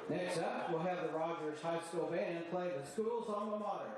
Next up, we'll have the Rogers High School Band play the school's alma mater.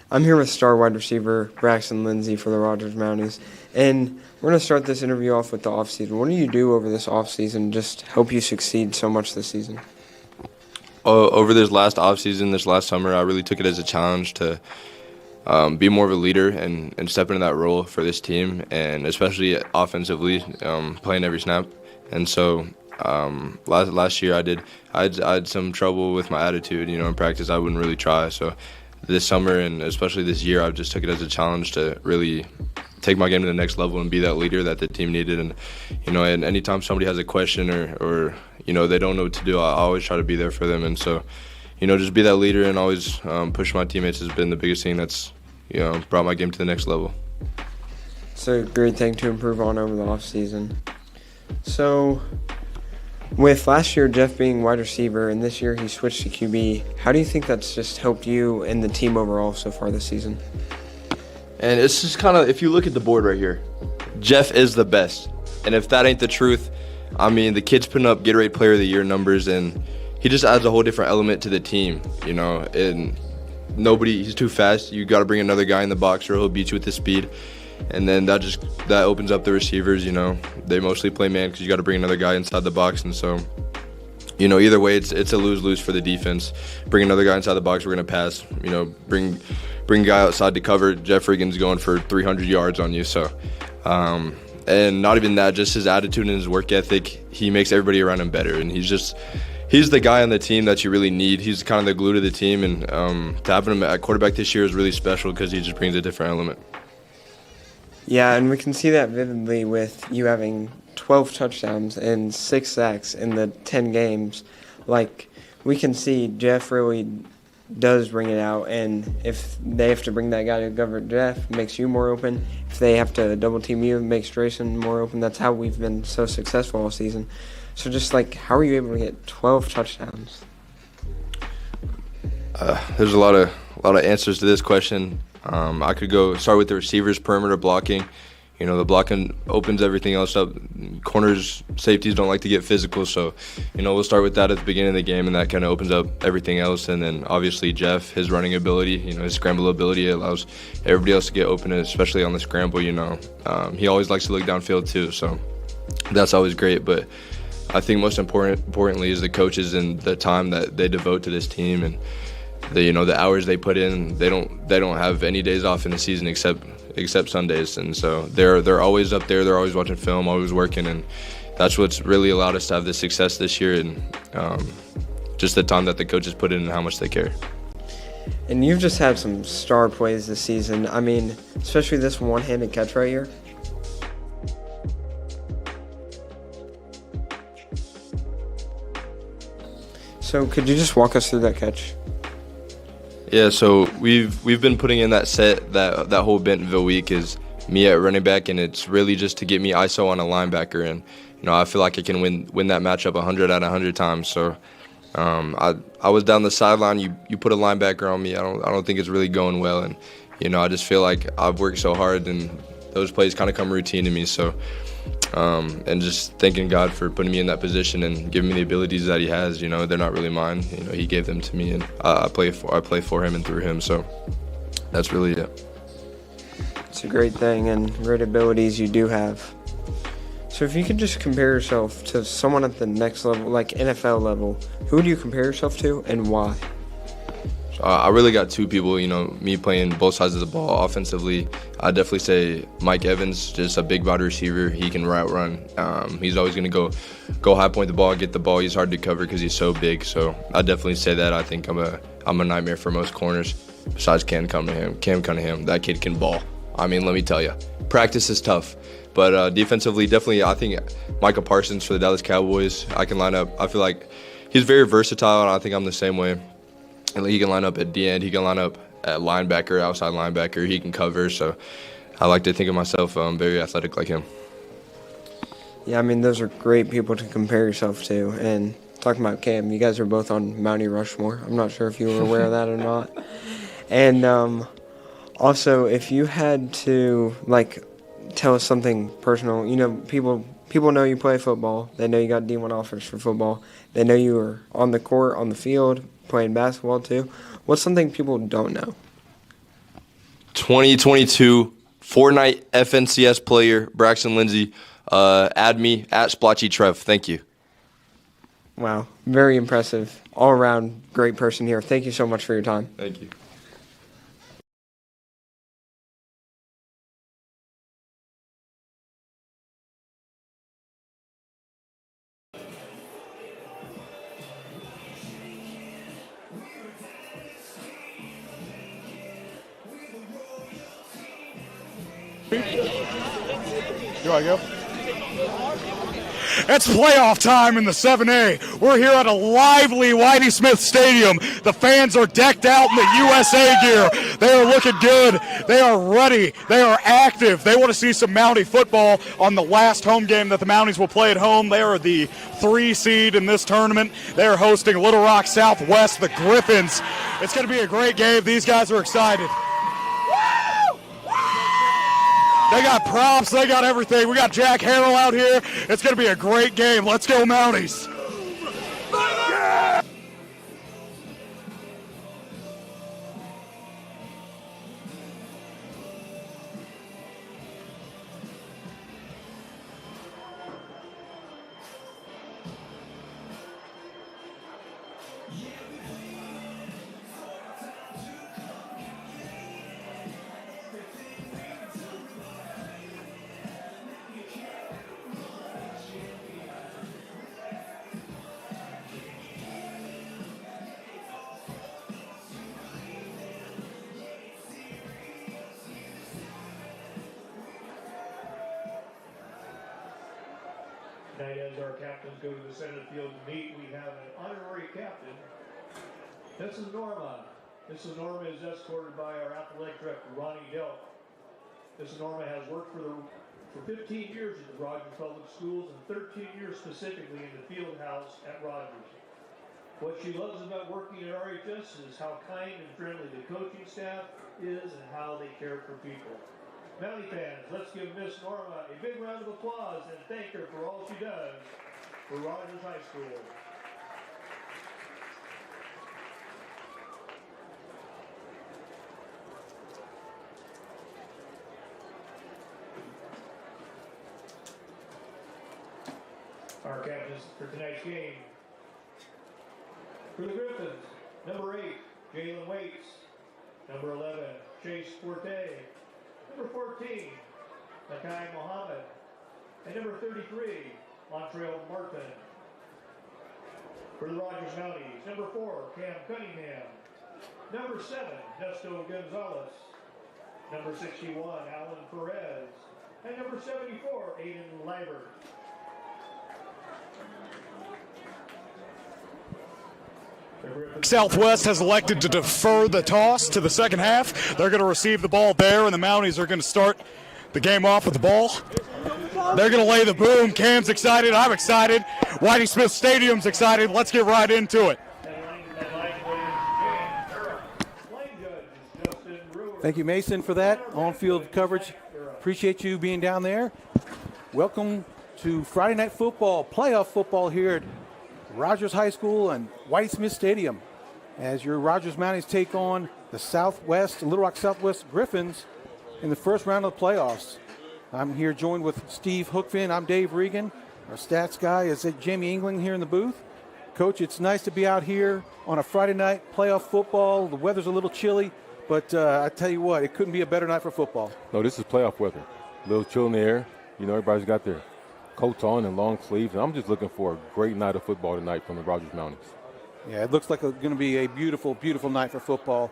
I'm here with star wide receiver Braxton Lindsay for the Rogers Mounties, and we're going to start this interview off with the offseason. What do you do over this offseason just help you succeed so much this season? Over this last offseason, this last summer, I really took it as a challenge to be more of a leader and step into that role for this team, and especially offensively, playing every snap. And so last year I had some trouble with my attitude. In practice I wouldn't really try. So this summer and especially this year, I've just took it as a challenge to really take my game to the next level and be that leader that the team needed. And and anytime somebody has a question or they don't know what to do, I always try to be there for them. And so just be that leader and always push my teammates has been the biggest thing that's brought my game to the next level. It's a great thing to improve on over the offseason. So with last year Jeff being wide receiver and this year he switched to QB, how do you think that's just helped you and the team overall so far this season? And it's just kind of, if you look at the board right here, Jeff is the best. And if that ain't the truth, I mean, the kid's putting up Gatorade Player of the Year numbers, and he just adds a whole different element to the team, and he's too fast. You got to bring another guy in the box or he'll beat you with his speed. And then that opens up the receivers. They mostly play man because you got to bring another guy inside the box. And so, either way, it's a lose-lose for the defense. Bring another guy inside the box, we're going to pass. Bring a guy outside to cover. Jeff Riggins going for 300 yards on you. So, and not even that, just his attitude and his work ethic, he makes everybody around him better. And he's the guy on the team that you really need. He's kind of the glue to the team. And to have him at quarterback this year is really special because he just brings a different element. Yeah, and we can see that vividly with you having 12 touchdowns and 6 sacks in the 10 games, like, we can see Jeff really does bring it out, and if they have to bring that guy to cover Jeff, it makes you more open. If they have to double team you, it makes Drayson more open. That's how we've been so successful all season. So just like, how are you able to get 12 touchdowns? There's a lot of answers to this question. I could start with the receivers, perimeter blocking. You know, the blocking opens everything else up. Corners, safeties don't like to get physical, so, you know, we'll start with that at the beginning of the game, and that kind of opens up everything else. And then, obviously, Jeff, his running ability, you know, his scramble ability allows everybody else to get open, especially on the scramble, you know. He always likes to look downfield, too, so that's always great. But I think most importantly is the coaches and the time that they devote to this team, and the hours they put in. They don't have any days off in the season except Sundays, and so they're always up there. They're always watching film, always working, and that's what's really allowed us to have this success this year, and just the time that the coaches put in and how much they care. And you've just had some star plays this season. I mean, especially this one-handed catch right here. So could you just walk us through that catch? Yeah, so we've been putting in that set, that whole Bentonville week is me at running back, and it's really just to get me ISO on a linebacker, and you know, I feel like I can win that matchup 100 out of 100 times. So I was down the sideline. You put a linebacker on me. I don't think it's really going well, and you know, I just feel like I've worked so hard, and those plays kind of come routine to me. So and just thanking God for putting me in that position and giving me the abilities that He has. You know, they're not really mine. You know, He gave them to me, and I play for Him and through Him. So that's really it. It's a great thing, and great abilities you do have. So if you could just compare yourself to someone at the next level, like NFL level, who do you compare yourself to and why? I really got two people, you know, me playing both sides of the ball offensively. I'd definitely say Mike Evans, just a big wide receiver. He can route run. He's always going to go high point the ball, get the ball. He's hard to cover because he's so big. So I'd definitely say that. I think I'm a nightmare for most corners. Besides Cam Cunningham, that kid can ball. I mean, let me tell you, practice is tough. But defensively, definitely, I think Micah Parsons for the Dallas Cowboys, I can line up. I feel like he's very versatile, and I think I'm the same way. And he can line up at the end. He can line up at linebacker, outside linebacker. He can cover. So I like to think of myself very athletic like him. Yeah, I mean, those are great people to compare yourself to. And talking about Cam, you guys are both on Mountie Rushmore. I'm not sure if you were aware of that or not. And also, if you had to, like, tell us something personal, you know, people know you play football. They know you got D1 offers for football. They know you are on the court, on the field, playing basketball too. What's something people don't know? 2022 Fortnite FNCS player Braxton Lindsay. Add me at Splotchy Trev. Thank you. Wow, very impressive. All around great person here. Thank you so much for your time. Thank you. Do I go? It's playoff time in the 7A. We're here at a lively Whitey Smith Stadium. The fans are decked out in the USA gear. They are looking good. They are ready. They are active. They want to see some Mountie football on the last home game that the Mounties will play at home. They are the 3 seed in this tournament. They are hosting Little Rock Southwest, the Gryphons. It's going to be a great game. These guys are excited. They got props. They got everything. We got Jack Harrell out here. It's going to be a great game. Let's go, Mounties. Yeah! Tonight, as our captains go to the center of the field to meet, we have an honorary captain. This is Norma. Mrs. Norma is escorted by our athletic director, Ronnie Delk. Mrs. Norma has worked for 15 years at the Rogers Public Schools and 13 years specifically in the field house at Rogers. What she loves about working at RHS is how kind and friendly the coaching staff is and how they care for people. Mountie fans, let's give Miss Norma a big round of applause and thank her for all she does for Rogers High School. Our captains for tonight's game. For the Gryphons, number 8, Jalen Waits. Number 11, Chase Forte. Number 14, Nakai Mohammed. And number 33, Montreal Martin. For the Rogers Mounties, number 4, Cam Cunningham. Number 7, Nesto Gonzalez. Number 61, Alan Perez. And number 74, Aiden Liber. Southwest has elected to defer the toss to the second half. They're going to receive the ball there, and the Mounties are going to start the game off with the ball. They're going to lay the boom. Cam's excited. I'm excited. Whitey Smith Stadium's excited. Let's get right into it. Thank you, Mason, for that on-field coverage. Appreciate you being down there. Welcome to Friday Night Football, playoff football here at Rogers High School and Whitey Smith Stadium, as your Rogers Mounties take on the Little Rock Southwest Gryphons in the first round of the playoffs. I'm here joined with Steve Hookfin. I'm Dave Regan. Our stats guy is Jamie England here in the booth. Coach, it's nice to be out here on a Friday night playoff football. The weather's a little chilly, but I tell you what, it couldn't be a better night for football. No, this is playoff weather. A little chill in the air. You know, everybody's got their coats on and long sleeves, and I'm just looking for a great night of football tonight from the Rogers Mounties. Yeah, it looks like it's going to be a beautiful, beautiful night for football.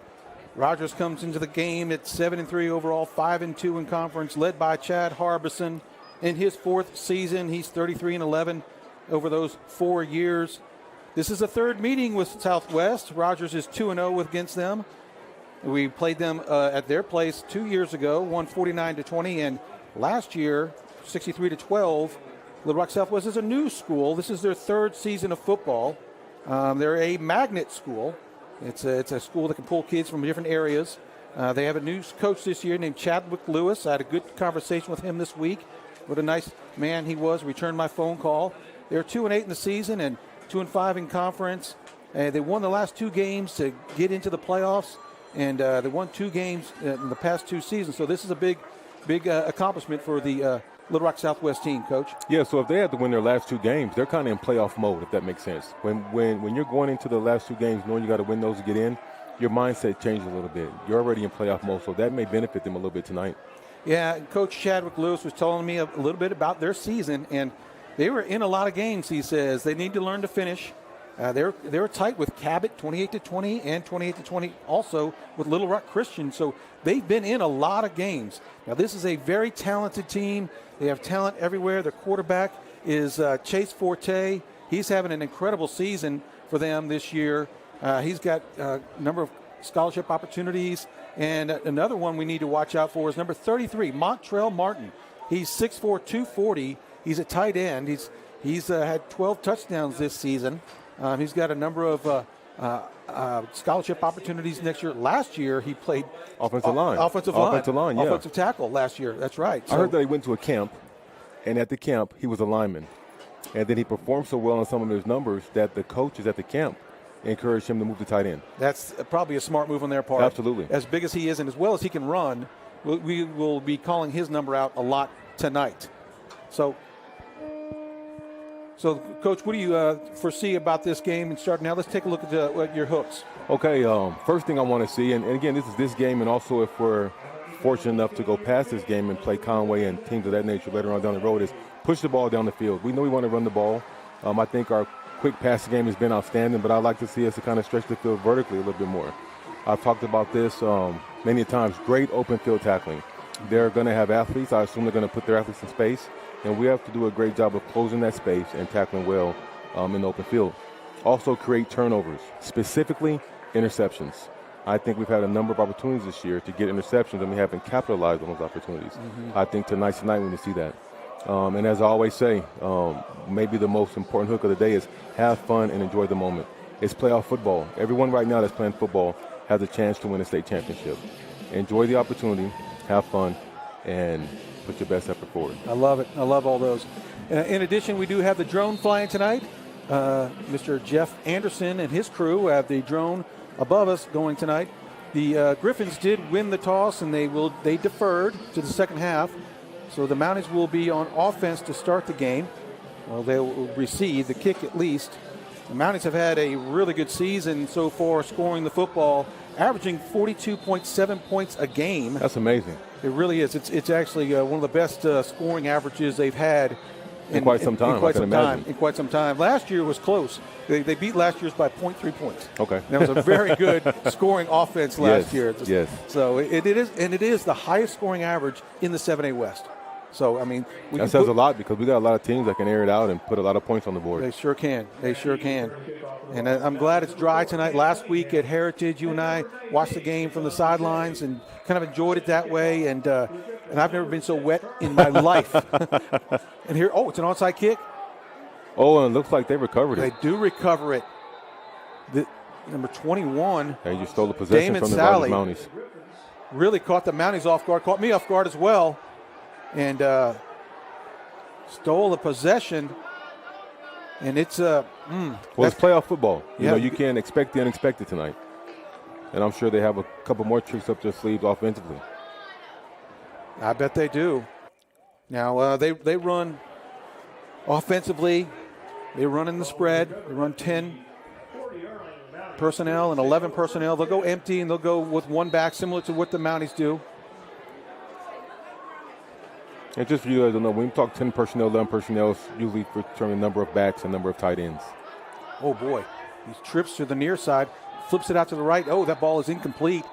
Rogers comes into the game at 7-3 overall, 5-2 in conference, led by Chad Harbison. In his 4th season, he's 33-11 over those 4 years. This is a third meeting with Southwest. Rogers is 2-0 against them. We played them at their place 2 years ago, won 49-20, and last year, 63-12. Little Rock Southwest is a new school. This is their 3rd season of football. They're a magnet school. It's a school that can pull kids from different areas. They have a new coach this year named Chadwick Lewis. I had a good conversation with him this week. What a nice man he was. Returned my phone call. They're 2-8 in the season and 2-5 in conference. They won the last 2 games to get into the playoffs, and they won 2 games in the past 2 seasons. So this is a big accomplishment for the Little Rock Southwest team, Coach. Yeah, so if they had to win their last 2 games, they're kind of in playoff mode, if that makes sense. When you're going into the last 2 games knowing you got to win those to get in, your mindset changes a little bit. You're already in playoff mode, so that may benefit them a little bit tonight. Yeah, Coach Chadwick Lewis was telling me a little bit about their season, and they were in a lot of games, he says. They need to learn to finish. They were tight with Cabot, 28-20, and 28-20 also with Little Rock Christian. So they've been in a lot of games. Now, this is a very talented team. They have talent everywhere. Their quarterback is Chase Forte. He's having an incredible season for them this year. He's got a number of scholarship opportunities. And another one we need to watch out for is number 33, Montreal Martin. He's 6'4", 240. He's a tight end. He's had 12 touchdowns this season. He's got a number of scholarship opportunities next year. Last year, he played Offensive line, yeah. Offensive tackle last year. That's right. So I heard that he went to a camp, and at the camp, he was a lineman. And then he performed so well on some of his numbers that the coaches at the camp encouraged him to move to tight end. That's probably a smart move on their part. Absolutely. As big as he is and as well as he can run, we will be calling his number out a lot tonight. So Coach, what do you foresee about this game and starting now? Let's take a look at your hooks. Okay, first thing I want to see, and again, this is this game, and also if we're fortunate enough to go past this game and play Conway and teams of that nature later on down the road, is push the ball down the field. We know we want to run the ball. I think our quick passing game has been outstanding, but I'd like to see us to kind of stretch the field vertically a little bit more. I've talked about this many times, great open field tackling. They're going to have athletes. I assume they're going to put their athletes in space. And we have to do a great job of closing that space and tackling well in the open field. Also create turnovers, specifically interceptions. I think we've had a number of opportunities this year to get interceptions, and we haven't capitalized on those opportunities. I think tonight's the night when we see that. And as I always say, maybe the most important hook of the day is have fun and enjoy the moment. It's playoff football. Everyone right now that's playing football has a chance to win a state championship. Enjoy the opportunity, have fun, and put your best effort forward. I love it. I love all those. In addition, we do have the drone flying tonight. Mr. Jeff Anderson and his crew have the drone above us going tonight. The Gryphons did win the toss, and they deferred to the second half. So the Mounties will be on offense to start the game. Well, they will receive the kick at least. The Mounties have had a really good season so far scoring the football, averaging 42.7 points a game. That's amazing. It really is. It's actually one of the best scoring averages they've had in quite some time. In quite some time. Last year was close. They beat last year's by 0.3 points. Okay. That was a very good scoring offense last year. Yes. So it is the highest scoring average in the 7A West. So, I mean, that says a lot because we got a lot of teams that can air it out and put a lot of points on the board. They sure can. And I'm glad it's dry tonight. Last week at Heritage, you and I watched the game from the sidelines and kind of enjoyed it that way. And I've never been so wet in my life. And here, it's an onside kick. Oh, and it looks like they recovered it. They do recover it. Number 21. They just stole the possession from the Rogers Mounties. Really caught the Mounties off guard. Caught me off guard as well. And stole the possession. And it's well, it's playoff football. You know, you can't expect the unexpected tonight. And I'm sure they have a couple more tricks up their sleeves offensively. I bet they do. Now, they run offensively. They run in the spread. They run 10 personnel and 11 personnel. They'll go empty, and they'll go with one back, similar to what the Mounties do. And just for you guys to know, when we talk 10 personnel, 11 personnel, it's usually for determining number of backs and number of tight ends. Oh, boy. He trips to the near side, flips it out to the right. Oh, that ball is incomplete.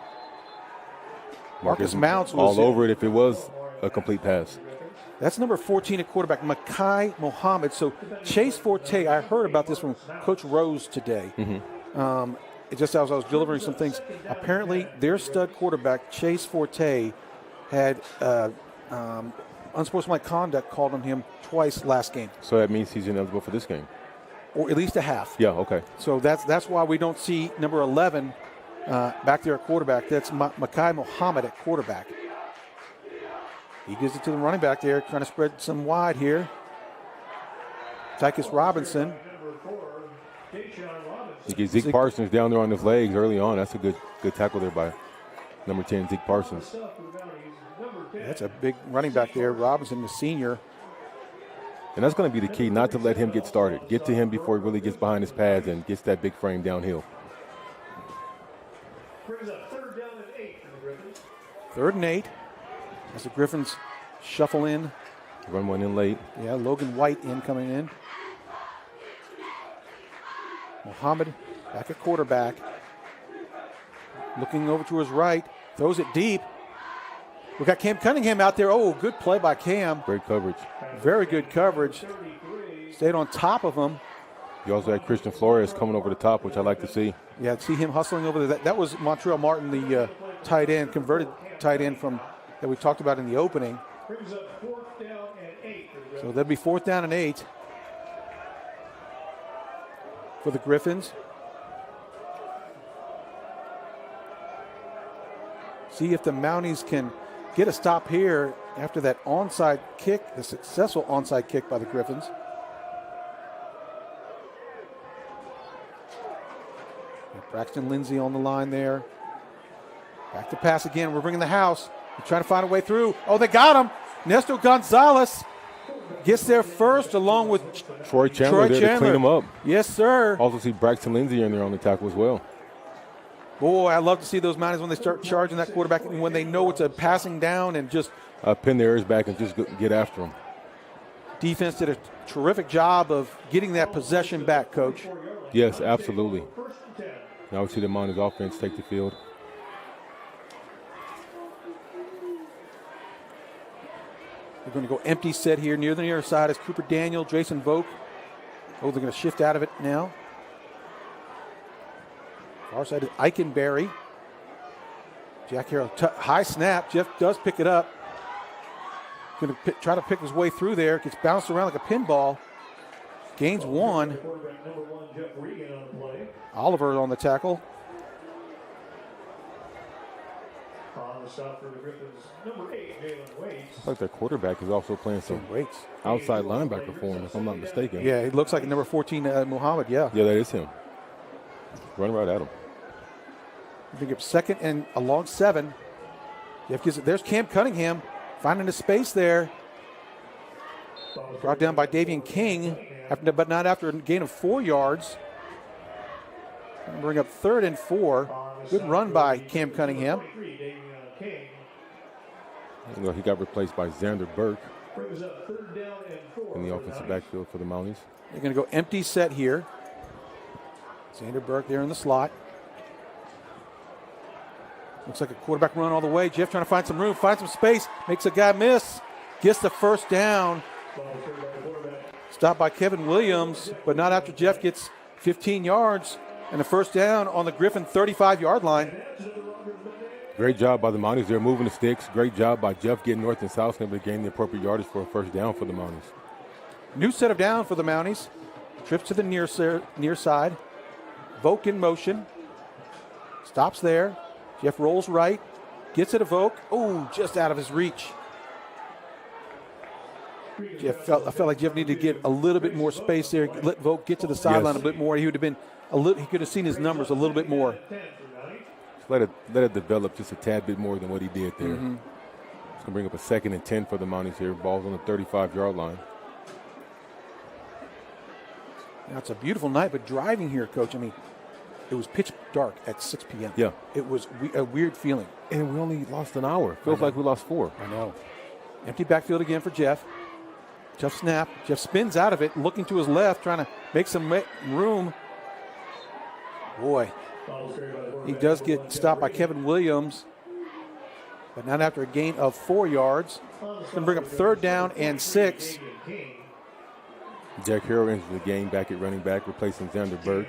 Marcus Mounts was all over it if it was a complete pass. That's number 14 at quarterback, Makai Mohammed. So Chase Forte, I heard about this from Coach Rose today. Just as I was delivering some things. Apparently, their stud quarterback, Chase Forte, had unsportsmanlike conduct called on him twice last game. So that means he's ineligible for this game? Or at least a half. Yeah, okay. So that's why we don't see number 11 back there at quarterback. That's Makai Mohammed at quarterback. He gives it to the running back there, trying to spread some wide here. Tychus Robinson. You get Zeke Parsons down there on his legs early on. That's a good tackle there by number 10, Zeke Parsons. That's a big running back there. Robinson, the senior. And that's going to be the key, not to let him get started. Get to him before he really gets behind his pads and gets that big frame downhill. Third and 8. As the Gryphons shuffle in. Run one in late. Yeah, Logan White coming in. Mohammed back at quarterback. Looking over to his right. Throws it deep. We got Cam Cunningham out there. Oh, good play by Cam. Great coverage. Very good coverage. Stayed on top of him. You also had Christian Flores coming over the top, which I like to see. Yeah, see him hustling over there. That was Montreal Martin, the tight end, converted tight end from that we talked about in the opening. So that'll be 4th down and 8 for the Gryphons. See if the Mounties can get a stop here after that onside kick, the successful onside kick by the Gryphons. Braxton Lindsay on the line there. Back to pass again. We're bringing the house. They're trying to find a way through. Oh, they got him. Nestor Gonzalez gets there first along with Troy Chandler there to clean him up. Yes, sir. Also see Braxton Lindsay in there on the tackle as well. Boy, I love to see those Mounties when they start charging that quarterback and when they know it's a passing down and just pin their ears back and just get after them. Defense did a terrific job of getting that possession back, Coach. Yes, absolutely. Now we see the Mounties offense take the field. We're going to go empty set here. Near the near side is Cooper Daniel, Jason Vogt. Oh, they're going to shift out of it now. Far side is Eikenberry. Jack Harrell, high snap. Jeff does pick it up. Going to try to pick his way through there. Gets bounced around like a pinball. Gains one. Oliver on the tackle. On the stop for the Gryphons, number 8, Jalen Waits. Looks like their quarterback is also playing some outside linebacker for him, if I'm not mistaken. Yeah, it looks like number 14, Muhammad, yeah. Yeah, that is him. Run right at him. I think it's second and a long 7. Jeff gives it. There's Cam Cunningham finding a space there. Brought down by Davian King, but not after a gain of 4 yards. Bring up 3rd and 4. Good run by Cam Cunningham. He got replaced by Xander Burke in the offensive backfield for the Mounties. They're going to go empty set here. Xander Burke there in the slot. Looks like a quarterback run all the way. Jeff trying to find some room, find some space, makes a guy miss, gets the first down. Stopped by Kevin Williams, but not after Jeff gets 15 yards and a first down on the Griffin 35-yard line. Great job by the Mounties. They're moving the sticks. Great job by Jeff getting north and south and able to gain the appropriate yardage for a first down for the Mounties. New set of down for the Mounties. Trips to the near side. Vogt in motion. Stops there. Jeff rolls right. Gets it to Vogt. Oh, just out of his reach. I felt like Jeff needed to get a little bit more space there. Let Vogt get to the sideline a bit more. He would have been he could have seen his numbers a little bit more. Let it develop just a tad bit more than what he did there. It's going to bring up a 2nd and 10 for the Mounties here. Ball's on the 35-yard line. Now, it's a beautiful night, but driving here, Coach, I mean, it was pitch dark at 6 p.m. Yeah. It was a weird feeling. And we only lost an hour. Feels like we lost 4. I know. Empty backfield again for Jeff. Tough snap. Jeff spins out of it, looking to his left, trying to make some room. Boy, he does get stopped by Kevin Williams, but not after a gain of 4 yards. It's going to bring up 3rd down and 6. Jack Harrell enters the game back at running back, replacing Xander Burke.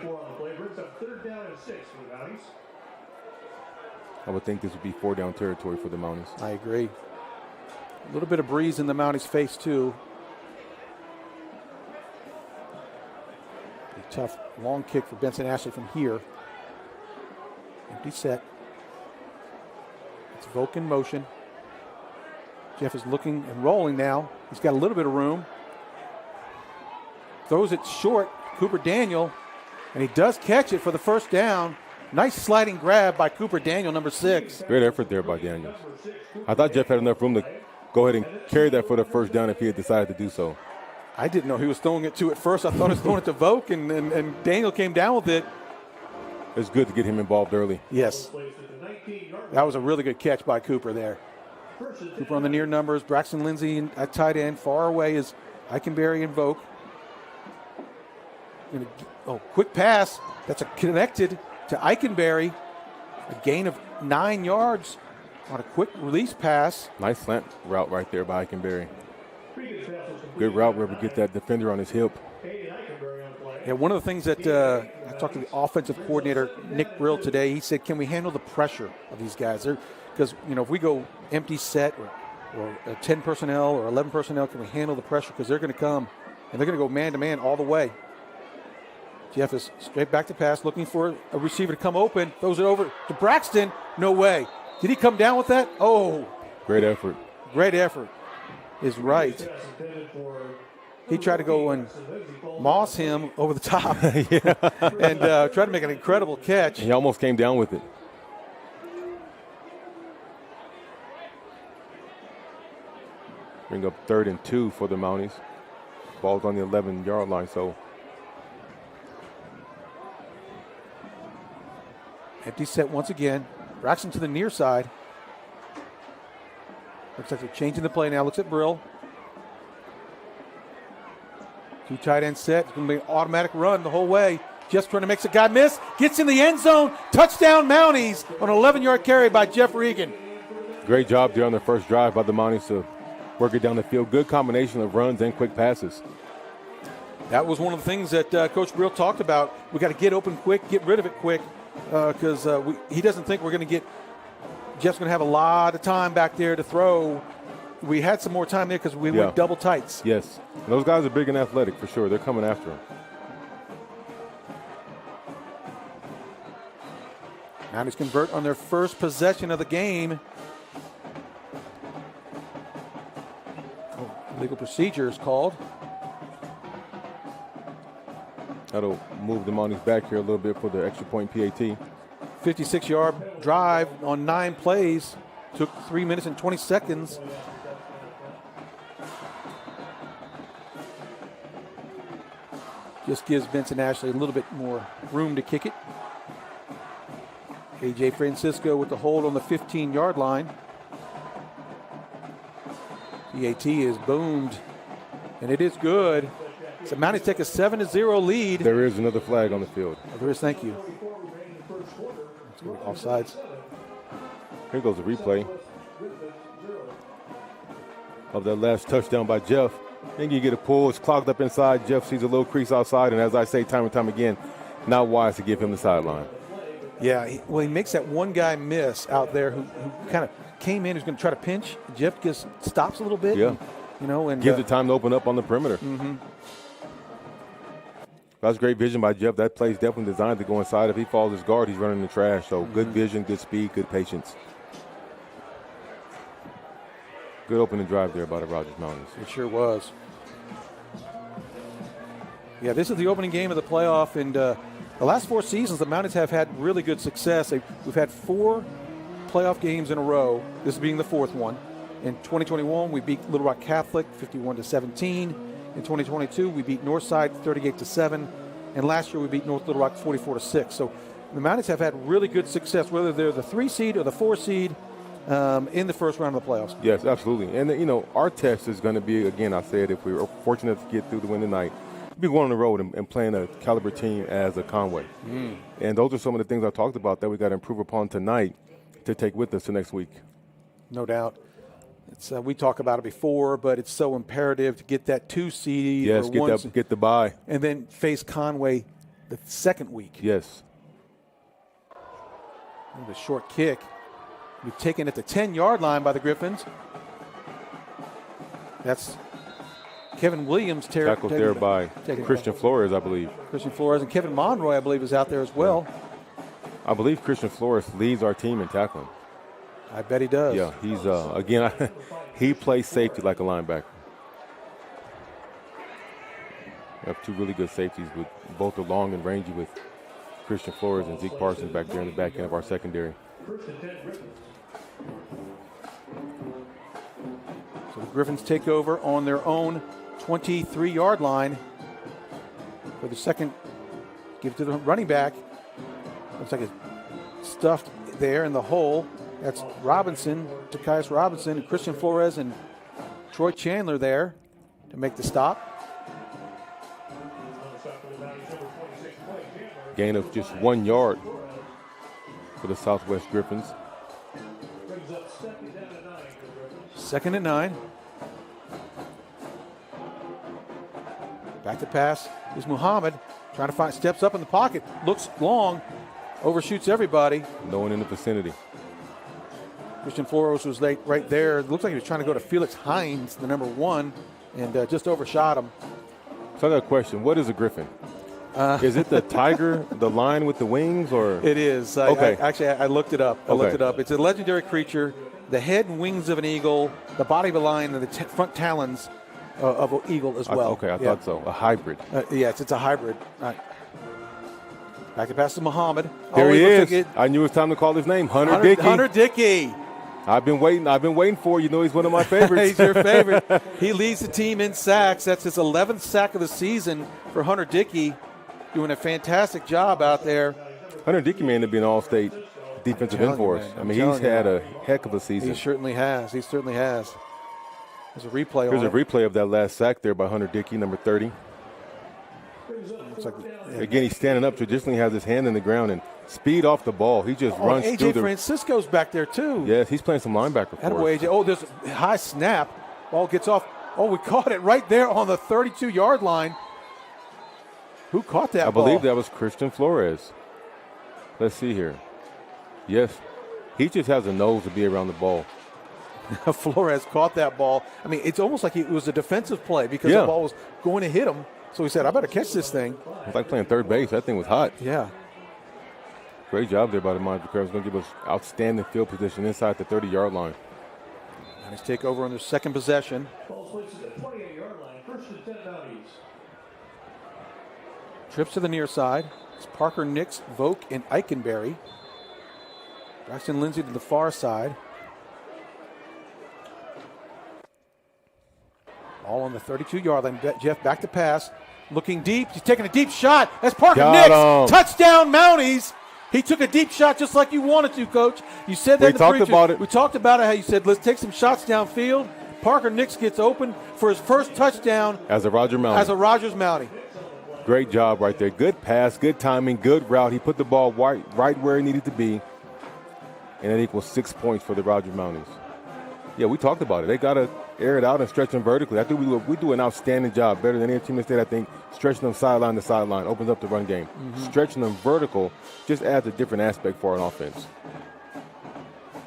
I would think this would be 4-down territory for the Mounties. I agree. A little bit of breeze in the Mounties' face, too. A tough long kick for Benson Ashley from here. Empty set. It's Vogt in motion. Jeff is looking and rolling now. He's got a little bit of room. Throws it short. Cooper Daniel. And he does catch it for the first down. Nice sliding grab by Cooper Daniel, number 6. Great effort there by Daniels. I thought Jeff had enough room to go ahead and carry that for the first down if he had decided to do so. I didn't know he was throwing it to at first. I thought he was throwing it to Vogt, and Daniel came down with it. It's good to get him involved early. Yes. That was a really good catch by Cooper there. Cooper on the near numbers. Braxton Lindsay at tight end. Far away is Eikenberry and Vogt. Quick pass. That's connected to Eikenberry. A gain of 9 yards on a quick release pass. Nice slant route right there by Eikenberry. Good route where we get that defender on his hip. Yeah, one of the things that I talked to the offensive coordinator, Nick Brill, today, he said, can we handle the pressure of these guys? Because, if we go empty set or 10 personnel or 11 personnel, can we handle the pressure? Because they're going to come, and they're going to go man-to-man all the way. Jeff is straight back to pass, looking for a receiver to come open. Throws it over to Braxton. No way. Did he come down with that? Oh. Great effort. Great effort is right. He tried to go and moss him over the top and try to make an incredible catch. He almost came down with it. Bring up 3rd and 2 for the Mounties. Ball's on the 11-yard line, so. Empty set once again. Braxton to the near side. Looks like they're changing the play now. Looks at Brill. 2 tight end set. It's going to be an automatic run the whole way. Just trying to make a guy miss. Gets in the end zone. Touchdown Mounties on an 11-yard carry by Jeff Regan. Great job there on the first drive by the Mounties to work it down the field. Good combination of runs and quick passes. That was one of the things that Coach Brill talked about. We got to get open quick, get rid of it quick, because he doesn't think we're going to get – Jeff's going to have a lot of time back there to throw. We had some more time there because we went double tights. Yes. And those guys are big and athletic for sure. They're coming after him. Mounties convert on their first possession of the game. Legal procedure is called. That'll move the Mounties back here a little bit for the extra point PAT. 56-yard drive on 9 plays. Took 3 minutes and 20 seconds. Just gives Benson Ashley a little bit more room to kick it. A.J. Francisco with the hold on the 15-yard line. PAT is boomed, and it is good. So Mounties take a 7-0 lead. There is another flag on the field. Oh, there is, thank you. Let's go offsides. Here goes the replay of that last touchdown by Jeff. Then you get a pull. It's clogged up inside. Jeff sees a little crease outside, and as I say time and time again, not wise to give him the sideline. Yeah, he makes that one guy miss out there who kind of came in, who's going to try to pinch. Jeff just stops a little bit. Yeah. And gives it time to open up on the perimeter. Mm-hmm. That's great vision by Jeff. That play's definitely designed to go inside. If he follows his guard, he's running the trash. So good vision, good speed, good patience. Good opening drive there by the Rogers Mounties. It sure was. Yeah, this is the opening game of the playoff, and the last 4 seasons, the Mounties have had really good success. We've had 4 playoff games in a row, this being the 4th one. In 2021, we beat Little Rock Catholic 51-17. In 2022, we beat Northside 38-7. And last year, we beat North Little Rock 44-6. So the Mounties have had really good success, whether they're the 3 seed or the 4 seed in the first round of the playoffs. Yes, absolutely. And, our test is going to be, again, I said, if we were fortunate to get through the win tonight, be going on the road and playing a caliber team as a Conway. And those are some of the things I talked about that we got to improve upon tonight to take with us to next week. No doubt. It's, we talk about it before, but it's so imperative to get that 2 seed. Yes, get the bye. And then face Conway the second week. Yes. The short kick. We've taken at the 10-yard line by the Gryphons. That's Kevin Williams tackled there by Christian Flores, I believe. Christian Flores, and Kevin Monroy, I believe, is out there as well. I believe Christian Flores leads our team in tackling. I bet he does. Yeah, he's again, he plays safety like a linebacker. We have 2 really good safeties, with both are long and rangy, with Christian Flores and Zeke Parsons back there in the back end of our secondary. So the Gryphons take over on their own 23-yard line for the second. Give it to the running back. Looks like it's stuffed there in the hole. That's Robinson, Takias Robinson, and Christian Flores and Troy Chandler there to make the stop. Gain of just 1 yard for the Southwest Gryphons. 2nd and 9. Back to pass is Muhammad. Trying to find, steps up in the pocket. Looks long. Overshoots everybody. No one in the vicinity. Christian Flores was right there. It looks like he was trying to go to Felix Hines, the number 1, and just overshot him. So I got a question. What is a Gryphon? Is it the tiger, the lion with the wings, or? It is. Okay. I looked it up. It's a legendary creature. The head and wings of an eagle, the body of a lion, and the front talons of an eagle as well. I thought so. A hybrid. Yes, it's a hybrid. Right. Back to pass to Muhammad. There he is. I knew it was time to call his name. Hunter Dickey. Hunter Dickey. I've been waiting for you. He's one of my favorites. He's your favorite. He leads the team in sacks. That's his 11th sack of the season for Hunter Dickey. Doing a fantastic job out there. Hunter Dickey may end up being an all-state defensive end for us. I mean, he's had a heck of a season. He certainly has. There's a replay Here's a replay of that last sack there by Hunter Dickey, number 30. Again, he's standing up. Traditionally has his hand in the ground and speed off the ball. He just runs through AJ Francisco's back there, too. Yes, he's playing some linebacker for us. AJ. Oh, there's a high snap. Ball gets off. Oh, we caught it right there on the 32-yard line. Who caught that ball? I believe that was Christian Flores. Let's see here. Yes, he just has a nose to be around the ball. Flores caught that ball. I mean, it's almost like it was a defensive play because the ball was going to hit him. So he said, I better catch this thing. It's like playing third base. That thing was hot. Yeah. Great job there by the Mounties. It's going to give us outstanding field position inside the 30-yard line. Let's take over on their second possession. Ball switches to the 28-yard line. First and 10 Mounties. Trips to the near side. It's Parker, Nix, Vogt, and Eikenberry. Braxton Lindsay to the far side. All on the 32-yard line. Jeff back to pass. Looking deep. He's taking a deep shot. That's Parker Nix. Touchdown, Mounties. He took a deep shot just like you wanted to, Coach. You said that in the talked about it. We talked about it, how you said, let's take some shots downfield. Parker Nix gets open for his first touchdown. As a Rogers Mountie. Great job right there. Good pass, good timing, good route. He put the ball right where it needed to be. And that equals 6 points for the Rogers Mounties. Yeah, we talked about it. They got to air it out and stretch them vertically. I think we do an outstanding job, better than any team in the state, I think. Stretching them sideline to sideline opens up the run game. Stretching them vertical just adds a different aspect for an offense.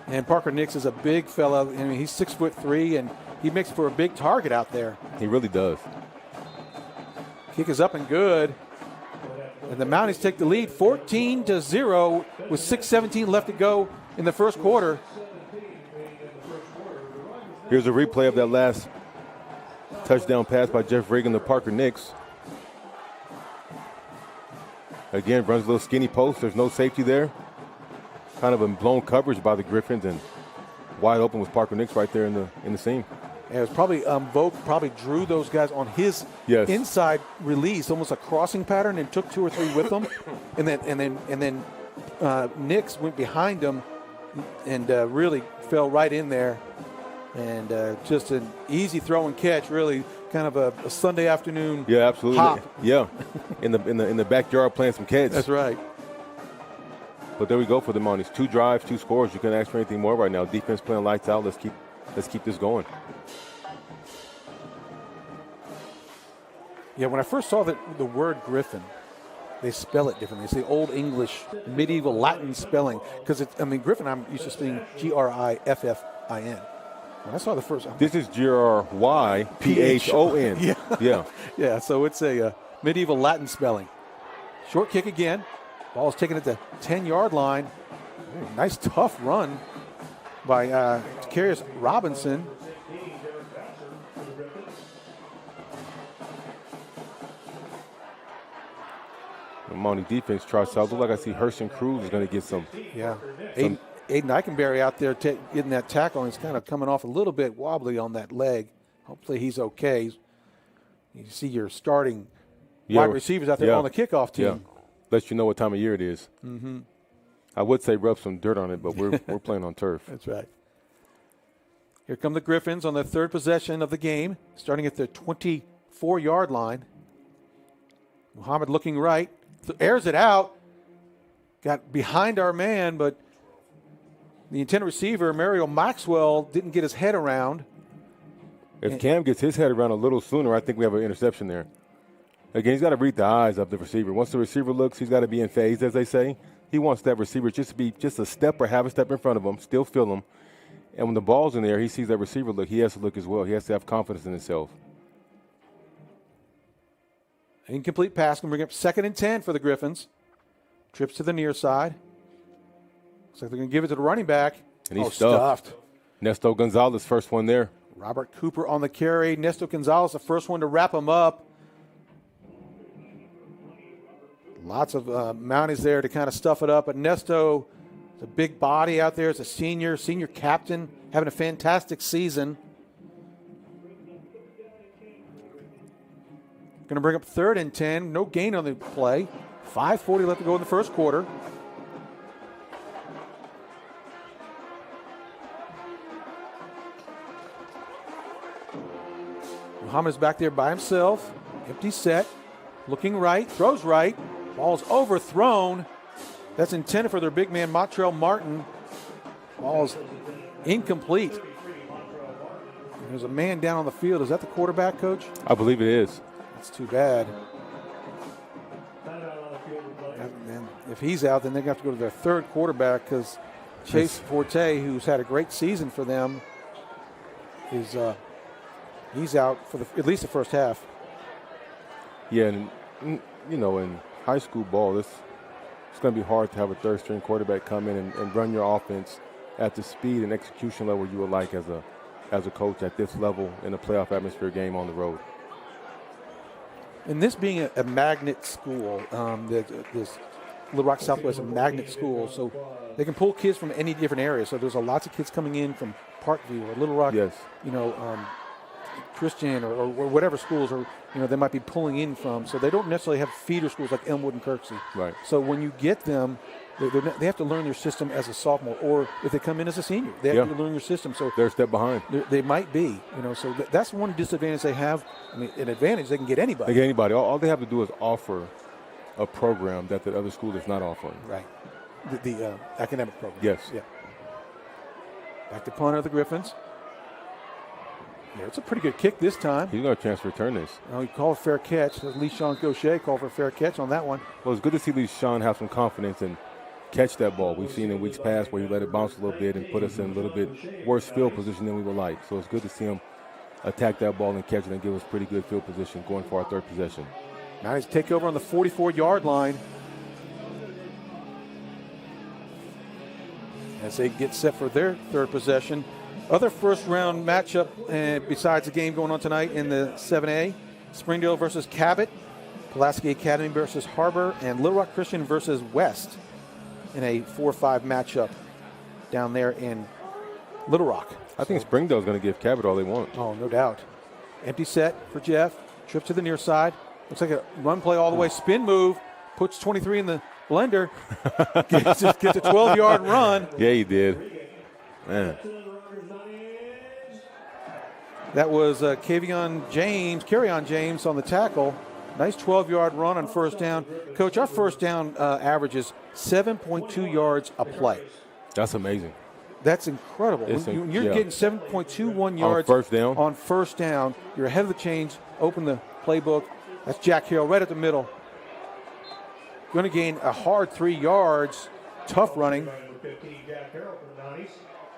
And Parker Nix is a big fella. I mean, he's 6'3", and he makes for a big target out there. He really does. Kick is up and good. And the Mounties take the lead 14-0 with 6:17 left to go in the first quarter. Here's a replay of that last touchdown pass by Jeff Reagan to Parker Nix. Again, runs a little skinny post. There's no safety there. Kind of a blown coverage by the Gryphons, and wide open was Parker Nix right there in the seam. And it was probably Vogt probably drew those guys on his inside release, almost a crossing pattern, and took 2 or 3 with them, and then Nix went behind him and really fell right in there. And just an easy throw and catch, really kind of a Sunday afternoon. Yeah, absolutely. Hop. Yeah, in the backyard playing some kids. That's right. But there we go for the Mounties. 2 drives, 2 scores. You couldn't ask for anything more right now. Defense playing lights out. Let's keep this going. Yeah, when I first saw the word Gryphon, they spell it differently. It's the old English, medieval Latin spelling. Because Gryphon, I'm used to seeing Griffin. When I saw the first, this is Gryphon. Yeah. So it's a medieval Latin spelling. Short kick again. Ball is taken at the 10-yard line. Nice tough run by Takarius Robinson. The Mountie defense tries to. Look like I see Herson Cruz is going to get some. Yeah. Aiden Eikenberry out there getting that tackle, and he's kind of coming off a little bit wobbly on that leg. Hopefully he's okay. You see your starting wide receivers out there on the kickoff team. Yeah. Lets you know what time of year it is. Mm-hmm. I would say rub some dirt on it, but we're playing on turf. That's right. Here come the Gryphons on their third possession of the game, starting at the 24-yard line. Muhammad looking right, airs it out. Got behind our man, but the intended receiver, Mario Maxwell, didn't get his head around. If Cam gets his head around a little sooner, I think we have an interception there. Again, he's got to read the eyes of the receiver. Once the receiver looks, he's got to be in phase, as they say. He wants that receiver just to be just a step or half a step in front of him, still feel him. And when the ball's in there, he sees that receiver look. He has to look as well. He has to have confidence in himself. Incomplete pass can bring up 2nd and 10 for the Gryphons. Trips to the near side. Looks like they're going to give it to the running back. And he's stuffed. Nesto Gonzalez, first one there. Robert Cooper on the carry. Nesto Gonzalez, the first one to wrap him up. Lots of Mounties there to kind of stuff it up. But Nesto is a big body out there. It's a senior captain, having a fantastic season. Going to bring up 3rd and 10. No gain on the play. 5:40 left to go in the first quarter. Muhammad's back there by himself. Empty set. Looking right. Throws right. Ball's overthrown. That's intended for their big man, Montrell Martin. Ball's incomplete. There's a man down on the field. Is that the quarterback, Coach? I believe it is. That's too bad. Timeout on the field of play. And if he's out, then they're going to have to go to their third quarterback because Chase Forte, who's had a great season for them, is he's out for at least the first half. Yeah, and you know, in high school ball, it's going to be hard to have a third-string quarterback come in and run your offense at the speed and execution level you would like as a coach at this level in a playoff atmosphere game on the road. And this being a magnet school, this Little Rock Southwest is a magnet school, so they can pull kids from any different area. So there's lots of kids coming in from Parkview or Little Rock, yes, you know, Christian or whatever schools are, you know, they might be pulling in from. So they don't necessarily have feeder schools like Elmwood and Kirksey. Right. So when you get them, they have to learn their system as a sophomore, or if they come in as a senior, they have to learn your system. So they're a step behind. They might be, you know. So that's one disadvantage they have. I mean, an advantage, they can get anybody. They get anybody. All they have to do is offer a program that the other school is not offering. Right. The academic program. Yes. Yeah. Back to punter of the Gryphons. Yeah, it's a pretty good kick this time. He's going to chance to return this. Oh, he called a fair catch. Lee Sean Gaucher called for a fair catch on that one. Well, it's good to see Lee Sean have some confidence and catch that ball. We've seen in weeks past where he let it bounce a little bit and put us in a little bit worse field position than we would like. So it's good to see him attack that ball and catch it and give us pretty good field position going for our third possession. Now he's take over on the 44-yard line as they get set for their third possession. Other first-round matchup besides the game going on tonight in the 7A, Springdale versus Cabot, Pulaski Academy versus Harbor, and Little Rock Christian versus West in a 4-5 matchup down there in Little Rock. I think Springdale's going to give Cabot all they want. Oh, no doubt. Empty set for Jeff. Trip to the near side. Looks like a run play all the way. Spin move. Puts 23 in the blender. gets a 12-yard run. Yeah, he did. Man. That was Carryon James on the tackle. Nice 12-yard run on first down. Coach, our first down average is 7.2 yards a play. That's amazing. That's incredible. When you're getting 7.21 yards on first down, you're ahead of the chains. Open the playbook. That's Jack Harrell right at the middle. Going to gain a hard 3 yards. Tough running.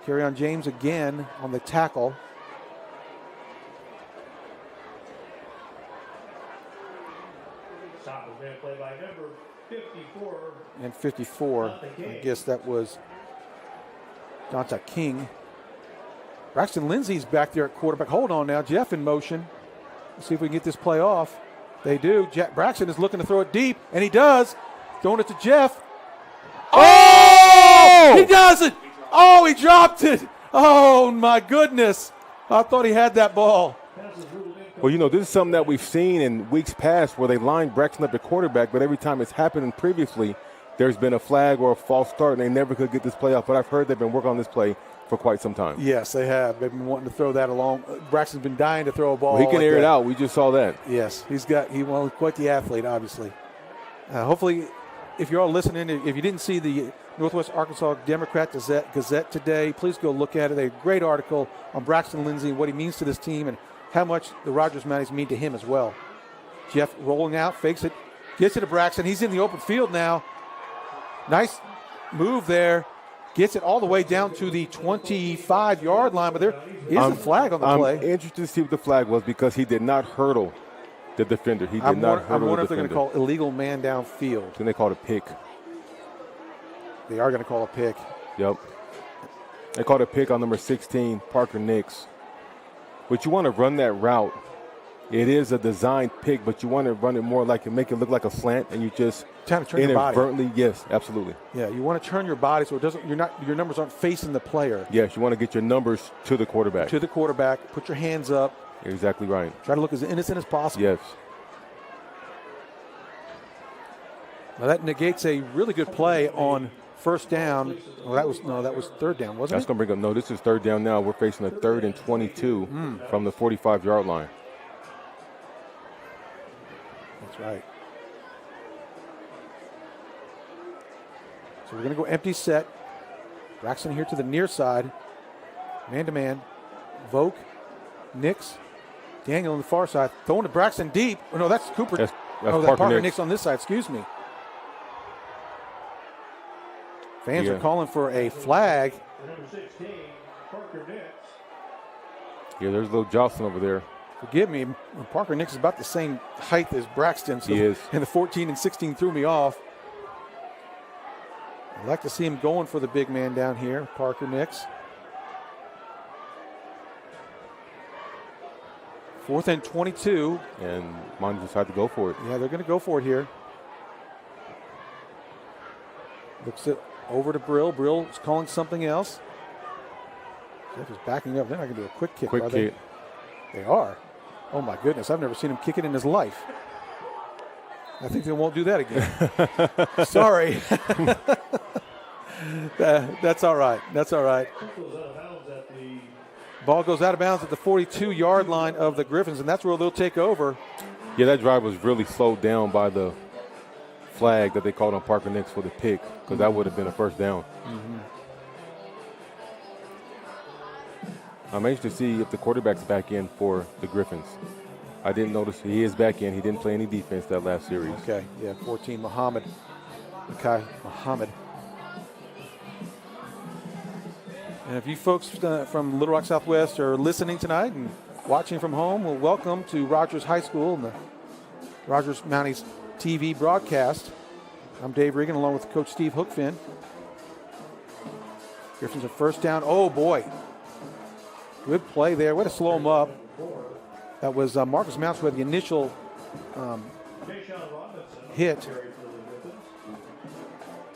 Carryon James again on the tackle. Play by number 54. And 54, I guess that was Donta King. Braxton Lindsay's back there at quarterback. Hold on now, Jeff in motion. Let's see if we can get this play off. They do. Braxton is looking to throw it deep, and he does. Throwing it to Jeff. Oh! He does it! Oh, he dropped it! Oh, my goodness. I thought he had that ball. Well, you know, this is something that we've seen in weeks past where they line Braxton up at quarterback, but every time it's happened previously, there's been a flag or a false start, and they never could get this play off. But I've heard they've been working on this play for quite some time. Yes, they have. They've been wanting to throw that along. Braxton's been dying to throw a ball. Well, he can air it out. We just saw that. Yes, he's quite the athlete, obviously. Hopefully, if you're all listening, if you didn't see the Northwest Arkansas Democrat Gazette today, please go look at it. A great article on Braxton Lindsay and what he means to this team and how much the Rogers Mounties mean to him as well. Jeff rolling out, fakes it, gets it to Braxton. He's in the open field now. Nice move there. Gets it all the way down to the 25-yard line, but there is a flag on the play. I'm interested to see what the flag was because he did not hurdle the defender. He did not hurdle the defender. I wonder if they're going to call illegal man downfield. Then they called a pick. They are going to call a pick. Yep. They called a pick on number 16, Parker Nix. But you want to run that route. It is a designed pick, but you want to run it more like and make it look like a slant, and you just trying to turn your body. Inadvertently, yes, absolutely. Yeah, you want to turn your body so it doesn't. Your numbers aren't facing the player. Yes, you want to get your numbers to the quarterback. To the quarterback. Put your hands up. You're exactly right. Try to look as innocent as possible. Yes. Now that negates a really good play on first down. Well, that was third down, wasn't it? That's going to bring up. No, this is third down now. We're facing a 3rd and 22 from the 45-yard line. That's right. So we're going to go empty set. Braxton here to the near side. Man-to-man. Vogue Nix. Daniel on the far side. Throwing to Braxton deep. Oh, no, that's Cooper. That's that's Parker Nix. Nix on this side. Excuse me. Fans are calling for a flag. Number 16, Parker Nix. Yeah, there's a little jostling over there. Forgive me, Parker Nix is about the same height as Braxton. So He is. And the 14 and 16 threw me off. I'd like to see him going for the big man down here, Parker Nix. 4th and 22. And Mounties decided to go for it. Yeah, they're going to go for it here. Looks it over to Brill. Brill is calling something else. Jeff is backing up. They're not going to do a quick kick. Quick kick. They are. Oh, my goodness. I've never seen him kick it in his life. I think they won't do that again. Sorry. That's all right. That's all right. Ball goes out of bounds at the 42-yard line of the Gryphons, and that's where they'll take over. Yeah, that drive was really slowed down by the flag that they called on Parker Nix for the pick, because that would have been a first down. I'm anxious to see if the quarterback's back in for the Gryphons. I didn't notice he is back in. He didn't play any defense that last series. Okay, yeah, 14, Muhammad. Makai Muhammad. And if you folks from Little Rock Southwest are listening tonight and watching from home, well, welcome to Rogers High School and the Rogers Mounties TV broadcast. I'm Dave Regan along with Coach Steve Hookfin. Gryphons are first down. Oh, boy. Good play there. Way to slow him up. That was Marcus Mounts with the initial hit.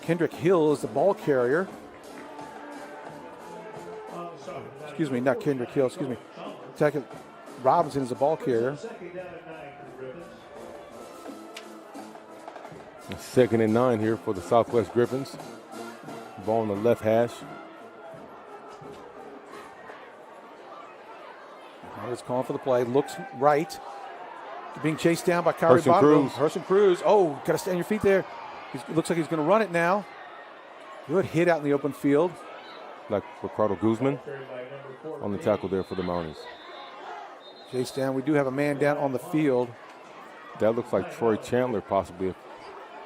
Kendrick Hill is the ball carrier. Excuse me, not Kendrick Hill, excuse me. Second, Robinson is the ball carrier. 2nd and 9 here for the Southwest Gryphons. Ball on the left hash. Howard's calling for the play. Looks right. Being chased down by Kyrie Bonneville. Herson Cruz. Oh, got to stay on your feet there. Looks like he's going to run it now. Good hit out in the open field. Like Ricardo Guzman on the tackle there for the Mounties. Chased down. We do have a man down on the field. That looks like Troy Chandler possibly.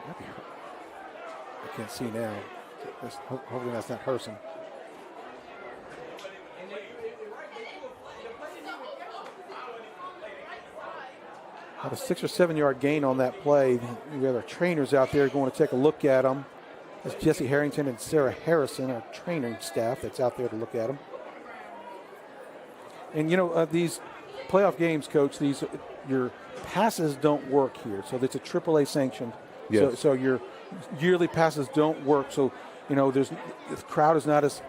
I can't see now. Hopefully that's not Herson. About a 6 or 7 yard gain on that play. We have our trainers out there going to take a look at them. That's Jesse Harrington and Sarah Harrison, our training staff that's out there to look at them. And you know, these playoff games, Coach, your passes don't work here. So it's a AAA sanctioned. Yes. So your yearly passes don't work. So, you know, the crowd is not as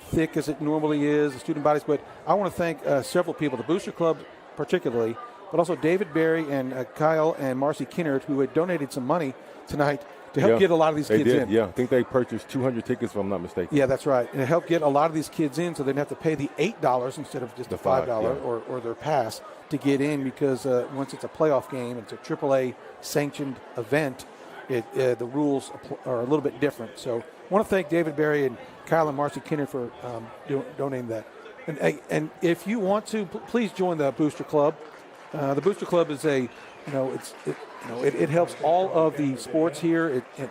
thick as it normally is, the student bodies. But I want to thank several people, the Booster Club particularly, but also David Berry and Kyle and Marcy Kinnard, who had donated some money tonight to help get a lot of these kids in. Yeah, I think they purchased 200 tickets, if I'm not mistaken. Yeah, that's right. And to help get a lot of these kids in so they didn't have to pay the $8 instead of just the $5 or their pass to get in, because once it's a playoff game, it's a AAA sanctioned event, the rules are a little bit different. So I want to thank David Berry and Kyle and Marcy Kinnard for donating that. And if you want to, please join the Booster Club. The Booster Club is it helps all of the sports here. It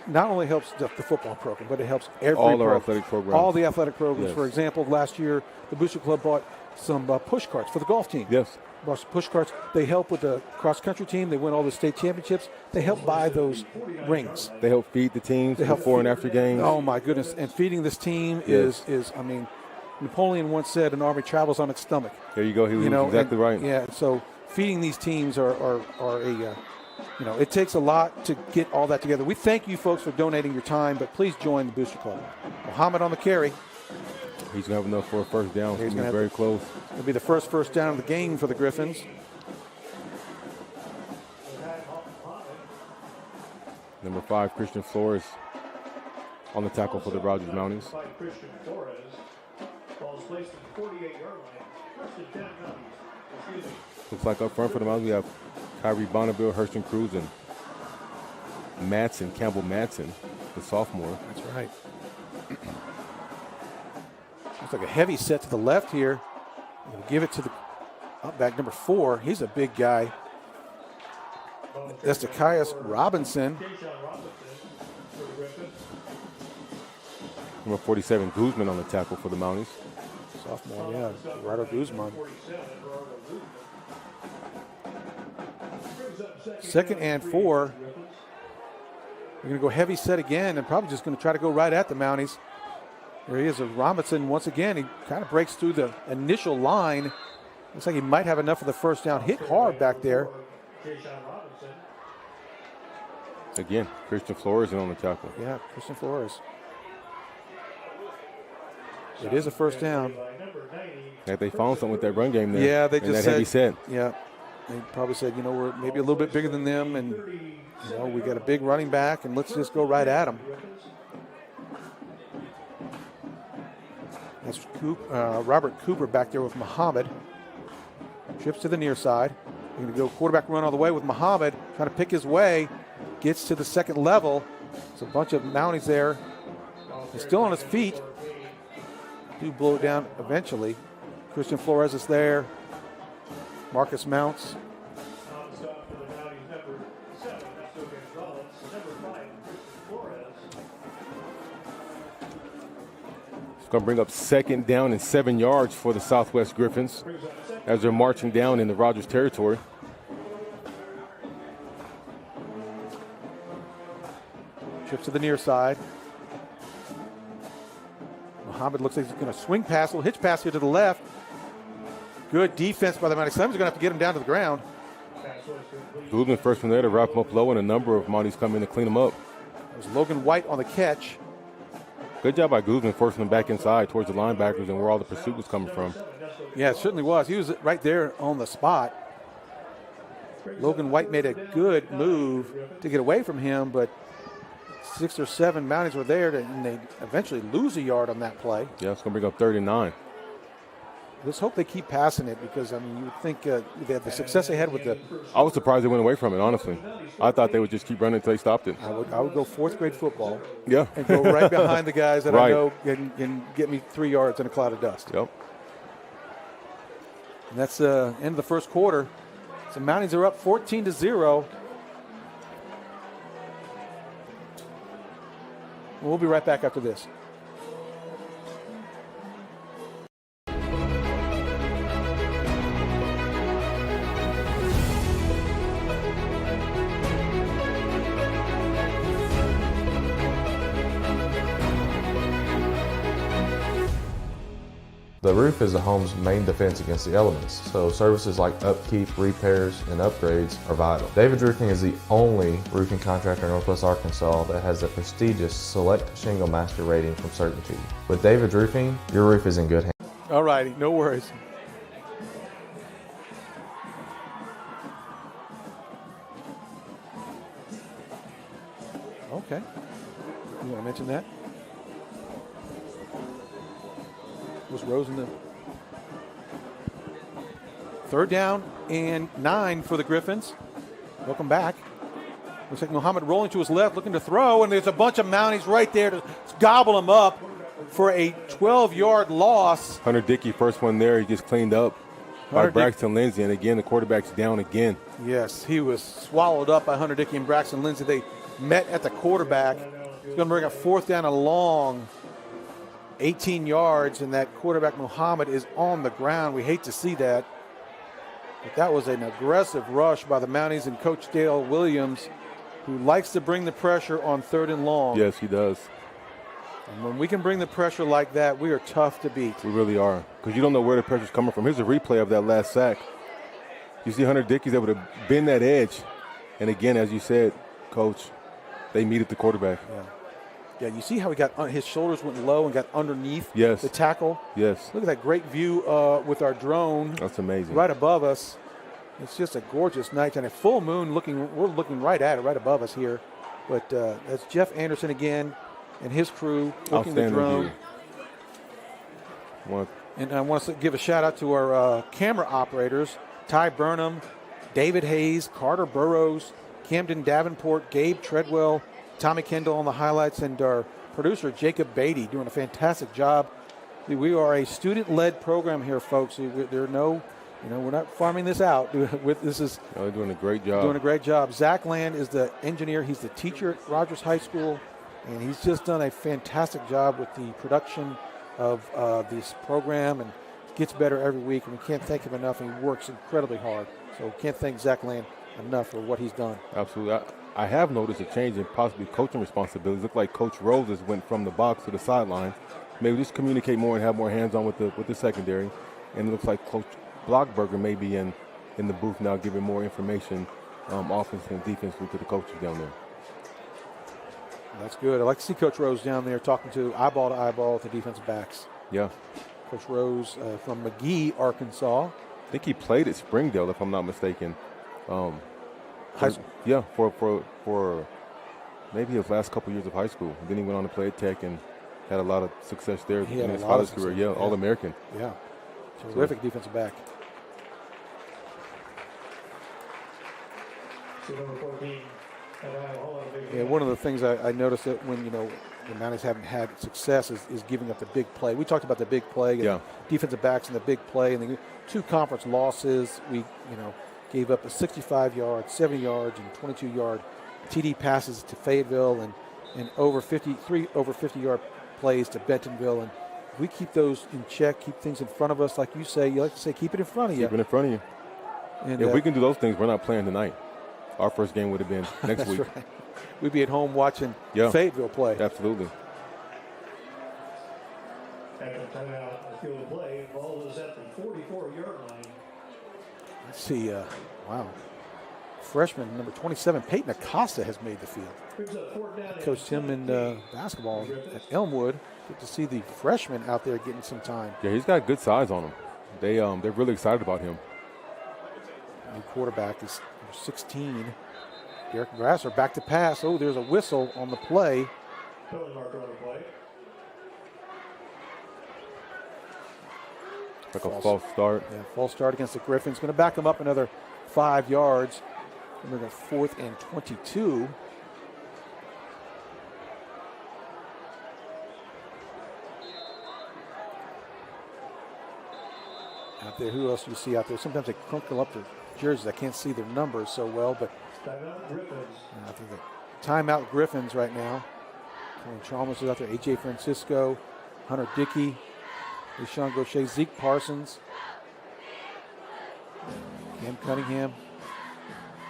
not only helps the football program, but it helps our athletic programs. All the athletic programs. Yes. For example, last year the Booster Club bought some push carts for the golf team. Yes. Bought some push carts. They help with the cross country team. They win all the state championships. They help buy those rings. They help feed the teams before and after games. Oh my goodness! And feeding this team is I mean, Napoleon once said, "An army travels on its stomach." There you go. He was exactly right. Yeah. So feeding these teams are it takes a lot to get all that together. We thank you folks for donating your time, but please join the Booster Club. Muhammad on the carry. He's going to have enough for a first down. He's going to be very close. It'll be the first down of the game for the Gryphons. Number 5, Christian Flores on the tackle for the Rogers Mounties. Christian Flores. Ball's placed at the 48-yard line. First and 10 Mounties. Looks like up front for the Mounties, we have Kyrie Bonneville, Herson Cruz, and Campbell Madsen, the sophomore. That's right. Looks like a heavy set to the left here. He'll give it to the back number 4. He's a big guy. That's Zacchaeus Robinson. Number 47, Guzman on the tackle for the Mounties. Sophomore, yeah, Gerardo Guzman. 2nd and 4. We're going to go heavy set again and probably just going to try to go right at the Mounties. There he is, Robinson once again. He kind of breaks through the initial line. Looks like he might have enough for the first down. Hit hard back there. Again, Christian Flores in on the tackle. Yeah, Christian Flores. It is a first down. Like they found something with that run game there. Yeah, they just that said, heavy set. Yeah, they probably said, you know, we're maybe a little bit bigger than them, and you know, we got a big running back, and let's just go right at them. That's Robert Cooper back there with Muhammad. Trips to the near side. We're going to go quarterback run all the way with Muhammad, trying to pick his way. Gets to the second level. There's a bunch of Mounties there. He's still on his feet. Do blow it down eventually. Christian Flores is there. Marcus Mounts. It's going to bring up 2nd down and 7 yards for the Southwest Gryphons as they're marching down in the Rogers territory. Trips to the near side. Muhammad looks like he's going to swing pass, a little hitch pass here to the left. Good defense by the Mounties. Someone's going to have to get him down to the ground. Guzman first from there to wrap him up low, and a number of Mounties come in to clean him up. There's Logan White on the catch. Good job by Guzman forcing him back inside towards the linebackers and where all the pursuit was coming from. Yeah, it certainly was. He was right there on the spot. Logan White made a good move to get away from him, but 6 or 7 Mounties were there, and they eventually lose a yard on that play. Yeah, it's going to bring up 39. Let's hope they keep passing it because, I mean, you would think the success they had with the... I was surprised they went away from it, honestly. I thought they would just keep running until they stopped it. I would go 4th grade football. Yeah. And go right behind the guys that right. I know can get me 3 yards in a cloud of dust. Yep. And that's the end of the first quarter. So Mounties are up 14-0. We'll be right back after this. The roof is the home's main defense against the elements, so services like upkeep, repairs, and upgrades are vital. David's Roofing is the only roofing contractor in Northwest Arkansas that has the prestigious Select Shingle Master rating from Certainty. With David's Roofing, your roof is in good hands. All righty, no worries. Okay. You want to mention that? Was Rosen the 3rd down and 9 for the Gryphons. Welcome back. Looks like Muhammad rolling to his left, looking to throw, and there's a bunch of Mounties right there to gobble him up for a 12-yard loss. Hunter Dickey, first one there, he gets cleaned up by Braxton Lindsay, and again, the quarterback's down again. Yes, he was swallowed up by Hunter Dickey and Braxton Lindsay. They met at the quarterback. It's going to bring a 4th down and long. 18 yards, and that quarterback Muhammad is on the ground. We hate to see that. But that was an aggressive rush by the Mounties and Coach Dale Williams, who likes to bring the pressure on 3rd and long. Yes, he does. And when we can bring the pressure like that, we are tough to beat. We really are, because you don't know where the pressure's coming from. Here's a replay of that last sack. You see Hunter Dickey's able to bend that edge. And again, as you said, Coach, they meet at the quarterback. Yeah. Yeah, you see how he got his shoulders went low and got underneath the tackle? Yes. Look at that great view with our drone. That's amazing. Right above us. It's just a gorgeous night and a full moon we're looking right at it, right above us here. But that's Jeff Anderson again and his crew working the drone. And I want to give a shout out to our camera operators, Ty Burnham, David Hayes, Carter Burrows, Camden Davenport, Gabe Treadwell, Tommy Kendall on the highlights, and our producer, Jacob Beatty, doing a fantastic job. We are a student-led program here, folks. There are no, we're not farming this out. This is they're doing a great job. Doing a great job. Zach Land is the engineer. He's the teacher at Rogers High School, and he's just done a fantastic job with the production of this program, and it gets better every week, and we can't thank him enough, and he works incredibly hard. So we can't thank Zach Land enough for what he's done. Absolutely. I have noticed a change in possibly coaching responsibilities. Look like Coach Roses went from the box to the sideline. Maybe just communicate more and have more hands-on with the secondary. And it looks like Coach Blockberger may be in the booth now, giving more information, offense and defense to the coaches down there. That's good. I like to see Coach Rose down there talking to eyeball with the defensive backs. Yeah. Coach Rose from McGee, Arkansas. I think he played at Springdale, if I'm not mistaken. High school. Yeah, for maybe his last couple years of high school. Then he went on to play at Tech and had a lot of success there in his college career. Yeah, All-American. Yeah, terrific defensive back. Yeah, one of the things I noticed that when the Mounties haven't had success is giving up the big play. We talked about the big play, and defensive backs and the big play, and the 2 conference losses. We gave up a 65-yard, 70 yards, and 22-yard TD passes to Fayetteville, and over 50-yard plays to Bentonville. And we keep those in check, keep things in front of us, like you say. You like to say, keep it in front of you. Keep it in front of you. And if we can do those things, we're not playing tonight. Our first game would have been next week. Right. We'd be at home watching Fayetteville play. Absolutely. After timeout, the field of play, ball is at the 44-yard line. Let's see. Wow. Freshman number 27, Peyton Acosta, has made the field. I coached him in basketball at Elmwood. Good to see the freshman out there getting some time. Yeah, he's got good size on him. They're really excited about him. New quarterback is number 16, Derek Grasser, back to pass. Oh, there's a whistle on the play. Like a false start. Yeah, false start against the Gryphons. Going to back them up another 5 yards. And we're going 4th and 22. Out there, who else do you see out there? Sometimes they crinkle up their jerseys. I can't see their numbers so well, but I think the timeout Gryphons right now. Colin Chalmers is out there. A.J. Francisco, Hunter Dickey, Deshaun Gaucher, Zeke Parsons, Cam Cunningham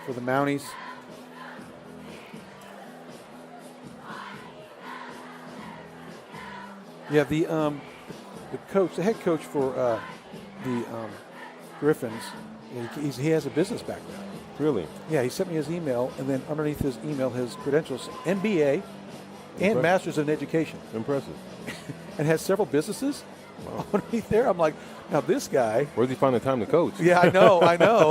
for the Mounties. Yeah, the head coach for the Gryphons, he has a business background. Really? Yeah, he sent me his email, and then underneath his email, his credentials, MBA and Masters in Education. Impressive. And has several businesses underneath there. I'm like, now this guy. Where's he find the time to coach? Yeah, I know.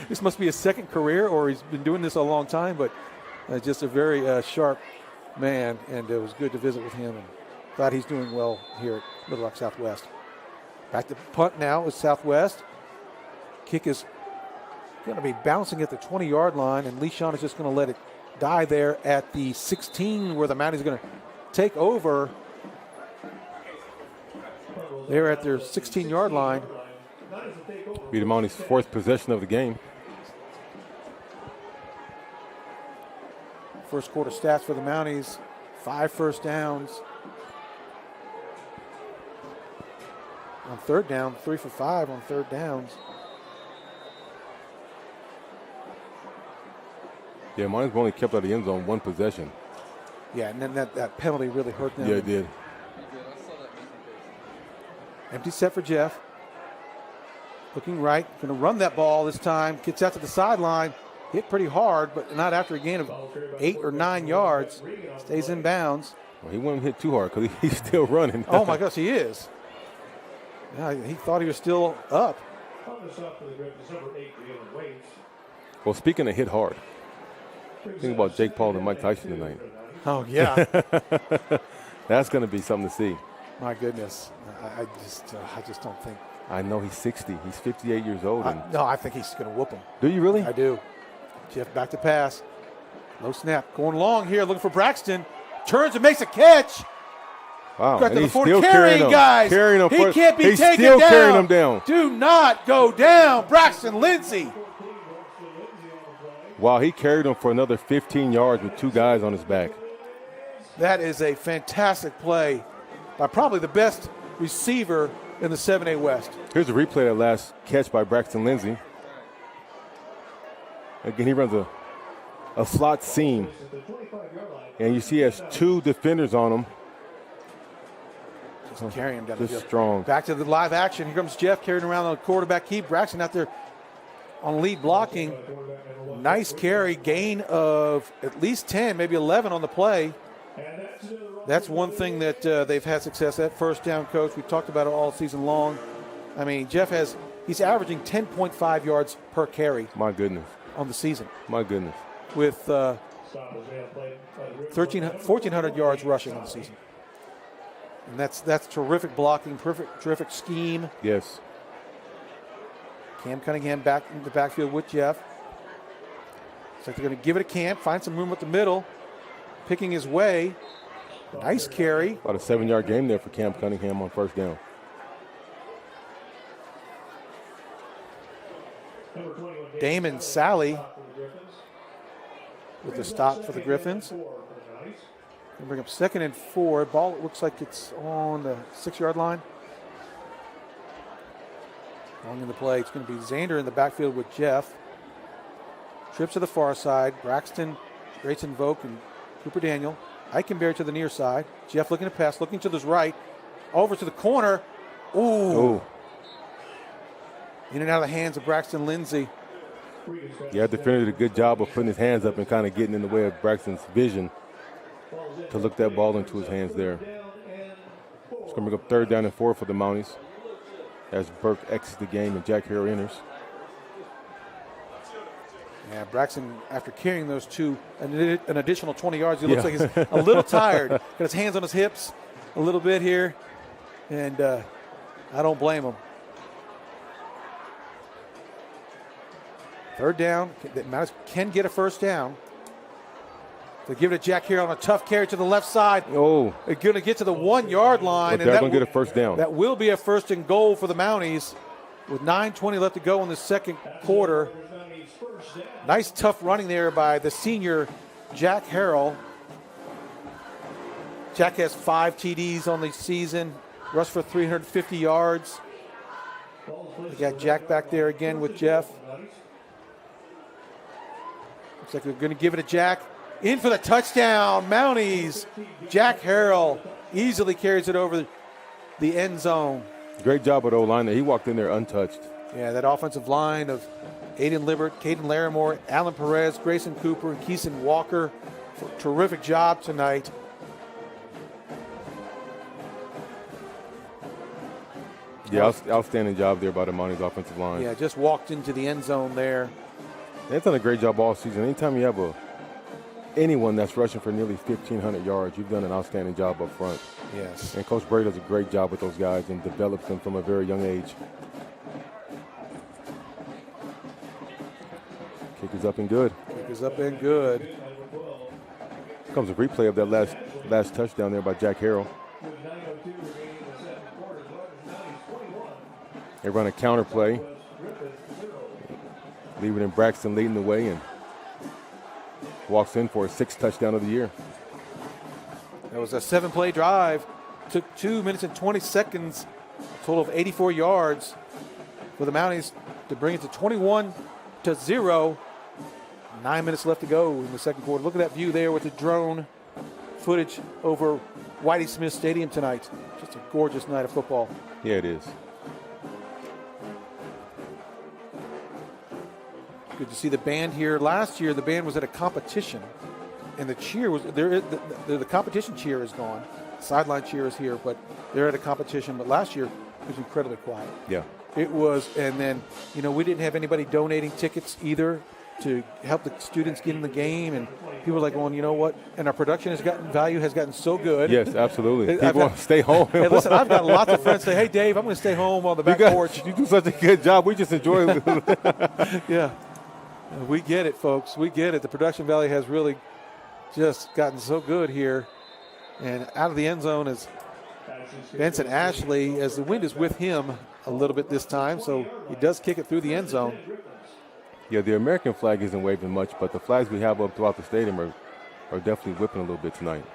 This must be his second career, or he's been doing this a long time, but just a very sharp man, and it was good to visit with him, and glad he's doing well here at Little Rock Southwest. Back to punt now with Southwest. Kick is going to be bouncing at the 20-yard line, and Leishon is just going to let it die there at the 16, where the Mounties are going to take over. They're at their 16-yard line. Be the Mounties' 4th possession of the game. First quarter stats for the Mounties: 5 first downs. On third down, 3 for 5 on third downs. Yeah, Mounties only kept out of the end zone 1 possession. Yeah, and then that penalty really hurt them. Yeah, it did. Empty set for Jeff. Looking right, going to run that ball this time. Gets out to the sideline. Hit pretty hard, but not after a gain of 8 or 9 yards. Stays in bounds. Well, he wouldn't hit too hard because he's still running. Oh, my gosh, he is. Yeah, he thought he was still up. Well, speaking of hit hard, think about Jake Paul and Mike Tyson tonight. Oh, yeah. That's going to be something to see. My goodness. I just don't think. I know he's 60. He's 58 years old. No, I think he's going to whoop him. Do you really? I do. Jeff back to pass. Low snap. Going long here, looking for Braxton. Turns and makes a catch. Wow, Got and the he's four still carrying him. guys. Carrying him. He can't be he's taken still down. carrying him down. Do not go down, Braxton Lindsay. Wow, he carried him for another 15 yards with 2 guys on his back. That is a fantastic play by probably the best receiver in the 7A West. Here's a replay of that last catch by Braxton Lindsay. Again, he runs a slot seam. And you see he has 2 defenders on him. Just carrying him down the Just field. strong. Back to the live action. Here comes Jeff carrying around the quarterback keep. Braxton out there on lead blocking. Nice carry, gain of at least 10, maybe 11 on the play. That's one thing that they've had success at, first down, coach. We talked about it all season long. I mean, he's averaging 10.5 yards per carry. My goodness. On the season. My goodness. With 1,400 yards rushing on the season. And that's terrific blocking, terrific scheme. Yes. Cam Cunningham back into the backfield with Jeff. Looks like they're going to give it a Cam, find some room at the middle, picking his way. Nice carry. About a 7-yard game there for Cam Cunningham on first down. Damon Sally with the stop for the Gryphons. They bring up 2nd and 4. Ball looks like it's on the 6-yard line. Long in the play. It's going to be Xander in the backfield with Jeff. Trips to the far side. Braxton, Grayson Voke, and Cooper Daniel. Eichenberry to the near side. Jeff looking to pass, looking to the right. Over to the corner. Ooh. In and out of the hands of Braxton Lindsay. Yeah, the defender did a good job of putting his hands up and kind of getting in the way of Braxton's vision to look that ball into his hands there. It's going to bring up 3rd down and 4 for the Mounties as Burke exits the game and Jack Harrell enters. Yeah, Braxton, after carrying those 2, an additional 20 yards, he looks like he's a little tired. Got his hands on his hips a little bit here, and I don't blame him. 3rd down. The Mounties can get a first down. They give it to Jack here on a tough carry to the left side. Oh. They're going to get to the 1-yard line. But they're going to get a first down. That will be a 1st and goal for the Mounties with 9:20 left to go in the second quarter. Nice tough running there by the senior Jack Harrell. Jack has 5 TDs on the season, rushed for 350 yards. We got Jack back there again with Jeff. Looks like they're going to give it to Jack. In for the touchdown, Mounties. Jack Harrell easily carries it over the end zone. Great job with O-line there. He walked in there untouched. Yeah, that offensive line of Aiden Libbert, Caden Larimore, Alan Perez, Grayson Cooper, and Keeson Walker. Terrific job tonight. Yeah, outstanding job there by the Mounties offensive line. Yeah, just walked into the end zone there. They've done a great job all season. Anytime you have anyone that's rushing for nearly 1,500 yards, you've done an outstanding job up front. Yes. And Coach Brady does a great job with those guys and develops them from a very young age. Kick is up and good. Kick is up and good. Comes a replay of that last touchdown there by Jack Harrell. They run a counter play, leaving in Braxton leading the way and walks in for a 6th touchdown of the year. That was a 7-play drive. Took 2 minutes and 20 seconds, a total of 84 yards for the Mounties to bring it to 21-0. 9 minutes left to go in the second quarter. Look at that view there with the drone footage over Whitey Smith Stadium tonight. Just a gorgeous night of football. Yeah, it is. Good to see the band here. Last year, the band was at a competition, and the cheer was there. The competition cheer is gone. Sideline cheer is here, but they're at a competition. But last year, it was incredibly quiet. Yeah. It was, and then, we didn't have anybody donating tickets either to help the students get in the game, and people were like, well, you know what? And our production has gotten so good. Yes, absolutely. People want to stay home. Hey, listen, I've got lots of friends say, hey, Dave, I'm going to stay home on the back porch. You do such a good job. We just enjoy it. Yeah. We get it, folks. We get it. The production value has really just gotten so good here. And out of the end zone is Benson Ashley, as the wind is with him a little bit this time, so he does kick it through the end zone. Yeah, the American flag isn't waving much, but the flags we have up throughout the stadium are definitely whipping a little bit tonight.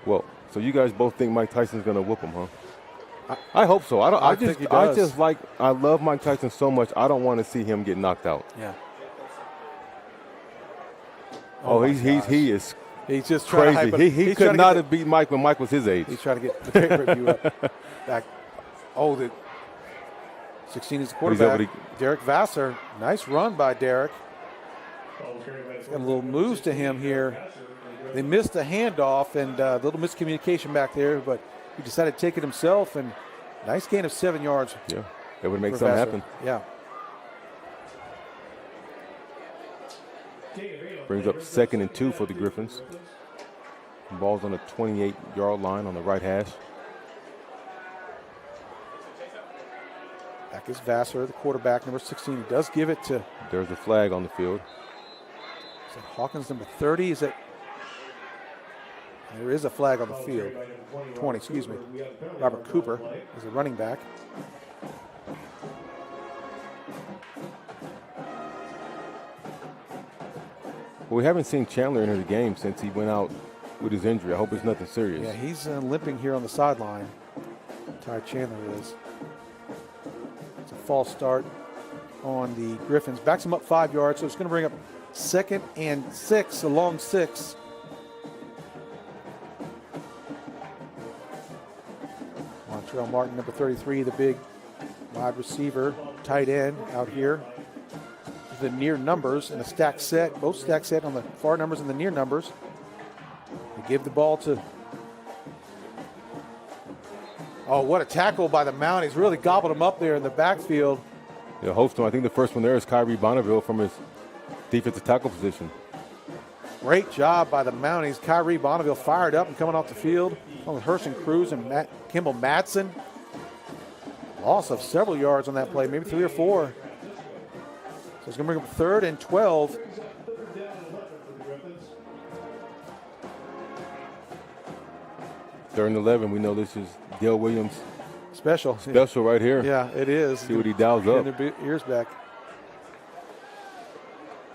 Well, so you guys both think Mike Tyson's going to whoop him, huh? I hope so. I love Mike Tyson so much. I don't want to see him get knocked out. Yeah. He is. He's just trying crazy. He could not have beat Mike when Mike was his age. He's trying to get the pay-per-view up. Back. Oh, the 16 is the quarterback. Derek Vassar. Nice run by Derek. Got a little moves to him here. They missed a handoff and a little miscommunication back there, but he decided to take it himself, and nice gain of 7 yards. Yeah, that would make something happen. Yeah. Brings up 2nd and 2 for the Gryphons. Ball's on the 28-yard line on the right hash. Back is Vassar, the quarterback, number 16. He does give it to. There's a flag on the field. Is it Hawkins, number 30? Is it? There is a flag on the field. 20, excuse me. Robert Cooper is a running back. Well, we haven't seen Chandler enter the game since he went out with his injury. I hope it's nothing serious. Yeah, he's limping here on the sideline. Ty Chandler is. It's a false start on the Gryphons. Backs him up 5 yards, so it's going to bring up 2nd and 6, a long 6. Montrell Martin, number 33, the big wide receiver, tight end out here. The near numbers in a stack set, both stack set on the far numbers and the near numbers. They give the ball to. Oh, what a tackle by the Mounties. Really gobbled him up there in the backfield. Yeah, Holston, I think the first one there is Kyrie Bonneville from his defensive tackle position. Great job by the Mounties. Kyrie Bonneville fired up and coming off the field. Along with Herson Cruz and Kimball Madsen. Loss of several yards on that play, maybe 3 or 4. So it's going to bring up 3rd and 12. Third and 11. We know this is Dale Williams. Special right here. Yeah, it is. See what he dials up. Their ears back.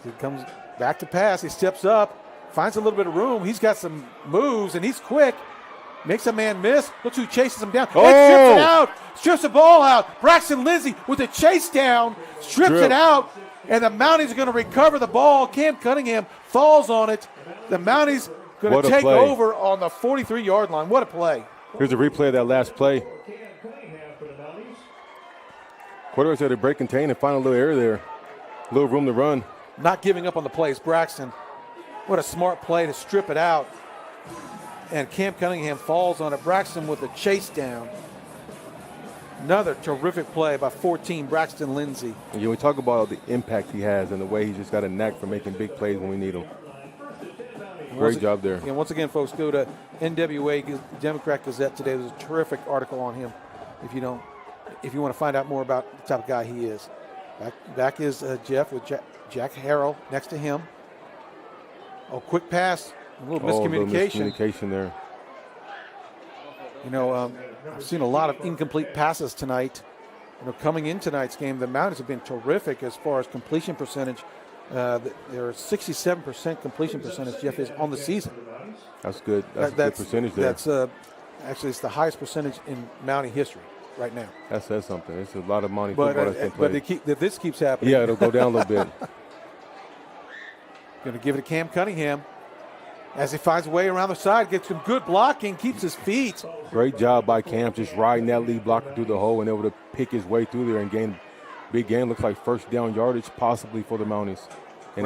He comes back to pass. He steps up, finds a little bit of room. He's got some moves, and he's quick. Makes a man miss. Looks who chases him down. And strips it out. Strips the ball out. Braxton Lindsay with a chase down. Strips it out. And the Mounties are going to recover the ball. Cam Cunningham falls on it. The Mounties going to take over on the 43-yard line. What a play. Here's a replay of that last play. Quarterbacks had to break contain and find a little area there. A little room to run. Not giving up on the plays. Braxton, what a smart play to strip it out. And Cam Cunningham falls on it. Braxton with a chase down. Another terrific play by 14, Braxton Lindsay. Yeah, we talk about the impact he has and the way he's just got a knack for making big plays when we need them. Great job there. And once again, folks, go to NWA Democrat Gazette today. There's a terrific article on him. If you want to find out more about the type of guy he is. Back is Jeff with Jack Harrell next to him. Oh, quick pass. A little miscommunication. Miscommunication there. You know, I've seen a lot of incomplete passes tonight. You know, coming in tonight's game, the Mounties have been terrific as far as completion percentage. They're 67% completion percentage, Jeff, is on the season. That's good. That's a good percentage there. That's actually it's the highest percentage in Mountie history right now. That says something. It's a lot of Mountie football that's been played. But this keeps happening. Yeah, it'll go down a little bit. Going to give it to Cam Cunningham. As he finds a way around the side, gets some good blocking, keeps his feet. Great job by Cam, just riding that lead blocker through the hole and able to pick his way through there and gain big gain. Looks like first down yardage possibly for the Mounties. And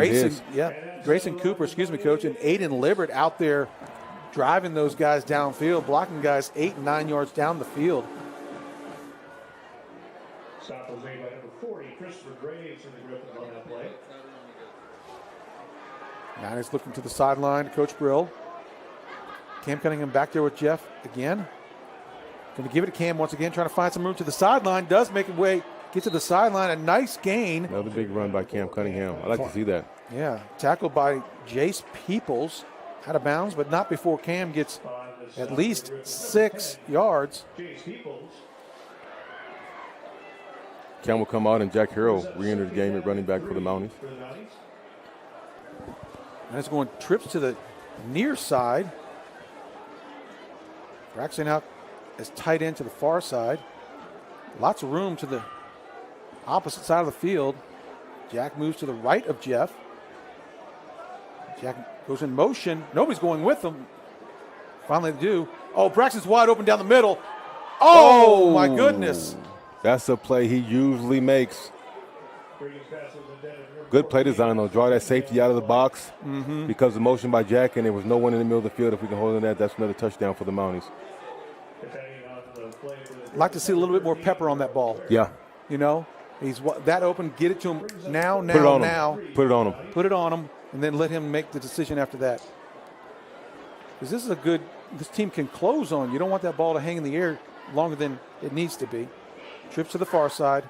Grayson Cooper, Coach, and Aiden Libbert out there driving those guys downfield, blocking guys 8 and 9 yards down the field. Stop was made by number 40, Christopher Graves, and the Gryphons on that play. Mounties looking to the sideline, Coach Brill. Cam Cunningham back there with Jeff again. Going to give it to Cam once again, trying to find some room to the sideline. Does make a way Get to the sideline, a nice gain. Another big run by Cam Cunningham. I like to see that. Yeah, tackled by Jace Peoples, out of bounds, but not before Cam gets at least 6 yards. Cam will come out, and Jack Harrell re-entered the game at running back for the Mounties. And it's going trips to the near side. Braxton out as tight end to the far side. Lots of room to the opposite side of the field. Jack moves to the right of Jeff. Jack goes in motion. Nobody's going with him. Finally they do. Oh, Braxton's wide open down the middle. Oh, my goodness. That's a play he usually makes. Good play design, though. Draw that safety out of the box because of motion by Jack, and there was no one in the middle of the field. If we can hold on that, that's another touchdown for the Mounties. I'd like to see a little bit more pepper on that ball. Yeah. You know, he's that open. Get it to him now. Put it on him. Put it on him. Put it on him, and then let him make the decision after that. Because this is a good, this team can close on. You don't want that ball to hang in the air longer than it needs to be. Trips to the far side.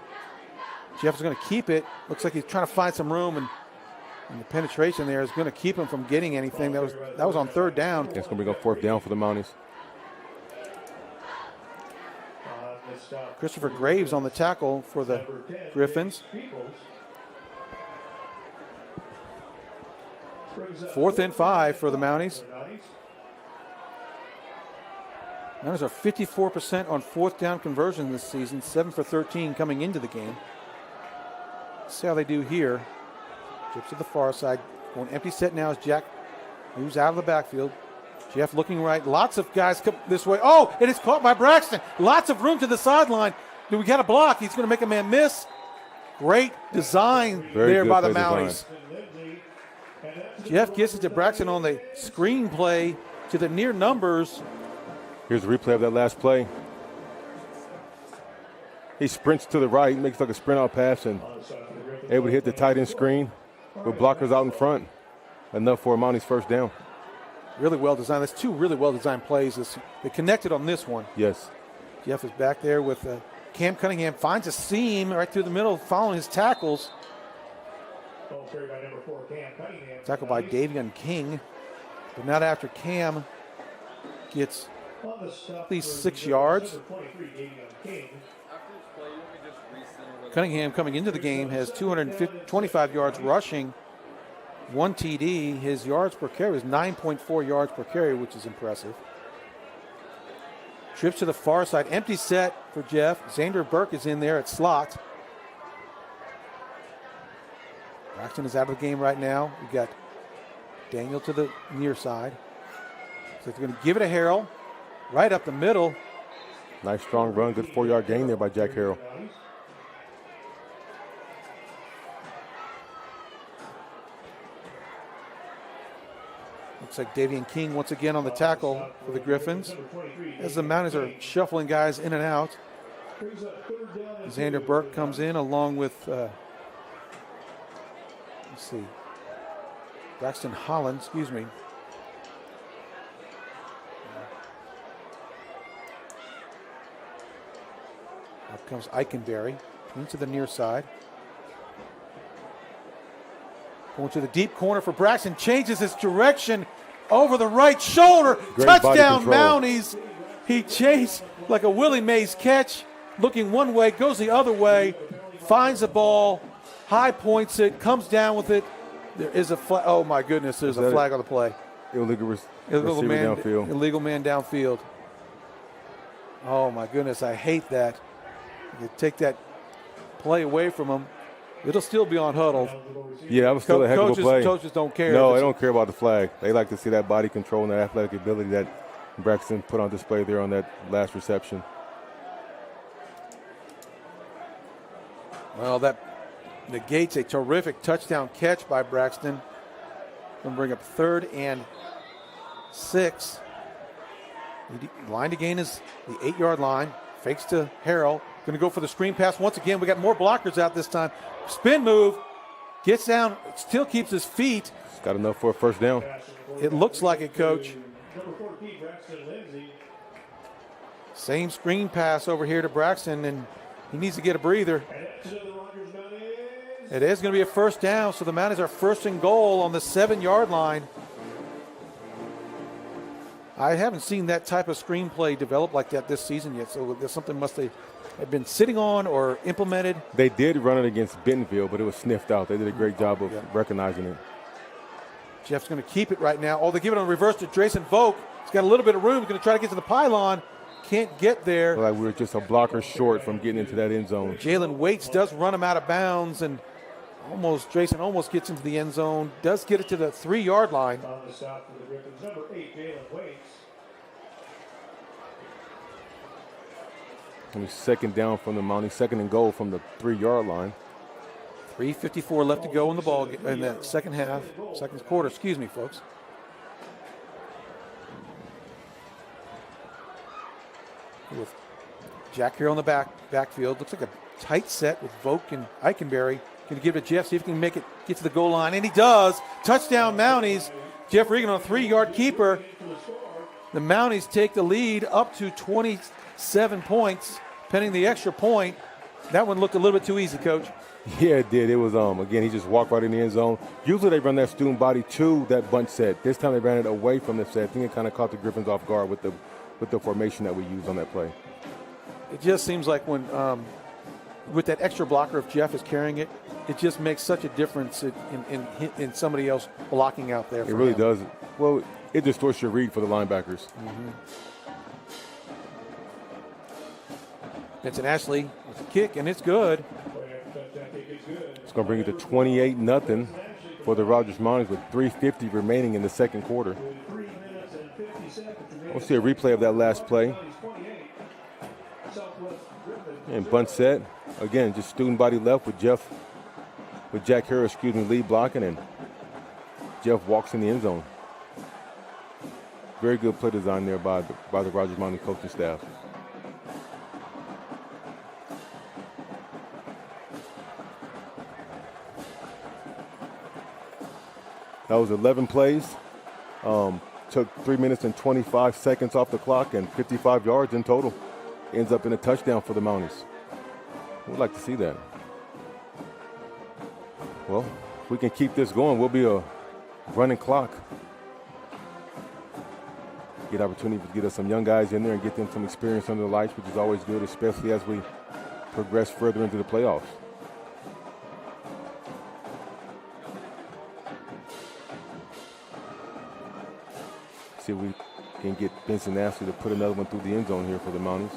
Jeff is going to keep it. Looks like he's trying to find some room, and the penetration there is going to keep him from getting anything. That was on third down. It's going to be on fourth down for the Mounties. Christopher Graves on the tackle for the Gryphons. 4th and 5 for the Mounties. Mounties are 54% on 4th down conversion this season, 7 for 13 coming into the game. Let's see how they do here. Trips to the far side. Going empty set now as Jack moves out of the backfield. Jeff looking right. Lots of guys come this way. Oh, it is caught by Braxton. Lots of room to the sideline. Do we got a block? He's going to make a man miss. Great design there by the Mounties. Jeff gets it to Braxton on the screen play to the near numbers. Here's a replay of that last play. He sprints to the right, makes like a sprint out pass, and able to hit the tight end screen with blockers out in front. Enough for a Mounties first down. Really well designed. That's 2 really well designed plays. They connected on this one. Yes. Jeff is back there with Cam Cunningham. Finds a seam right through the middle, following his tackles. Tackled by Davion King. But not after Cam gets at least 6 yards. Cunningham coming into the game has 225 yards rushing, 1 TD. His yards per carry is 9.4 yards per carry, which is impressive. Trips to the far side. Empty set for Jeff. Xander Burke is in there at slot. Braxton is out of the game right now. We got Daniel to the near side. So they're going to give it to Harrell. Right up the middle. Nice strong run. Good 4-yard gain there by Jack Harrell. Looks like Davion King once again on the tackle for the Gryphons. As the Mounties are shuffling guys in and out. Xander Burke comes in along with, let's see, Braxton Holland, excuse me. Up comes Eikenberry into the near side. Going to the deep corner for Braxton, changes his direction over the right shoulder. Great touchdown Mounties. He chased like a Willie Mays catch, looking one way, goes the other way, finds the ball, high points it, comes down with it. There is a flag. Oh my goodness, there's a flag on the play. Illegal man downfield. Illegal man downfield. Oh my goodness, I hate that. You take that play away from him. It'll still be on huddle. Yeah, that was still a heck of a play. Coaches don't care. No, they don't care about the flag. They like to see that body control and that athletic ability that Braxton put on display there on that last reception. Well, that negates a terrific touchdown catch by Braxton. Going to bring up 3rd and 6. The line to gain is the 8-yard line. Fakes to Harrell. Going to go for the screen pass once again. We got more blockers out this time. Spin move. Gets down. Still keeps his feet. It's got enough for a first down. It looks like it, Coach. Same screen pass over here to Braxton, and he needs to get a breather. It is going to be a first down, so the Mounties are first and goal on the 7-yard line. I haven't seen that type of screenplay develop like that this season yet, so there's something must have been sitting on or implemented. They did run it against Bentonville, but it was sniffed out. They did a great job of recognizing it. Jeff's going to keep it right now. Oh, they give it on reverse to Drayson Volk. He's got a little bit of room. He's going to try to get to the pylon. Can't get there. Like we're just a blocker short from getting into that end zone. Jalen Waits does run him out of bounds, and Drayson almost gets into the end zone. Does get it to the 3-yard line. On the stop for the Gryphons, number 8, Jalen Waits. And second down from the Mounties, second and goal from the 3-yard line. 3:54 left to go in the ball in the second quarter. Excuse me, folks. With Jack here on the backfield, looks like a tight set with Volk and Eichenberry. Going to give it to Jeff, see if he can get to the goal line, and he does. Touchdown, Mounties. Jeff Regan on a 3-yard keeper. The Mounties take the lead up to 27 points, pending the extra point. That one looked a little bit too easy, Coach. Yeah, it did. It was, again, he just walked right in the end zone. Usually they run that student body to that bunch set. This time they ran it away from the set. I think it kind of caught the Gryphons off guard with the formation that we used on that play. It just seems like when, with that extra blocker, if Jeff is carrying it, it just makes such a difference in somebody else blocking out there. It really does. Well, it distorts your read for the linebackers. Mm-hmm. Vincent Ashley with a kick, and it's good. It's going to bring it to 28-0 for the Rogers Mounties with 3:50 remaining in the second quarter. We'll see a replay of that last play. And bunt set. Again, just student body left with Jack Harris, lead blocking, and Jeff walks in the end zone. Very good play design there by the Rogers Mounties coaching staff. That was 11 plays. Took 3 minutes and 25 seconds off the clock and 55 yards in total. Ends up in a touchdown for the Mounties. We'd like to see that. Well, if we can keep this going, we'll be a running clock. Get opportunity to get us some young guys in there and get them some experience under the lights, which is always good, especially as we progress further into the playoffs. See if we can get Vincent Ashley to put another one through the end zone here for the Mounties.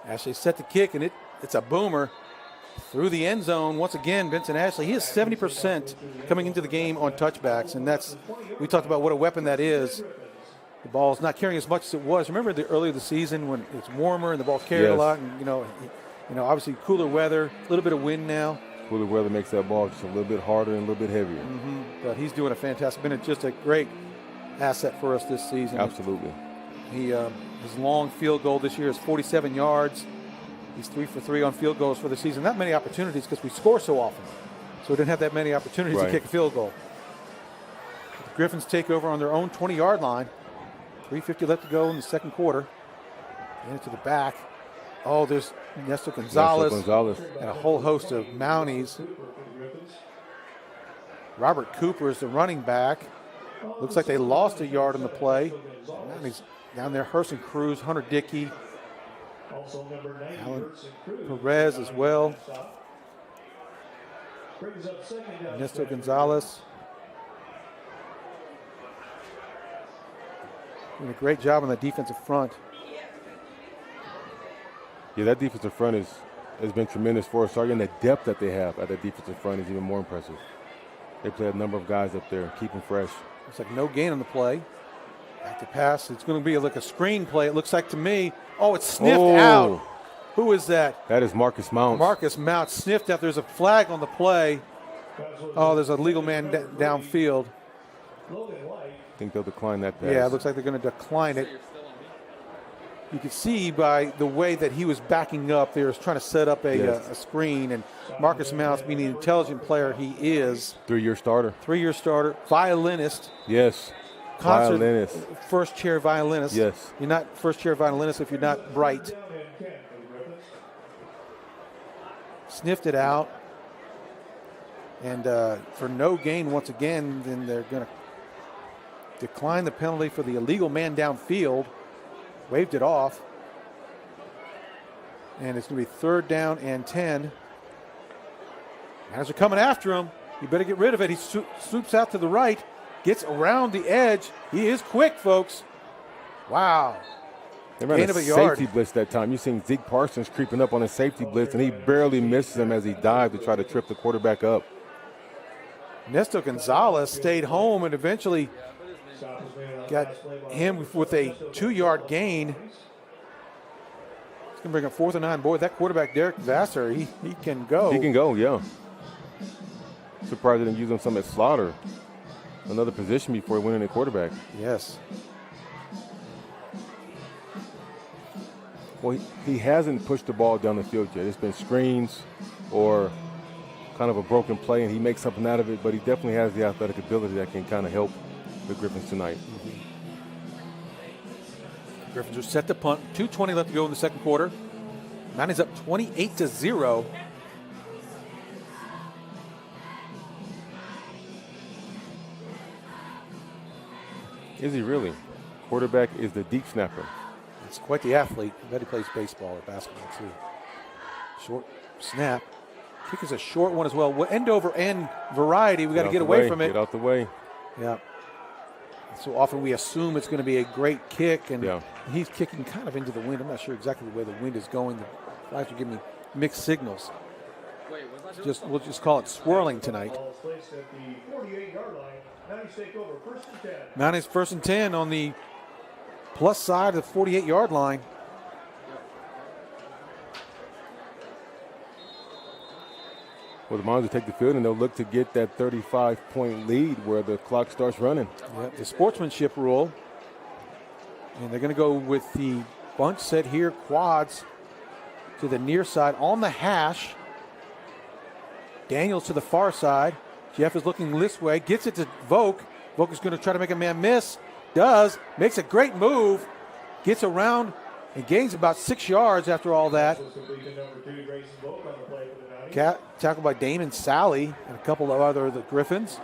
Ashley set the kick, and it's a boomer through the end zone. Once again, Vincent Ashley, he is 70% coming into the game on touchbacks, and we talked about what a weapon that is. The ball's not carrying as much as it was. Remember earlier the season when it's warmer and the ball carried a lot, and obviously cooler weather, a little bit of wind now. Cooler weather makes that ball just a little bit harder and a little bit heavier. Mm-hmm. But he's doing a fantastic, been just a great asset for us this season. Absolutely. His long field goal this year is 47 yards. He's 3 for 3 on field goals for the season. Not many opportunities because we score so often. So we didn't have that many opportunities to kick a field goal. The Gryphons take over on their own 20-yard line. 3:50 left to go in the second quarter. Into the back. Oh, there's Nestor Gonzalez and a whole host of Mounties. Robert Cooper is the running back. Looks like they lost a yard on the play. Mounties down there, Herson Cruz, Hunter Dickey, Alan Perez as well. Nestor Gonzalez. Doing a great job on the defensive front. Yeah, that defensive front has been tremendous for us. Sorry, and the depth that they have at that defensive front is even more impressive. They play a number of guys up there, keep them fresh. Looks like no gain on the play. Back to pass. It's going to be like a screen play, it looks like to me. Oh, it's sniffed out. Who is that? That is Marcus Mounts. Marcus Mounts sniffed out. There's a flag on the play. Oh, there's a legal man downfield. I think they'll decline that pass. Yeah, it looks like they're going to decline it. You can see by the way that he was backing up, they were trying to set up a screen, and Marcus Mounts, being the intelligent player he is. 3-year starter. 3-year starter. Violinist. Yes. concert Violinist. first chair violinist. Yes. You're not first chair violinist if you're not bright. Down and 10 for the Gryphons. Sniffed it out. And for no gain once again, then they're going to decline the penalty for the illegal man downfield. Waved it off. And it's going to be 3rd down and 10. As they're coming after him, you better get rid of it. He swoops out to the right, gets around the edge. He is quick, folks. Wow. They ran Gain a of a yard. safety blitz that time. You've seen Zeke Parsons creeping up on a safety blitz, and he barely misses him as he dived to try to trip the quarterback up. Nesto Gonzalez stayed home and eventually got him with a 2-yard gain. It's going to bring up 4th and 9. Boy, that quarterback, Derek Vassar, he can go. He can go, yeah. Surprised they didn't use him some at slaughter. Another position before he went in at quarterback. Yes. Well, he hasn't pushed the ball down the field yet. It's been screens or kind of a broken play, and he makes something out of it, but he definitely has the athletic ability that can kind of help the Gryphons tonight. Gryphons are set to punt. 2:20 left to go in the second quarter. Mounties up 28-0. Is he really? Quarterback is the deep snapper. It's quite the athlete. I bet he plays baseball or basketball too. Short snap. Kick is a short one as well. End over end variety. We got to get away from it. Get out the way. Yeah. So often we assume it's going to be a great kick, and Yeah. he's kicking kind of into the wind. I'm not sure exactly the way the wind is going. The flags are giving me mixed signals. We'll just call it swirling tonight. Ball is placed at the 48-yard line. Mounties take over 1st and 10. Mounties 1st and 10 on the plus side of the 48-yard line. Well, the Mounties will take the field, and they'll look to get that 35-point lead where the clock starts running. Yep, the sportsmanship rule. And they're going to go with the bunch set here, quads to the near side on the hash. Daniels to the far side. Jeff is looking this way, gets it to Volk. Volk is going to try to make a man miss. Does, makes a great move, gets around and gains about 6 yards after all that. Tackled by Damon Sally and a couple of other the Gryphons.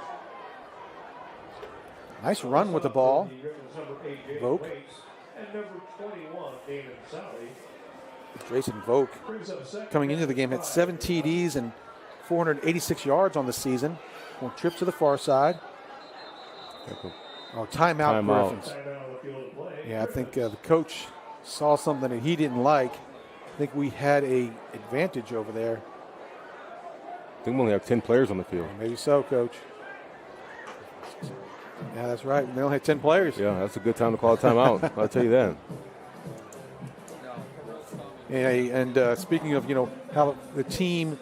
Nice run with the ball. Volk. And number 21, Damon Sally. Jason Volk coming into the game had 7 TDs and 486 yards on the season. One trip to the far side. Oh, timeout, Gryphons. Yeah, I think the coach saw something that he didn't like. I think we had a advantage over there. I think we only have 10 players on the field. Maybe so, Coach. Yeah, that's right. We only had 10 players. Yeah, that's a good time to call a timeout. I'll tell you that. And speaking of, how the team,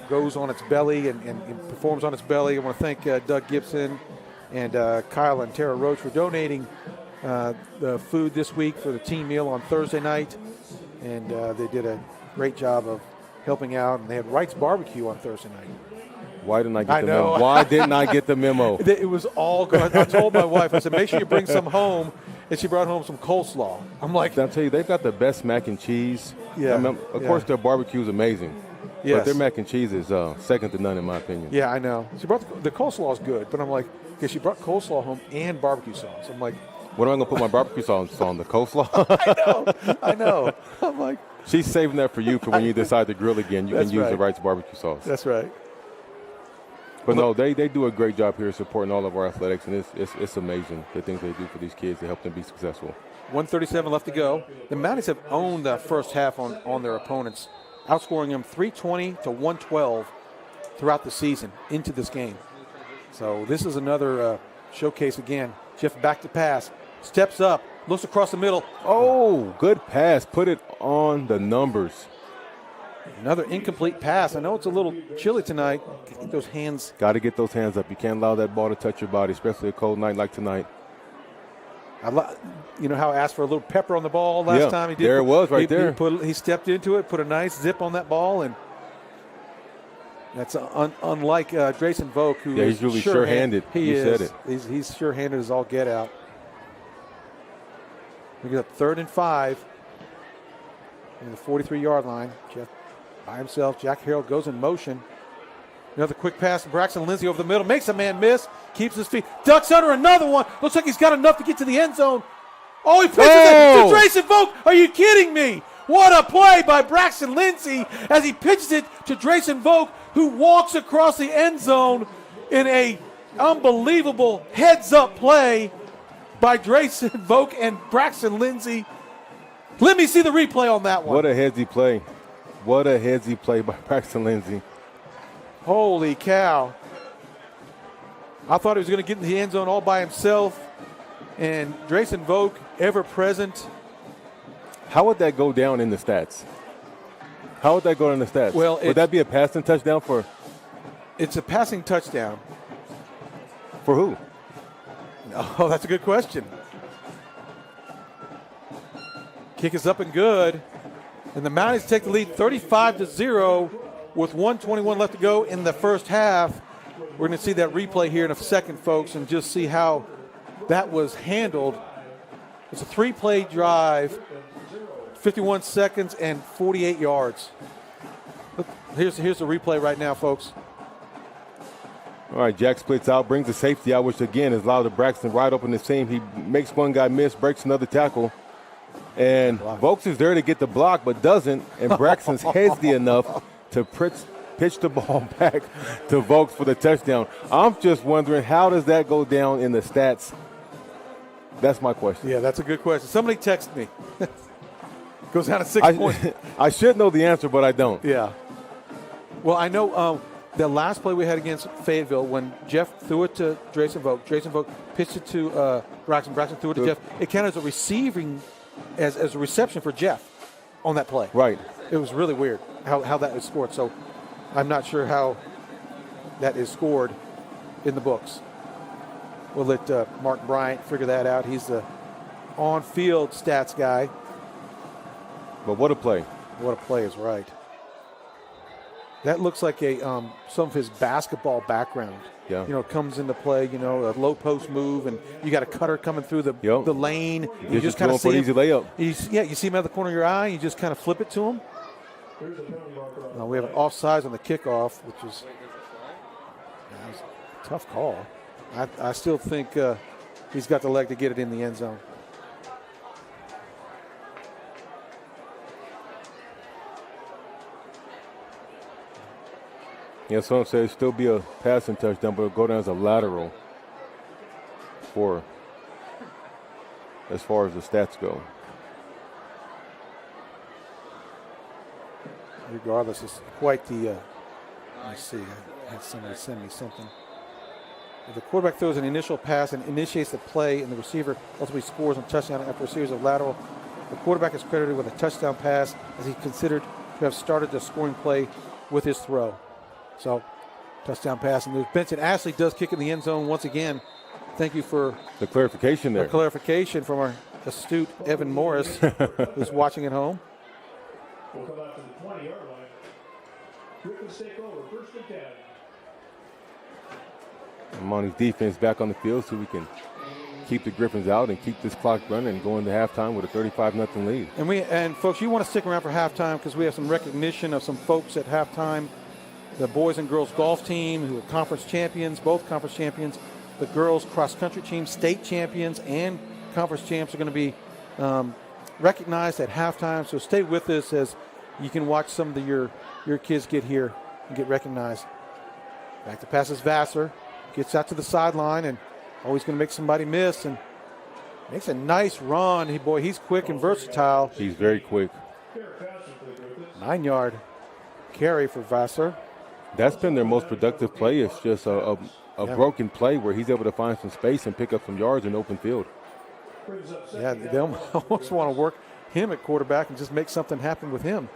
goes on its belly and performs on its belly, I want to thank Doug Gibson and Kyle and Tara Roach for donating the food this week for the team meal on Thursday night. And they did a great job of helping out. And they had Wright's Barbecue on Thursday night. Why didn't I get the memo? Why didn't I get the memo? It was all good. I told my wife, I said, make sure you bring some home. And she brought home some coleslaw. I'm like, I'll tell you, they've got the best mac and cheese. Yeah. Of course, their barbecue is amazing. Yes. But their mac and cheese is second to none, in my opinion. Yeah, I know. She brought the coleslaw is good, but I'm like, because she brought coleslaw home and barbecue sauce. I'm like, what am I going to put my barbecue sauce on? The coleslaw? I know. I'm like, she's saving that for you for when you decide to grill again. You can use the Wright's barbecue sauce. That's right. But no, they do a great job here supporting all of our athletics, and it's amazing the things they do for these kids to help them be successful. 1:37 left to go. The Mounties have owned the first half on their opponents, outscoring them 320 to 112 throughout the season into this game. So this is another showcase again. Jeff back to pass, steps up, looks across the middle. Oh, good pass. Put it on the numbers. Another incomplete pass. I know it's a little chilly tonight. Get those hands. Got to get those hands up. You can't allow that ball to touch your body, especially a cold night like tonight. You know how I asked for a little pepper on the ball last time? He did. There it was right there. He stepped into it, put a nice zip on that ball, and That's unlike Drayson Volk, who he's really sure-handed. He you is. said it. He's sure-handed as all get out. We get up 3rd and 5 in the 43-yard line. Jeff by himself. Jack Harrell goes in motion. Another quick pass to Braxton Lindsay over the middle. Makes a man miss. Keeps his feet. Ducks under another one. Looks like he's got enough to get to the end zone. Oh, he pitches it to Drayson Volk. Are you kidding me? What a play by Braxton Lindsay as he pitches it to Drayson Volk, who walks across the end zone in a unbelievable heads-up play by Drayson Volk and Braxton Lindsay. Let me see the replay on that one. What a headsy play. What a headsy play by Braxton Lindsay. Holy cow. I thought he was going to get in the end zone all by himself. And Drayson Volk, ever present. How would that go down in the stats? How would that go in the stats? Well, would that be a passing touchdown for? It's a passing touchdown. For who? Oh, that's a good question. Kick is up and good. And the Mounties take the lead 35-0 with 1:21 left to go in the first half. We're going to see that replay here in a second, folks, and just see how that was handled. It's a 3-play drive, 51 seconds and 48 yards. Here's the replay right now, folks. All right, Jack splits out, brings the safety out, which again is allowed to Braxton right open the seam. He makes one guy miss, breaks another tackle. And Volks is there to get the block, but doesn't. And Braxton's headsy enough to pitch the ball back to Volks for the touchdown. I'm just wondering, how does that go down in the stats? That's my question. Yeah, that's a good question. Somebody text me. Goes down to 6 points. I should know the answer, but I don't. Yeah. Well, I know the last play we had against Fayetteville, when Jeff threw it to Drayson Volk pitched it to Braxton threw it to Jeff. It counted as a receiving, as a reception for Jeff on that play. Right. It was really weird how that was scored. So I'm not sure how that is scored in the books. We'll let Mark Bryant figure that out. He's the on-field stats guy. But what a play. What a play is right. That looks like some of his basketball background. Yeah. You know, comes into play, you know, a low post move, and you got a cutter coming through the lane. You just kind of see him. Easy layup. You see him out of the corner of your eye, you just kind of flip it to him. We have an offsides on the kickoff, which is a tough call. I still think he's got the leg to get it in the end zone. Yeah, some say it'll still be a passing touchdown, but it'll go down as a lateral for as far as the stats go. Regardless, it's quite the let me see. I had somebody send me something. If the quarterback throws an initial pass and initiates the play, and the receiver ultimately scores on touchdown after a series of lateral, the quarterback is credited with a touchdown pass as he's considered to have started the scoring play with his throw. So, touchdown pass. And Benson Ashley does kick in the end zone once again. Thank you for the clarification there. Clarification from our astute Evan Morris, who's watching at home. We'll come out to the 20-yard line. Gryphons take over, 1st and 10. Mounties defense back on the field so we can keep the Gryphons out and keep this clock running and go into halftime with a 35-0 lead. And folks, you want to stick around for halftime because we have some recognition of some folks at halftime. The boys and girls golf team, who are conference champions, both conference champions. The girls cross country team, state champions and conference champs, are going to be recognized at halftime. So stay with us as you can watch some of your kids get here and get recognized. Back to passes Vassar. Gets out to the sideline and always going to make somebody miss and makes a nice run. He's quick and versatile. He's very quick. 9-yard carry for Vassar. That's been their most productive play. It's just a broken play where he's able to find some space and pick up some yards in open field. Yeah, they almost want to work him at quarterback and just make something happen with him.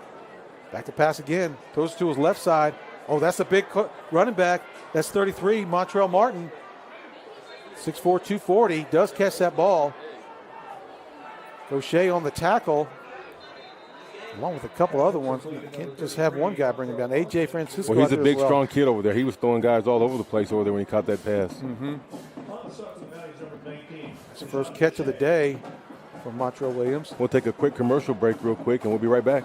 Back to pass again. Throws to his left side. Oh, that's a big running back. That's 33, Montrell Martin. 6'4", 240. Does catch that ball. Gaucher on the tackle. along with a couple other ones. You can't just have one guy bring him down. A.J. Francisco. Well, he's a big, well. strong kid over there. He was throwing guys all over the place over there when he caught that pass. It's the first catch of the day for Montrell Williams. We'll take a quick commercial break real quick, and we'll be right back.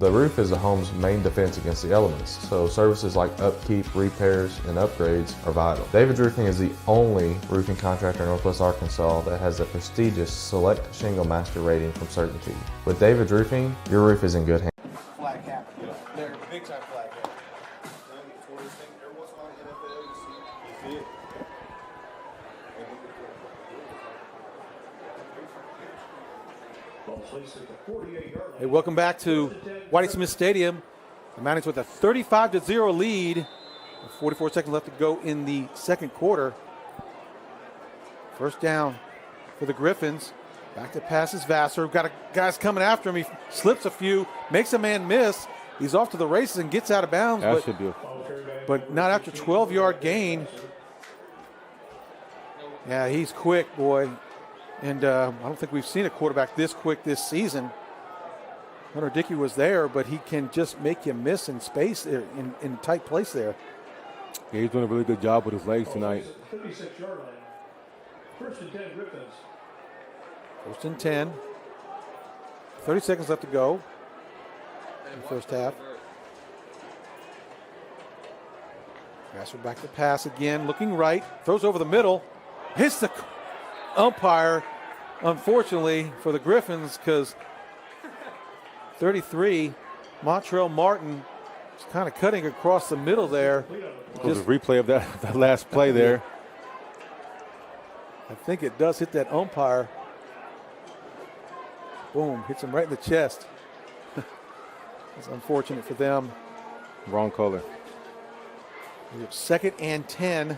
The roof is the home's main defense against the elements, so services like upkeep, repairs, and upgrades are vital. David's Roofing is the only roofing contractor in Northwest Arkansas that has the prestigious Select Shingle Master rating from Certainty. With David's Roofing, your roof is in good hands. Flag cap. They're big time flag cap. Hey, welcome back to Whitey Smith Stadium. The Mounties with a 35-0 lead. With 44 seconds left to go in the second quarter. First down for the Gryphons. Back to pass is Vassar. Got guys coming after him. He slips a few, makes a man miss. He's off to the races and gets out of bounds. That should be. But not after 12-yard gain. Yeah, he's quick, boy. And I don't think we've seen a quarterback this quick this season. Hunter Dickey was there, but he can just make you miss in space there, in a tight place there. Yeah, he's doing a really good job with his legs tonight. 56-yard line. First and 10, Gryphons. First and 10. 30 seconds left to go in the first half. Vassar back to pass again, looking right, throws over the middle, hits the umpire, unfortunately, for the Gryphons, because 33, Montrell Martin is kind of cutting across the middle there. Just a replay of that last play there. I think it does hit that umpire. Boom, hits him right in the chest. It's unfortunate for them. Wrong color. We have second and 10.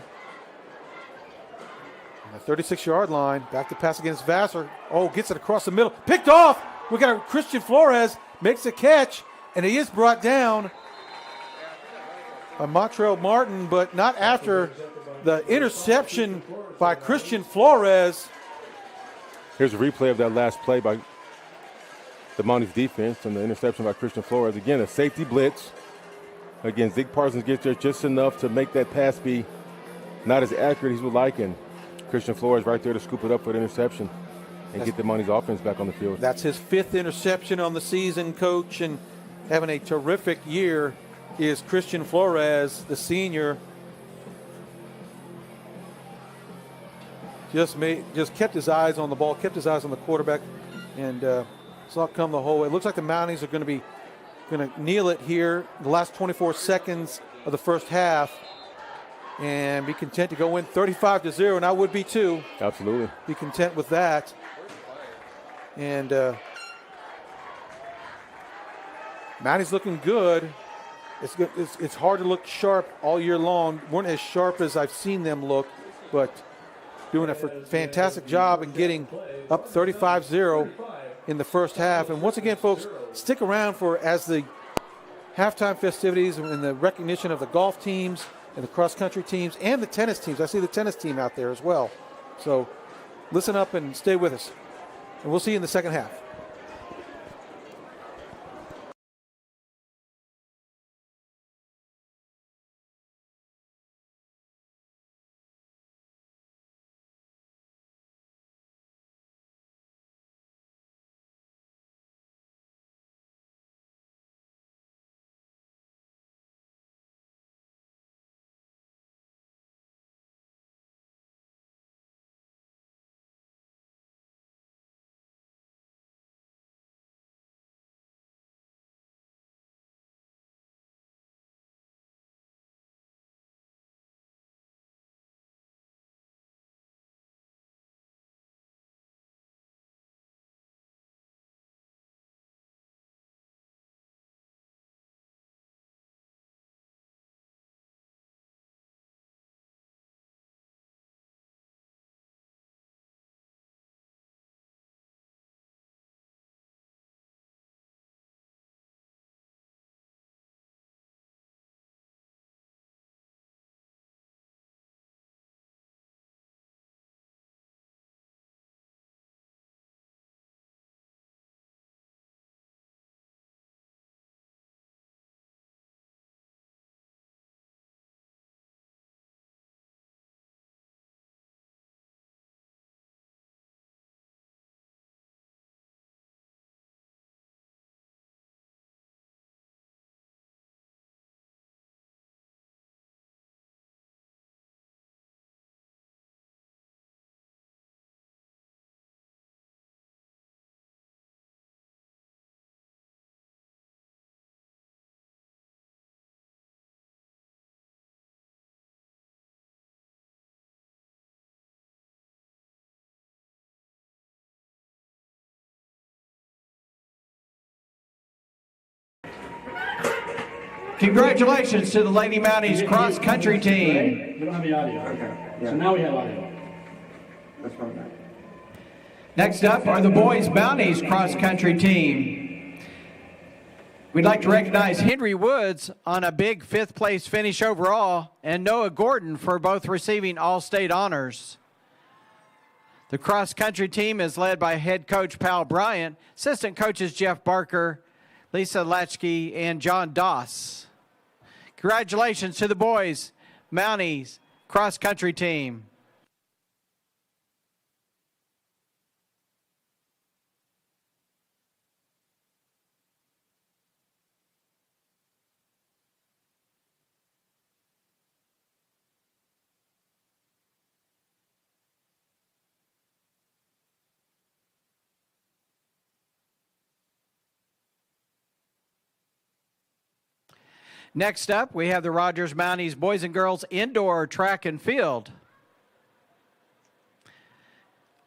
On the 36-yard line. Back to pass against Vassar. Oh, gets it across the middle. Picked off. We got a Christian Flores. Makes a catch. And he is brought down by Montrell Martin, but not after the interception by Christian Flores. Here's a replay of that last play by the Mounties defense and the interception by Christian Flores. Again, a safety blitz. Again, Zeke Parsons gets there just enough to make that pass be not as accurate as he would like, and Christian Flores right there to scoop it up for the interception and get the Mounties offense back on the field. That's his 5th interception on the season, Coach, and having a terrific year is Christian Flores, the senior. Just kept his eyes on the ball, kept his eyes on the quarterback, and saw it come the whole way. It looks like the Mounties are going to kneel it here the last 24 seconds of the first half and be content to go win 35-0, and I would be too. Absolutely. Be content with that. And Mounties looking good. It's hard to look sharp all year long. Weren't as sharp as I've seen them look, but doing a fantastic job in getting up 35-0 in the first half. And once again, folks, stick around for as the halftime festivities and the recognition of the golf teams and the cross-country teams and the tennis teams. I see the tennis team out there as well. So listen up and stay with us. And we'll see you in the second half. Congratulations to the Lady Mounties cross country team. We don't have any audio. Okay. Yeah. So now we have audio. That's fine. Next up are the boys Mounties cross country team. We'd like to recognize Henry Woods on a big 5th place finish overall and Noah Gordon for both receiving all-state honors. The cross country team is led by head coach Pal Bryant, assistant coaches Jeff Barker, Lisa Latchkey, and John Doss. Congratulations to the boys Mounties cross country team. Next up, we have the Rogers Mounties boys and girls indoor track and field.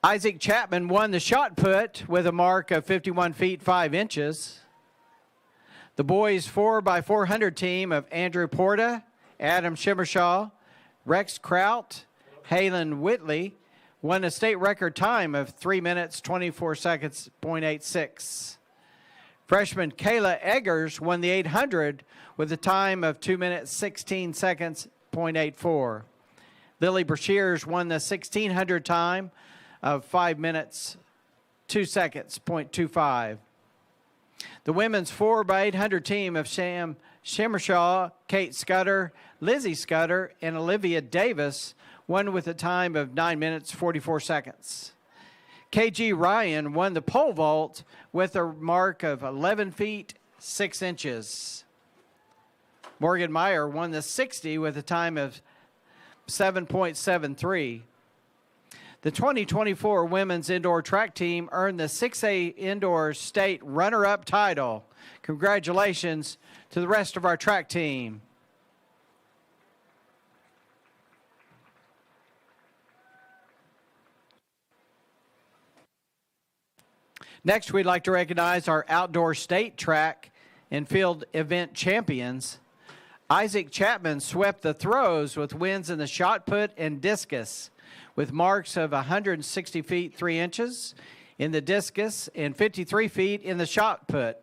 Isaac Chapman won the shot put with a mark of 51 feet 5 inches. The boys 4x400 team of Andrew Porta, Adam Shimmershaw, Rex Kraut, Halen Whitley won a state record time of 3 minutes 24 seconds .86. Freshman Kayla Eggers won the 800 with a time of 2 minutes 16 seconds .84. Lily Brashears won the 1600 time of 5 minutes 2 seconds .25. The women's 4x800 team of Sam Shimmershaw, Kate Scudder, Lizzie Scudder, and Olivia Davis won with a time of 9 minutes 44 seconds. KG Ryan won the pole vault with a mark of 11 feet 6 inches. Morgan Meyer won the 60 with a time of 7.73. The 2024 women's indoor track team earned the 6A indoor state runner-up title. Congratulations to the rest of our track team. Next, we'd like to recognize our outdoor state track and field event champions. Isaac Chapman swept the throws with wins in the shot put and discus, with marks of 160 feet 3 inches in the discus and 53 feet in the shot put.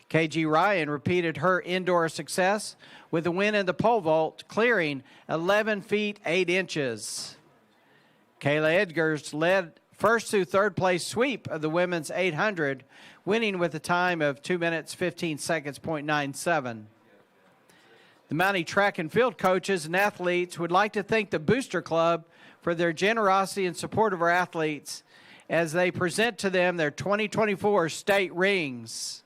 KG Ryan repeated her indoor success with a win in the pole vault, clearing 11 feet 8 inches. Kayla Edgars led first through third place sweep of the women's 800, winning with a time of 2 minutes 15 seconds .97. The Mountie track and field coaches and athletes would like to thank the Booster Club for their generosity and support of our athletes as they present to them their 2024 state rings.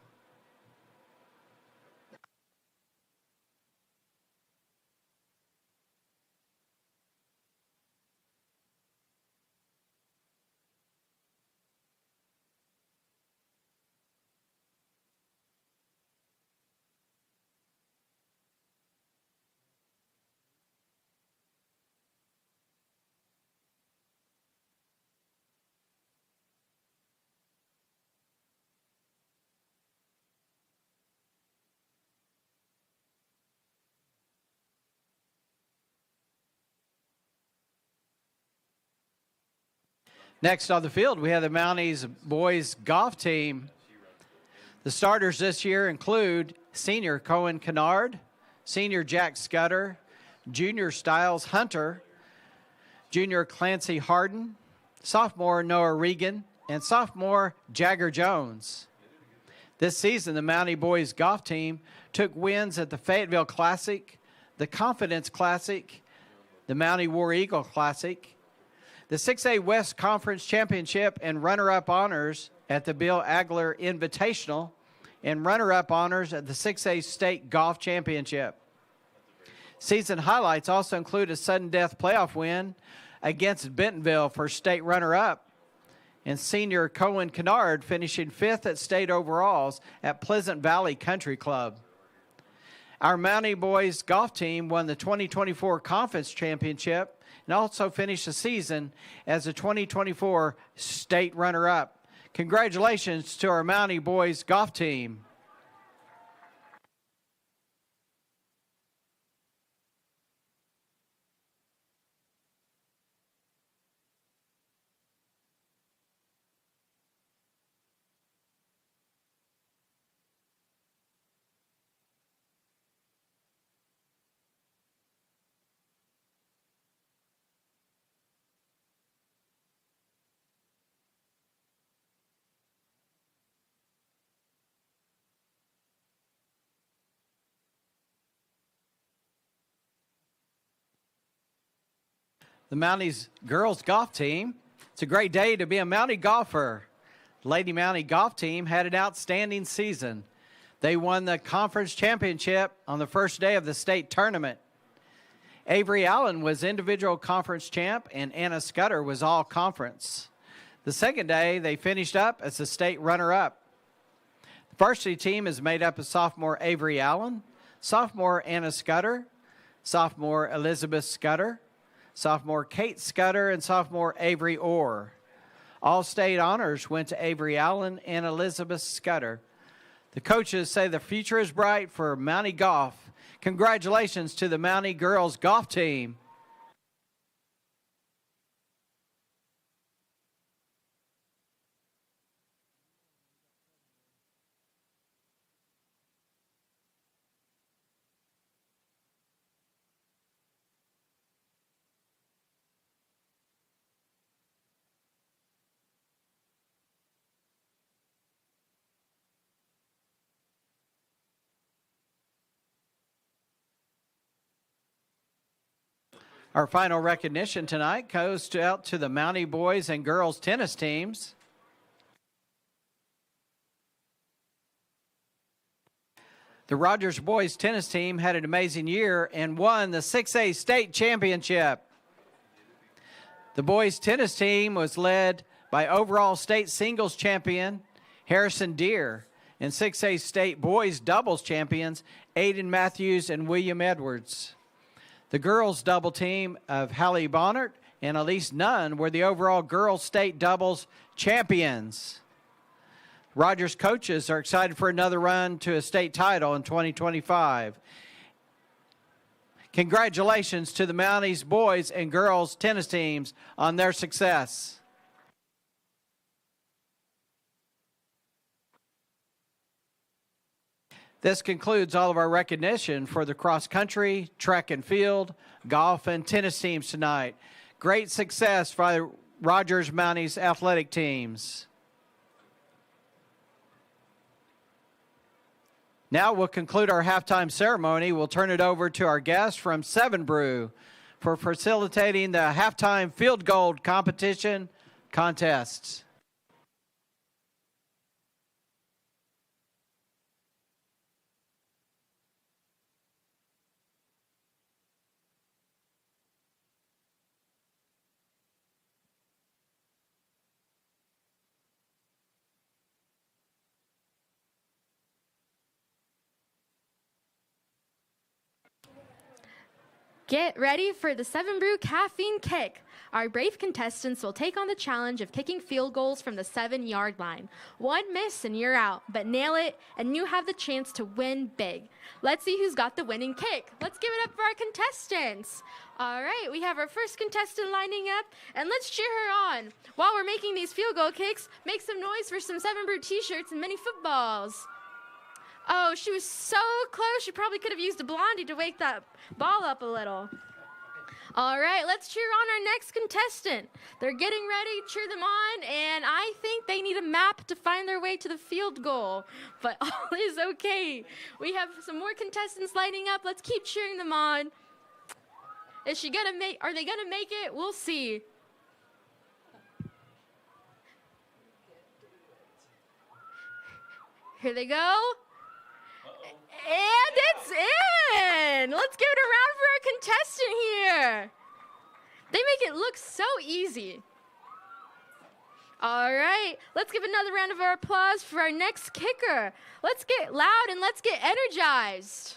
Next on the field, we have the Mounties boys golf team. The starters this year include senior Cohen Kennard, senior Jack Scudder, junior Styles Hunter, junior Clancy Harden, sophomore Noah Regan, and sophomore Jagger Jones. This season, the Mountie boys golf team took wins at the Fayetteville Classic, the Confidence Classic, the Mountie War Eagle Classic, the 6A West Conference Championship, and runner-up honors at the Bill Agler Invitational, and runner-up honors at the 6A State Golf Championship. Season highlights also include a sudden death playoff win against Bentonville for state runner-up, and senior Cohen Kennard finishing 5th at state overalls at Pleasant Valley Country Club. Our Mountie boys golf team won the 2024 Conference Championship and also finished the season as a 2024 state runner-up. Congratulations to our Mountie boys golf team. the Mounties girls golf team. It's a great day to be a Mountie golfer. The Lady Mountie golf team had an outstanding season. They won the conference championship on the first day of the state tournament. Avery Allen was individual conference champ, and Anna Scudder was all conference. The second day, they finished up as the state runner-up. The varsity team is made up of sophomore Avery Allen, sophomore Anna Scudder, sophomore Elizabeth Scudder, sophomore Kate Scudder, and sophomore Avery Orr. All state honors went to Avery Allen and Elizabeth Scudder. The coaches say the future is bright for Mountie golf. Congratulations to the Mountie girls golf team. Our final recognition tonight goes out to the Mountie boys and girls tennis teams. The Rogers boys tennis team had an amazing year and won the 6A state championship. The boys tennis team was led by overall state singles champion Harrison Deere and 6A state boys doubles champions Aiden Matthews and William Edwards. The girls' double team of Hallie Bonnert and Elise Nunn were the overall girls' state doubles champions. Rogers coaches are excited for another run to a state title in 2025. Congratulations to the Mounties boys and girls tennis teams on their success. This concludes all of our recognition for the cross-country, track and field, golf, and tennis teams tonight. Great success for the Rogers Mounties athletic teams. Now we'll conclude our halftime ceremony. We'll turn it over to our guest from Seven Brew for facilitating the halftime field goal competition contests. Get ready for the 7 Brew Caffeine Kick. Our brave contestants will take on the challenge of kicking field goals from the 7-yard line. One miss and you're out, but nail it and you have the chance to win big. Let's see who's got the winning kick. Let's give it up for our contestants. All right, we have our first contestant lining up, and let's cheer her on. While we're making these field goal kicks, make some noise for some 7 Brew t-shirts and mini footballs. Oh, she was so close. She probably could have used a blondie to wake that ball up a little. All right, let's cheer on our next contestant. They're getting ready, cheer them on, and I think they need a map to find their way to the field goal. But all is okay. We have some more contestants lining up. Let's keep cheering them on. Are they gonna make it? We'll see. Here they go. And it's in! Let's give it a round for our contestant here. They make it look so easy. All right, let's give another round of our applause for our next kicker. Let's get loud and let's get energized.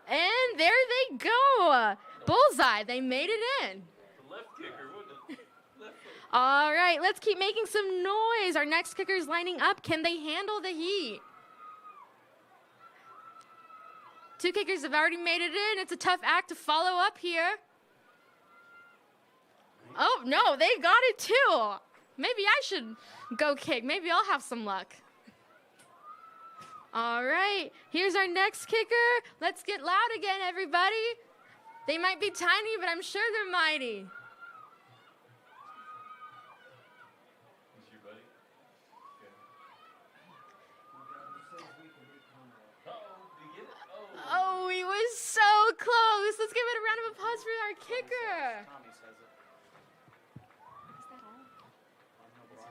And there they go. Bullseye, they made it in. The left kicker, wouldn't it? All right, let's keep making some noise. Our next kicker's lining up. Can they handle the heat? Two kickers have already made it in. It's a tough act to follow up here. Oh, no, they got it too. Maybe I should go kick. Maybe I'll have some luck. All right, here's our next kicker. Let's get loud again, everybody. They might be tiny, but I'm sure they're mighty. Oh, he was so close. close. Let's give it a round of applause for our kicker.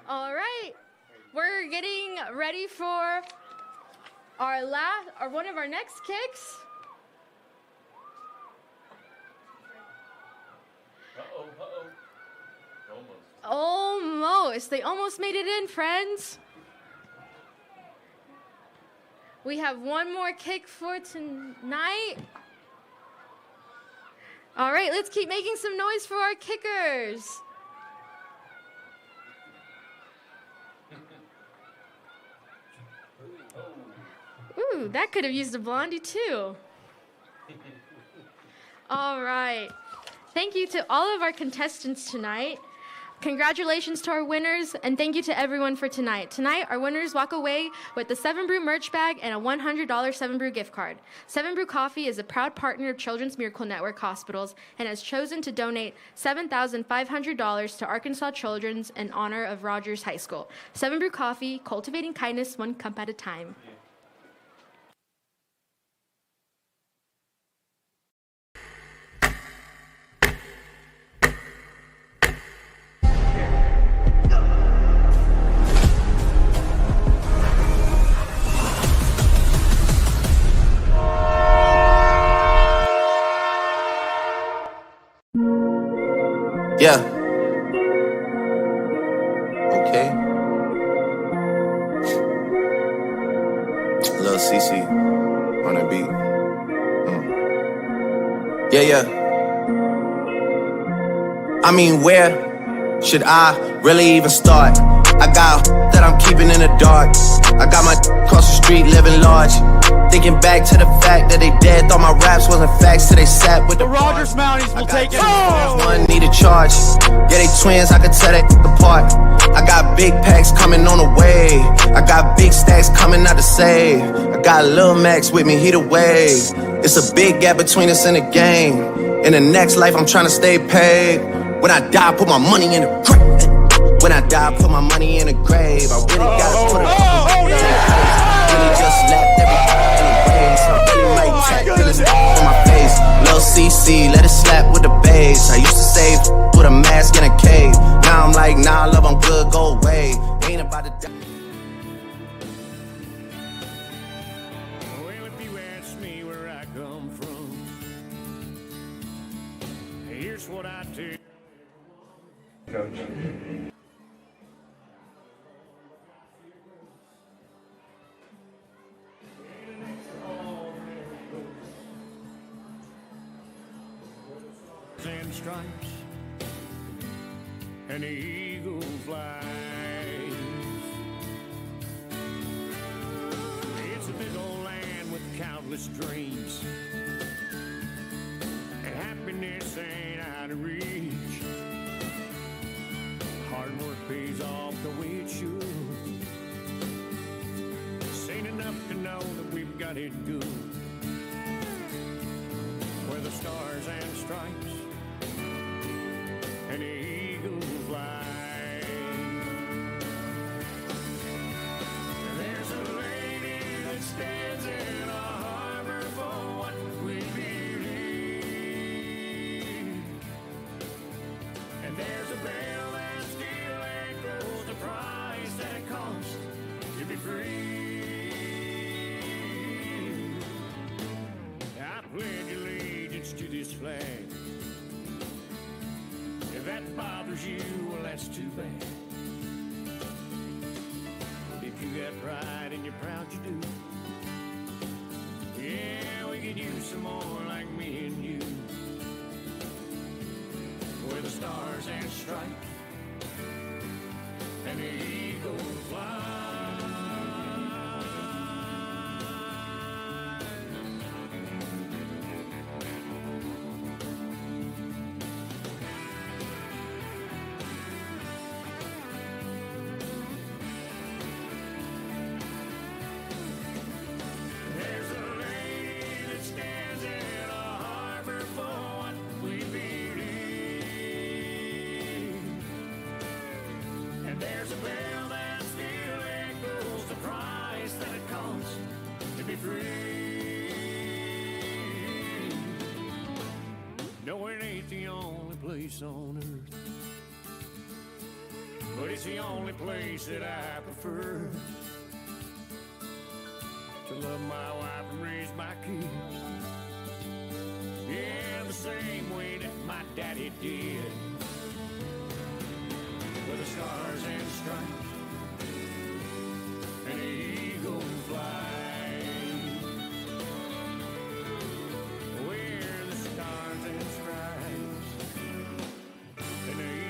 All right. We're getting ready for one of our next kicks. Almost. They almost made it in, friends. We have one more kick for tonight. All right, let's keep making some noise for our kickers. Ooh, that could have used a blondie too. All right. Thank you to all of our contestants tonight. Congratulations to our winners, and thank you to everyone for tonight. Tonight, our winners walk away with the 7 Brew merch bag and a $100 7 Brew gift card. 7 Brew Coffee is a proud partner of Children's Miracle Network Hospitals and has chosen to donate $7,500 to Arkansas Children's in honor of Rogers High School. 7 Brew Coffee, cultivating kindness one cup at a time. Yeah. Okay. Lil CC on the beat. Yeah. I mean, where should I really even start? I got that I'm keeping in the dark. I got my across the street living large. Thinking back to the fact that they dead, thought my raps wasn't facts till they sat with the Rogers Mounties will take it. One need a charge. Yeah, they twins, I could tell they apart. I got big packs coming on the way. I got big stacks coming out to save. I got Lil Max with me, he the wave. It's a big gap between us in the game. In the next life, I'm trying to stay paid. When I die, put my money in the grave. When I die, put my money in the grave. I really gotta put it up. Really just left everything in the ways. I really might tap till it's on my face. Lil CC, let it slap with the bass. I used to save with a mask in a cave. Now I'm like, nah, love, I'm good, go away. Ain't about to die. Well, if you ask me where I come from, here's what I do. Coach. And stripes and the eagle flies. It's a big old land with countless dreams, and happiness ain't out of reach. Hard work pays off the way it should. This ain't enough to know that we've got it good. Where the stars and stripes and the eagle fly. There's a lady that stands in a harbor for what we believe, and there's a bell that still echoes the price that it costs to be free. I pledge allegiance to this flag. If that bothers you, well, that's too bad. If you got pride and you're proud you do, yeah, we could use some more like me and you. Where the stars and stripes and the eagle fly. There's a bell that still place on earth, but it's the only place that I prefer to love my wife and raise my kids. Yeah, the same way that my daddy did, with the stars and stripes and the eagle flies, where the stars and stripes and the eagle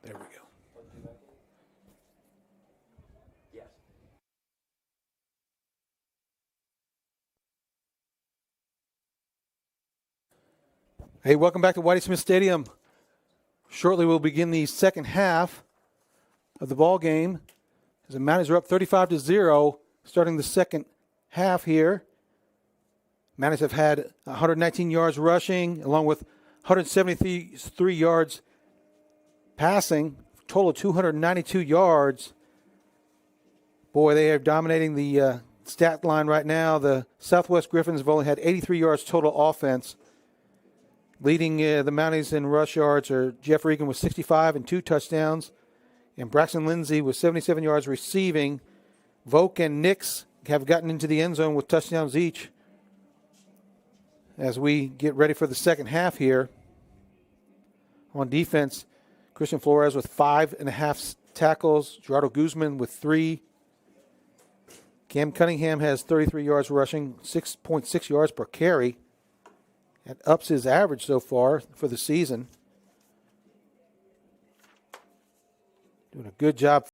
There we go. Hey, welcome back to Whitey Smith Stadium. Shortly we'll begin the second half of the ball game as the Mounties are up 35-0 starting the second half here. Mounties have had 119 yards rushing along with 173 yards passing, total of 292 yards. Boy, they are dominating the stat line right now. The Southwest Gryphons have only had 83 yards total offense. Leading the Mounties in rush yards are Jeff Regan with 65 and 2 touchdowns, and Braxton Lindsay with 77 yards receiving. Volk and Nix have gotten into the end zone with touchdowns each. As we get ready for the second half here, on defense, Christian Flores with 5.5 tackles, Gerardo Guzman with 3. Cam Cunningham has 33 yards rushing, 6.6 yards per carry. That ups his average so far for the season. Doing a good job.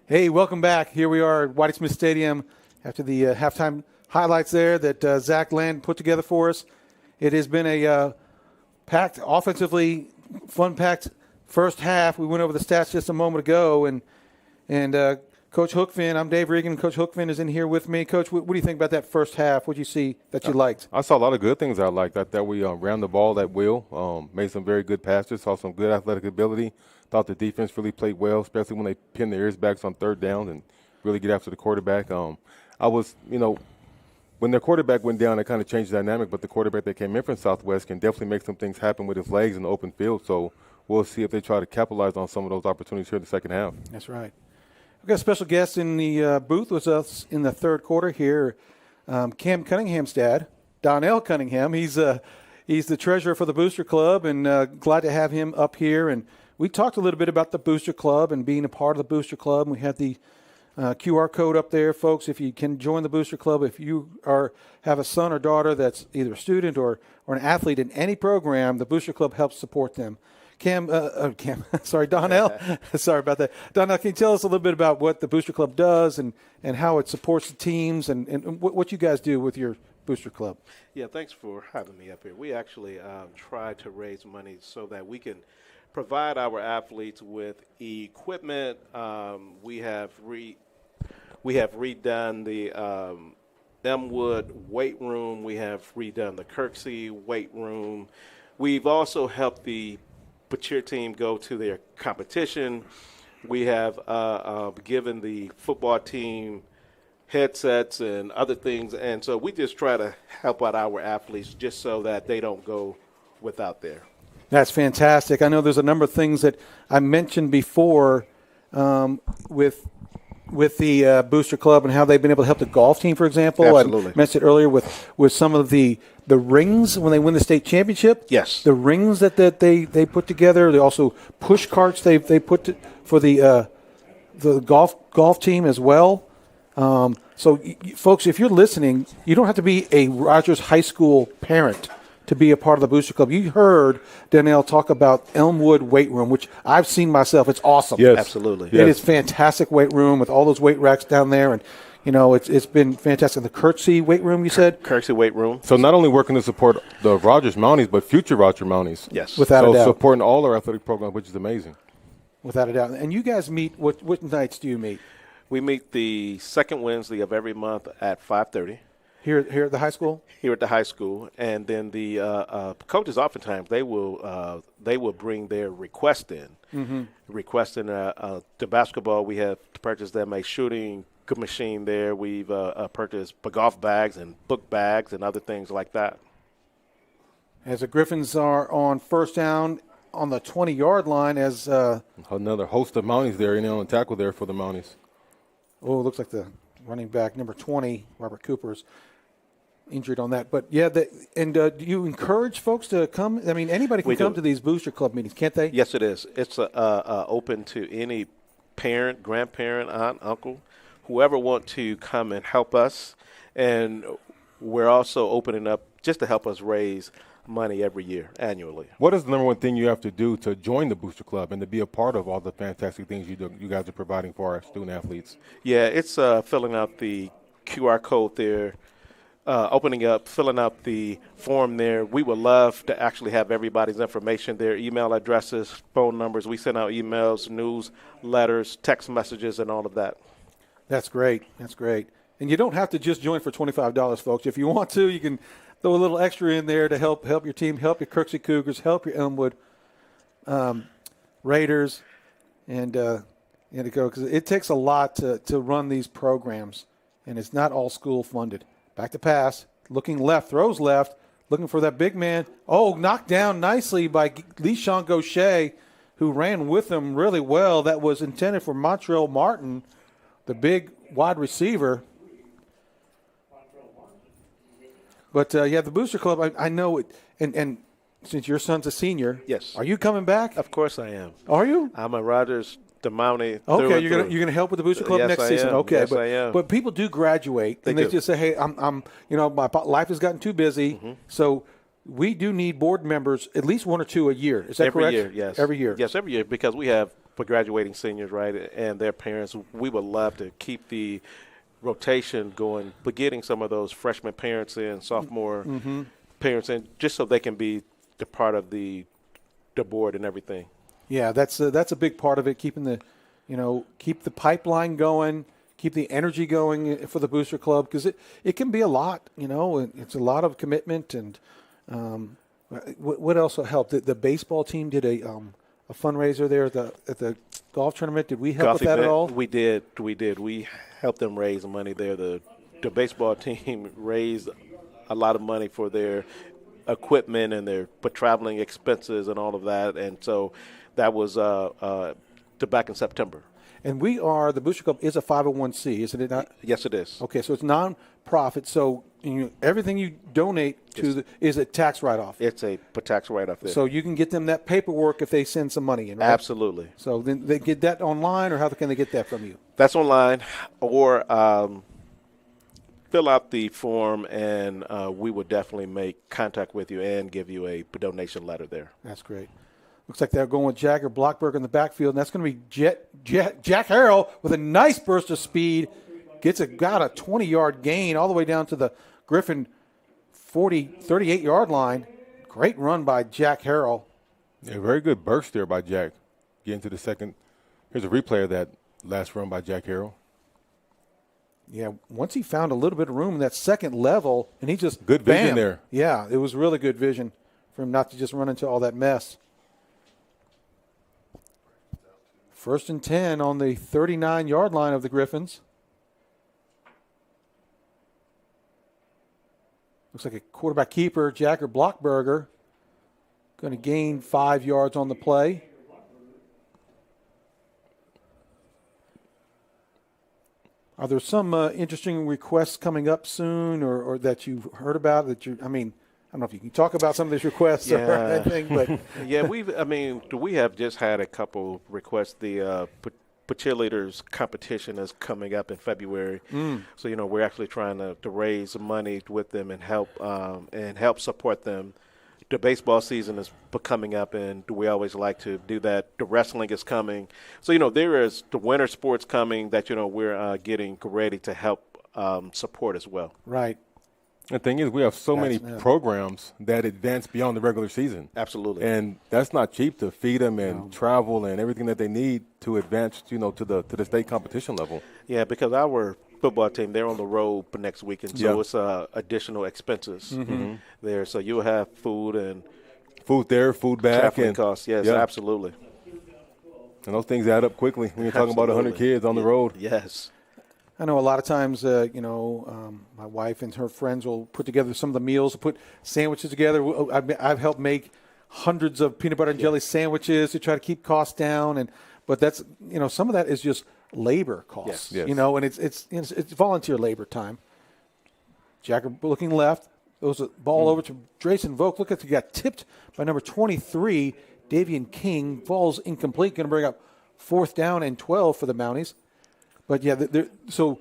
Hey, welcome back. Here we are at Whitey Smith Stadium after the halftime highlights there that Zach Land put together for us. It has been a packed, offensively fun-packed first half. We went over the stats just a moment ago, and Coach Hookfin, I'm Dave Regan. Coach Hookfin is in here with me. Coach, what do you think about that first half? What did you see that you liked? I saw a lot of good things I liked. That we ran the ball at will, made some very good passes, saw some good athletic ability. Thought the defense really played well, especially when they pinned their ears back on third down and really get after the quarterback. I was, when their quarterback went down, it kind of changed the dynamic, but the quarterback that came in from Southwest can definitely make some things happen with his legs in the open field. So we'll see if they try to capitalize on some of those opportunities here in the second half. That's right. We've got a special guest in the booth with us in the third quarter here, Cam Cunningham's dad, Donnell Cunningham. He's the treasurer for the Booster Club, and glad to have him up here. And we talked a little bit about the Booster Club and being a part of the Booster Club. And we had the QR code up there, folks. If you can join the Booster Club, if you have a son or daughter that's either a student or an athlete in any program, the Booster Club helps support them. Donnell, sorry about that. Donnell, can you tell us a little bit about what the Booster Club does and how it supports the teams and what you guys do with your Booster Club? Yeah, thanks for having me up here. We actually try to raise money so that we can provide our athletes with equipment. We have redone the Elmwood weight room. We have redone the Kirksey weight room. We've also helped the cheer team go to their competition. We have given the football team headsets and other things, and so we just try to help out our athletes just so that they don't go without their. That's fantastic. I know there's a number of things that I mentioned before with the Booster Club and how they've been able to help the golf team, for example. Absolutely. I mentioned earlier with some of the rings when they win the state championship. Yes. The rings that they put together. They also push carts they put for the golf team as well. So, folks, if you're listening, you don't have to be a Rogers High School parent to be a part of the Booster Club. You heard Donnell talk about Elmwood Weight Room, which I've seen myself. It's awesome. Yes. Absolutely. It is fantastic weight room with all those weight racks down there, and it's been fantastic. The Kirksey Weight Room, you said? Kirksey Weight Room. So not only working to support the Rogers Mounties, but future Rogers Mounties. Yes. Without a doubt. Supporting all our athletic programs, which is amazing. Without a doubt. And you guys meet, what nights do you meet? We meet the second Wednesday of every month at 5:30. Here at the high school? Here at the high school, and then the coaches oftentimes they will bring their request in, requesting the basketball. We have to purchase them a shooting machine there. We've purchased golf bags and book bags and other things like that. As the Gryphons are on first down on the 20-yard line, as another host of Mounties there, on tackle there for the Mounties. Oh, it looks like the running back number 20, Robert Cooper's injured on that. But, yeah, do you encourage folks to come? I mean, anybody can come to these Booster Club meetings, can't they? Yes, it is. It's open to any parent, grandparent, aunt, uncle, whoever want to come and help us. And we're also opening up just to help us raise money every year, annually. What is the number one thing you have to do to join the Booster Club and to be a part of all the fantastic things you guys are providing for our student athletes? Yeah, it's filling out the QR code there, filling out the form there. We would love to actually have everybody's information there, email addresses, phone numbers. We send out emails, newsletters, text messages, and all of that. That's great. That's great. And you don't have to just join for $25, folks. If you want to, you can throw a little extra in there to help your team, help your Kirksey Cougars, help your Elmwood Raiders, and to go, because it takes a lot to run these programs, and it's not all school funded. Back to pass, looking left, throws left, looking for that big man. Oh, knocked down nicely by LeSean Gaucher, who ran with him really well. That was intended for Montrell Martin, the big wide receiver. But, the Booster Club, I know it, and since your son's a senior, yes, are you coming back? Of course I am. Are you? I'm a Rogers, the Mountie. Okay, you're gonna help with the Booster Club next season. Okay, yes, I am. But people do graduate, and they just say, hey, I'm my life has gotten too busy, so we do need board members, at least one or two a year. Is that correct? Every year, yes. Every year. Yes, every year, because we have for graduating seniors, right, and their parents. We would love to keep the rotation going, but getting some of those freshman parents in, sophomore parents in, just so they can be the part of the board and everything. Yeah, that's a big part of it. Keeping the, keep the pipeline going, keep the energy going for the Booster Club, because it can be a lot. It's a lot of commitment. And what else will help? The baseball team did a fundraiser there at the golf tournament. Did we help Golf with that event, at all? We did. We helped them raise money there. The baseball team raised a lot of money for their equipment and their traveling expenses and all of that, and so that was back in September. And the Booster Club is a 501c, isn't it not? Yes, it is. Okay, so it's non-profit. So everything you donate is a tax write-off. It's a tax write-off there. So you can get them that paperwork if they send some money in, right? Absolutely. So then they get that online, or how can they get that from you? That's online, or fill out the form, and we would definitely make contact with you and give you a donation letter there. That's great. Looks like they're going with Jagger Blockberg in the backfield, and that's going to be Jack Harrell with a nice burst of speed. Got a 20-yard gain all the way down to the Gryphon 38-yard line. Great run by Jack Harrell. Yeah, very good burst there by Jack. Getting to the second. Here's a replay of that last run by Jack Harrell. Yeah, once he found a little bit of room in that second level, and he just good vision there. Yeah, it was really good vision for him not to just run into all that mess. 1st and 10 on the 39-yard line of the Gryphons. Looks like a quarterback keeper, Jagger Blockberger, going to gain 5 yards on the play. Are there some interesting requests coming up soon, or that you've heard about that I don't know if you can talk about some of these requests or anything, but yeah, we have just had a couple requests. The cheerleaders competition is coming up in February, so we're actually trying to raise money with them and help support them. The baseball season is coming up, and we always like to do that. The wrestling is coming, so there is the winter sports coming that we're getting ready to help support as well. Right. The thing is, we have so many programs that advance beyond the regular season. Absolutely. And that's not cheap to feed them and travel and everything that they need to advance, to the state competition level. Yeah, because our football team, they're on the road for next weekend, so it's additional expenses there. So you'll have food there, food back, traveling costs. Yes, absolutely. And those things add up quickly when you're talking about 100 kids on the road. Yes. I know a lot of times, my wife and her friends will put together some of the meals, put sandwiches together. I've helped make hundreds of peanut butter and jelly sandwiches to try to keep costs down. But that's, some of that is just labor costs, yes. And it's volunteer labor time. Jagger looking left. Throws the ball over to Drayson Volk. Look at he got tipped by number 23, Davian King. Ball's incomplete. Going to bring up 4th down and 12 for the Mounties. But, yeah, so,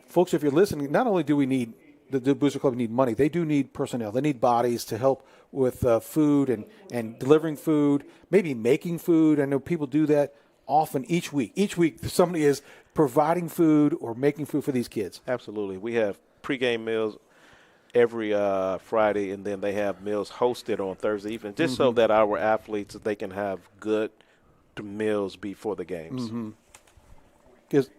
folks, if you're listening, not only do we need the Booster Club need money, they do need personnel. They need bodies to help with food and delivering food, maybe making food. I know people do that often each week. Each week somebody is providing food or making food for these kids. Absolutely. We have pregame meals every Friday, and then they have meals hosted on Thursday evening, just so that our athletes, they can have good meals before the games. Because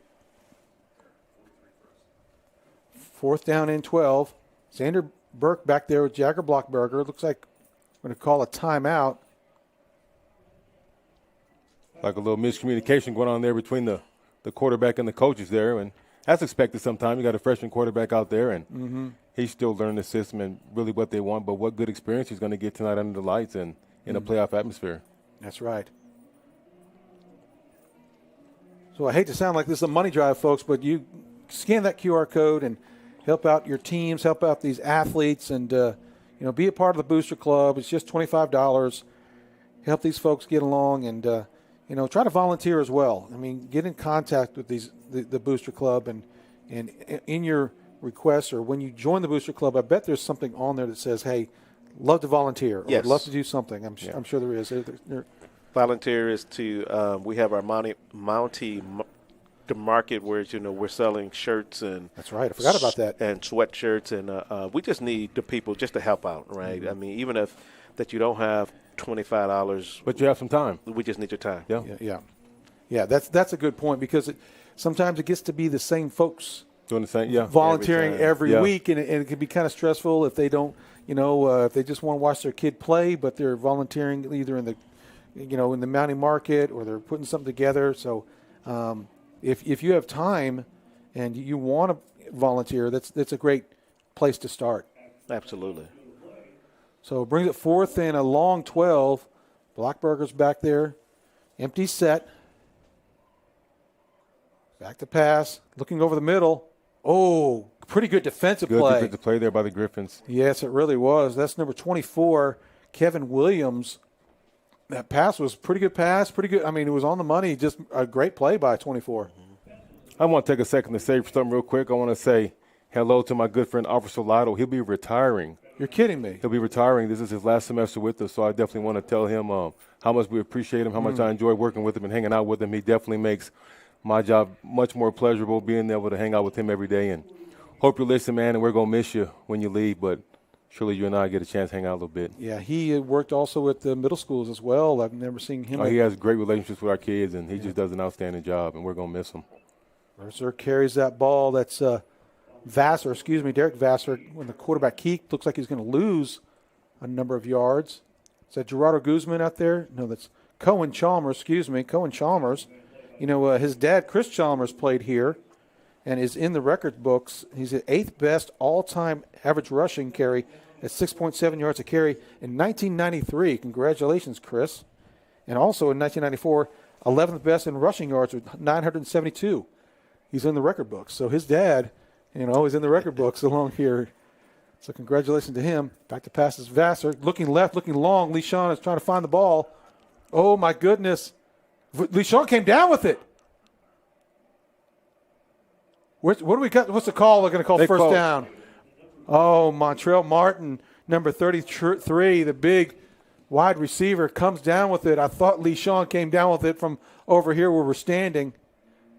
4th down and 12. Xander Burke back there with Jagger Blockberger. Looks like we're going to call a timeout. Like a little miscommunication going on there between the quarterback and the coaches there. And that's expected sometimes. You got a freshman quarterback out there, and he's still learning the system and really what they want, but what good experience he's going to get tonight under the lights and in a playoff atmosphere. That's right. So I hate to sound like this is a money drive, folks, but you scan that QR code and help out your teams, help out these athletes, and be a part of the Booster Club. It's just $25. Help these folks get along, and try to volunteer as well. Get in contact with the Booster Club, and in your requests or when you join the Booster Club, I bet there's something on there that says, "Hey, love to volunteer," or yes. love to do something. I'm sure there is. Volunteer is to we have our Mountie the market where we're selling shirts and that's right. I forgot about that. And sweatshirts, and we just need the people just to help out, right? Mm-hmm. I mean, even if that you don't have $25, but you have some time. We just need your time. Yeah. That's a good point because sometimes it gets to be the same folks doing the same, volunteering every week, and it can be kind of stressful if they don't, if they just want to watch their kid play, but they're volunteering either in the, in the Mountie market or they're putting something together. So. If you have time and you want to volunteer, that's a great place to start. Absolutely. So it brings it fourth and a long 12. Blockberger's back there. Empty set. Back to pass. Looking over the middle. Oh, pretty good defensive play. Good defensive play there by the Gryphons. Yes, it really was. That's number 24, Kevin Williams. That pass was pretty good pass, pretty good. I mean, it was on the money, just a great play by 24. I want to take a second to say something real quick. I want to say hello to my good friend, Officer Lotto. He'll be retiring. You're kidding me. He'll be retiring. This is his last semester with us, so I definitely want to tell him how much we appreciate him, how much I enjoy working with him and hanging out with him. He definitely makes my job much more pleasurable being able to hang out with him every day. And hope you listen, man, and we're going to miss you when you leave, but surely you and I get a chance to hang out a little bit. Yeah, he worked also at the middle schools as well. I've never seen him. He has great relationships with our kids, and he just does an outstanding job, and we're going to miss him. Mercer carries that ball. That's Derek Vassar. When the quarterback keek, looks like he's going to lose a number of yards. Is that Gerardo Guzman out there? No, that's Cohen Chalmers. Cohen Chalmers. His dad, Chris Chalmers, played here and is in the record books. He's the 8th best all-time average rushing carry at 6.7 yards a carry in 1993. Congratulations, Chris. And also in 1994, 11th best in rushing yards with 972. He's in the record books. So his dad, is in the record books along here. So congratulations to him. Back to passes Vassar. Looking left, looking long. LeSean is trying to find the ball. Oh, my goodness. LeSean came down with it. What do we got? What's the call? They're going to call first down. Oh, Montrell Martin, number 33, the big wide receiver, comes down with it. I thought LeSean came down with it from over here where we're standing.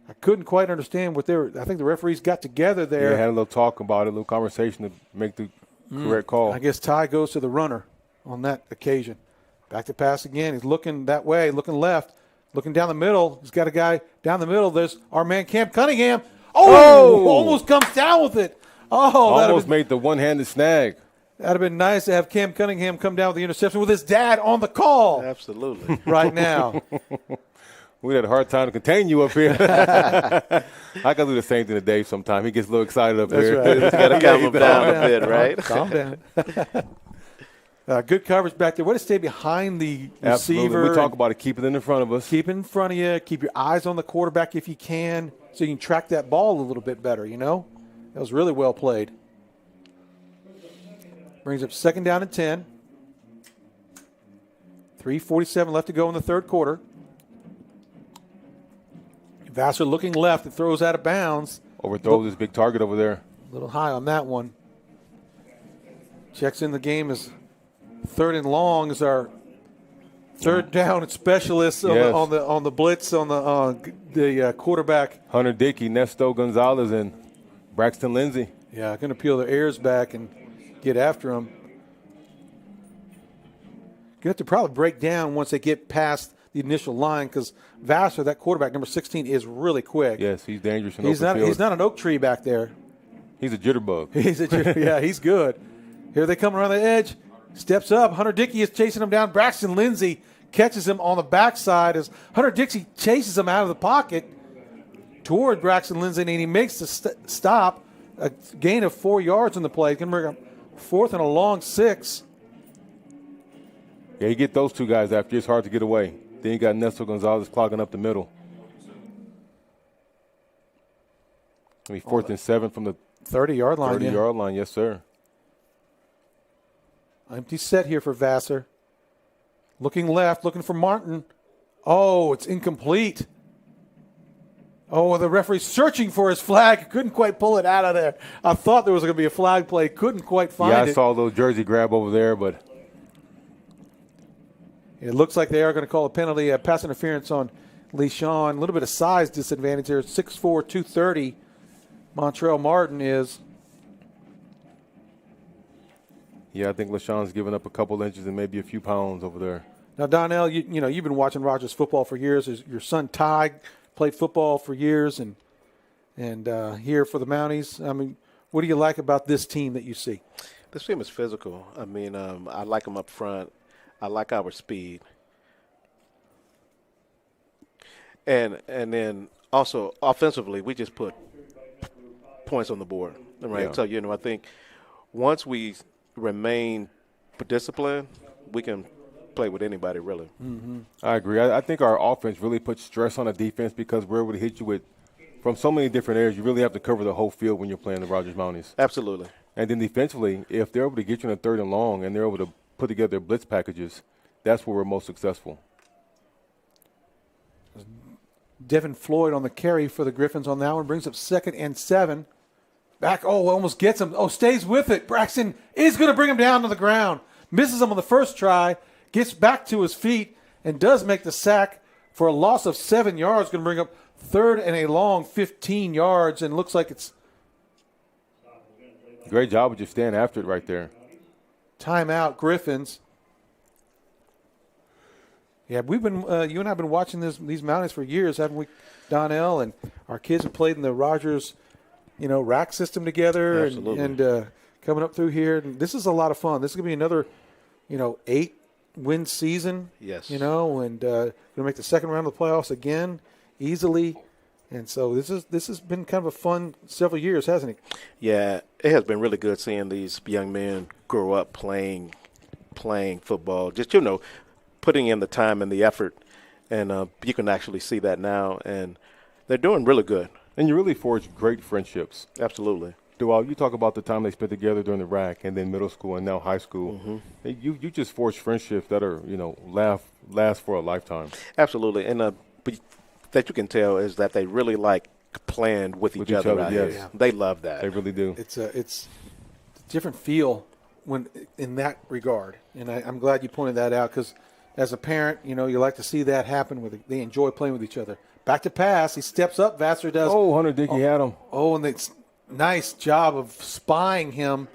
I couldn't quite understand what they were. I think the referees got together there. Yeah, had a little talk about it, a little conversation to make the correct call. I guess Ty goes to the runner on that occasion. Back to pass again. He's looking that way, looking left, looking down the middle. He's got a guy down the middle. There's our man Cam Cunningham. Oh! Almost comes down with it. Oh, almost made the one-handed snag. That would have been nice to have Cam Cunningham come down with the interception with his dad on the call. Absolutely. Right now. We had a hard time to contain you up here. I got to do the same thing to Dave sometime. He gets a little excited up here. That's right. Got to calm him down a bit, right? Calm down. Good coverage back there. Way to stay behind the receiver. We talk about it. Keep it in front of us. Keep it in front of you. Keep your eyes on the quarterback if you can, so you can track that ball a little bit better, That was really well played. Brings up second down and 10. 3:47 left to go in the third quarter. Vassar looking left. It throws out of bounds. Overthrows this big target over there. A little high on that one. Checks in the game as third and long is our third down specialist on the blitz on the quarterback. Hunter Dickey, Nesto Gonzalez, and Braxton Lindsay. Yeah, going to peel their ears back and get after him. Going to have to probably break down once they get past the initial line because Vassar, that quarterback, number 16, is really quick. Yes, he's dangerous. He's not an oak tree back there. He's a jitterbug. Yeah, he's good. Here they come around the edge. Steps up. Hunter Dickey is chasing him down. Braxton Lindsay catches him on the backside as Hunter Dickey chases him out of the pocket toward Braxton Lindsay, and he makes the stop. A gain of 4 yards in the play. Going to bring up fourth and a long 6. Yeah, you get those two guys after. It's hard to get away. Then you got Nesto Gonzalez clogging up the middle. I mean, 4th and 7 from the 30-yard line. 30-yard line, yes, sir. Empty set here for Vassar. Looking left, looking for Martin. Oh, it's incomplete. Oh, the referee's searching for his flag. Couldn't quite pull it out of there. I thought there was going to be a flag play. Couldn't quite find it. Yeah, I saw a little jersey grab over there, but It looks like they are going to call a penalty, a pass interference on LeSean. A little bit of size disadvantage here. 6'4", 230. Montrell Martin is. Yeah, I think LeSean's given up a couple inches and maybe a few pounds over there. Now, Donnell, you know, you've been watching Rogers football for years. Your son Ty played football for years and here for the Mounties. I mean, what do you like about this team that you see? This team is physical. I mean, I like them up front. I like our speed. And then also offensively, we just put points on the board, right? Yeah. So, you know, I think once we remain disciplined, we can play with anybody, really. Mm-hmm. I agree. I think our offense really puts stress on the defense because we're able to hit you with from so many different areas. You really have to cover the whole field when you're playing the Rogers Mounties. Absolutely. And then defensively, if they're able to get you in a 3rd and long and they're able to put together their blitz packages, that's where we're most successful. Devin Floyd on the carry for the Gryphons on that one. Brings up 2nd and 7. Back, almost gets him. Stays with it. Braxton is going to bring him down to the ground. Misses him on the first try. Gets back to his feet and does make the sack for a loss of 7 yards. Going to bring up 3rd and a long 15 yards. And looks like it's great job of just staying after it right there. timeout, Gryphons. Yeah, we've been you and I have been watching these Mounties for years, haven't we, Donnell? And our kids have played in the Rogers, rack system together. Absolutely. And coming up through here. And this is a lot of fun. This is going to be another, 8-win season. Yes. And going to make the second round of the playoffs again easily. And so this has been kind of a fun several years, hasn't it? Yeah, it has been really good seeing these young men grow up playing football. Just, putting in the time and the effort, and you can actually see that now, and they're doing really good. And you really forge great friendships. Absolutely. Dual, you talk about the time they spent together during the rack and then middle school and now high school. Mm-hmm. You just forge friendships that are, last for a lifetime. Absolutely. And but that you can tell is that they really like playing with each other. Yes. Yeah. They love that. They really do. It's a different feel when in that regard, and I'm glad you pointed that out because as a parent, you like to see that happen. They enjoy playing with each other. Back to pass, he steps up. Vassar does. Oh, Hunter Dickey had him. Oh, and it's nice job of spying him.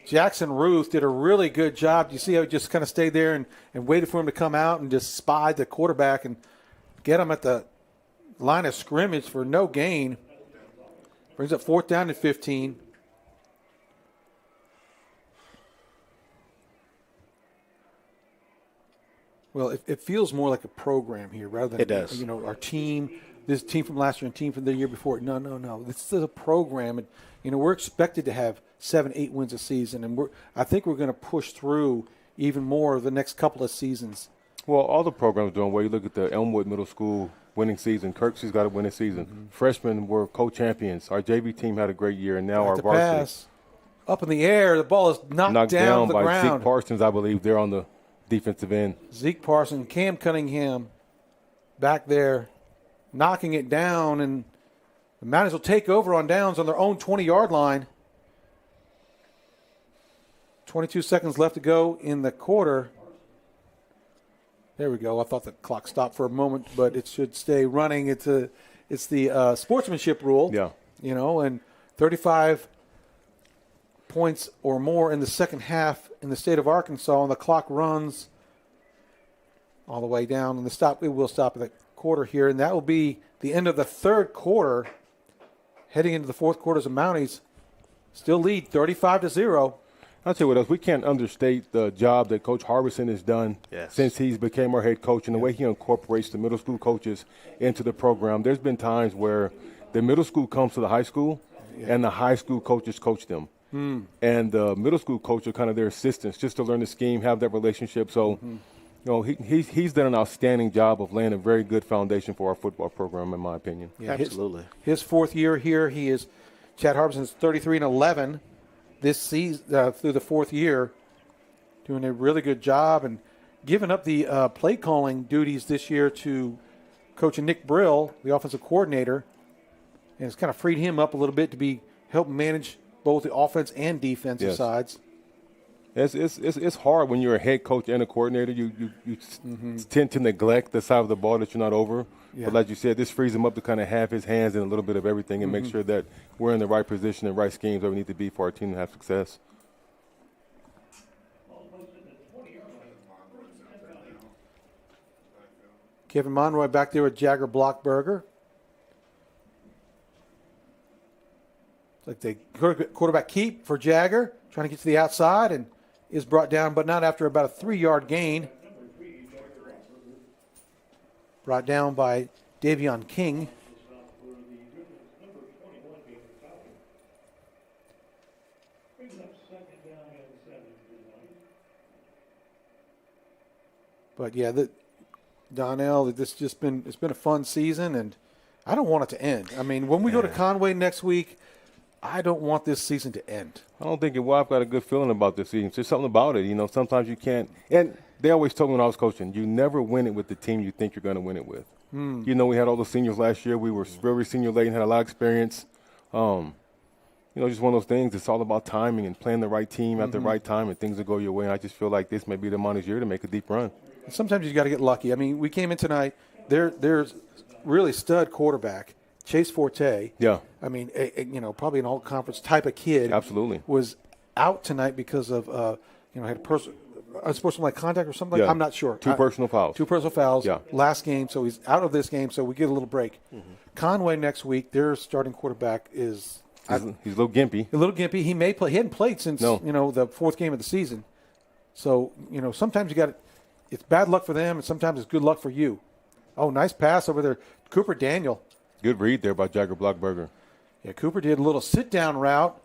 Jackson Ruth did a really good job. You see how he just kind of stayed there and waited for him to come out and just spied the quarterback and get him at the line of scrimmage for no gain. Brings up 4th down and 15. Well, it feels more like a program here rather than it does. Our team, this team from last year and team from the year before. No. This is a program, and we're expected to have 7-8 wins a season, and I think we're going to push through even more the next couple of seasons. Well, all the programs doing well. You look at the Elmwood Middle School winning season. Kirksey's got a winning season. Mm-hmm. Freshmen were co-champions. Our JV team had a great year, and now our the varsity. Pass. Up in the air, the ball is knocked down the by ground. Zeke Parsons, I believe. They're on the defensive end. Zeke Parsons, Cam Cunningham back there knocking it down, and the Mounties will take over on downs on their own 20-yard line. 22 seconds left to go in the quarter. There we go. I thought the clock stopped for a moment, but it should stay running. It's the sportsmanship rule. Yeah. And 35 points or more in the second half in the state of Arkansas, and the clock runs all the way down. And it will stop at the quarter here, and that will be the end of the third quarter. Heading into the fourth quarter, the Mounties still lead 35-0. I'll tell you what else. We can't understate the job that Coach Harbison has done since he's became our head coach and the way he incorporates the middle school coaches into the program. There's been times where the middle school comes to the high school and the high school coaches coach them. And the middle school coach are kind of their assistants just to learn the scheme, have that relationship. So, he's done an outstanding job of laying a very good foundation for our football program, in my opinion. Yeah, absolutely. His fourth year here, Chad Harbison's 33-11 this season through the fourth year, doing a really good job and giving up the play calling duties this year to Coach Nick Brill, the offensive coordinator, and it's kind of freed him up a little bit to help manage both the offense and defensive sides. It's hard when you're a head coach and a coordinator. You tend to neglect the side of the ball that you're not over. Yeah. But like you said, this frees him up to kind of have his hands in a little bit of everything and make sure that we're in the right position and right schemes where we need to be for our team to have success. Kevin Monroy back there with Jagger Blockberger. It's like the quarterback keep for Jagger, trying to get to the outside, and is brought down, but not after about a 3-yard gain. Brought down by Davion King. But yeah, Donnell, it's been a fun season, and I don't want it to end. I mean, when we go to Conway next week, I don't want this season to end. I don't think it will. I've got a good feeling about this season. There's something about it. You know, sometimes you can't. And they always told me when I was coaching, you never win it with the team you think you're going to win it with. You know, we had all the seniors last year. We were very senior laden, had a lot of experience. You know, just one of those things. It's all about timing and playing the right team at the right time, and things will go your way. And I just feel like this may be the Mounties' year to make a deep run. Sometimes you got to get lucky. I mean, we came in tonight. There's really stud quarterback, Chase Forte. Yeah. I mean, you know, probably an all-conference type of kid. Absolutely. Was out tonight because of you know, had unsportsmanlike contact or something. Yeah. I'm not sure. Two personal fouls. Two personal fouls. Yeah. Last game, so he's out of this game. So we get a little break. Conway next week. Their starting quarterback is. He's a little gimpy. A little gimpy. He may play. He hadn't played since you know, the 4th game of the season. So you know, sometimes you got it's bad luck for them, and sometimes it's good luck for you. Oh, nice pass over there, Cooper Daniel. Good read there by Jagger Blockberger. Yeah, Cooper did a little sit-down route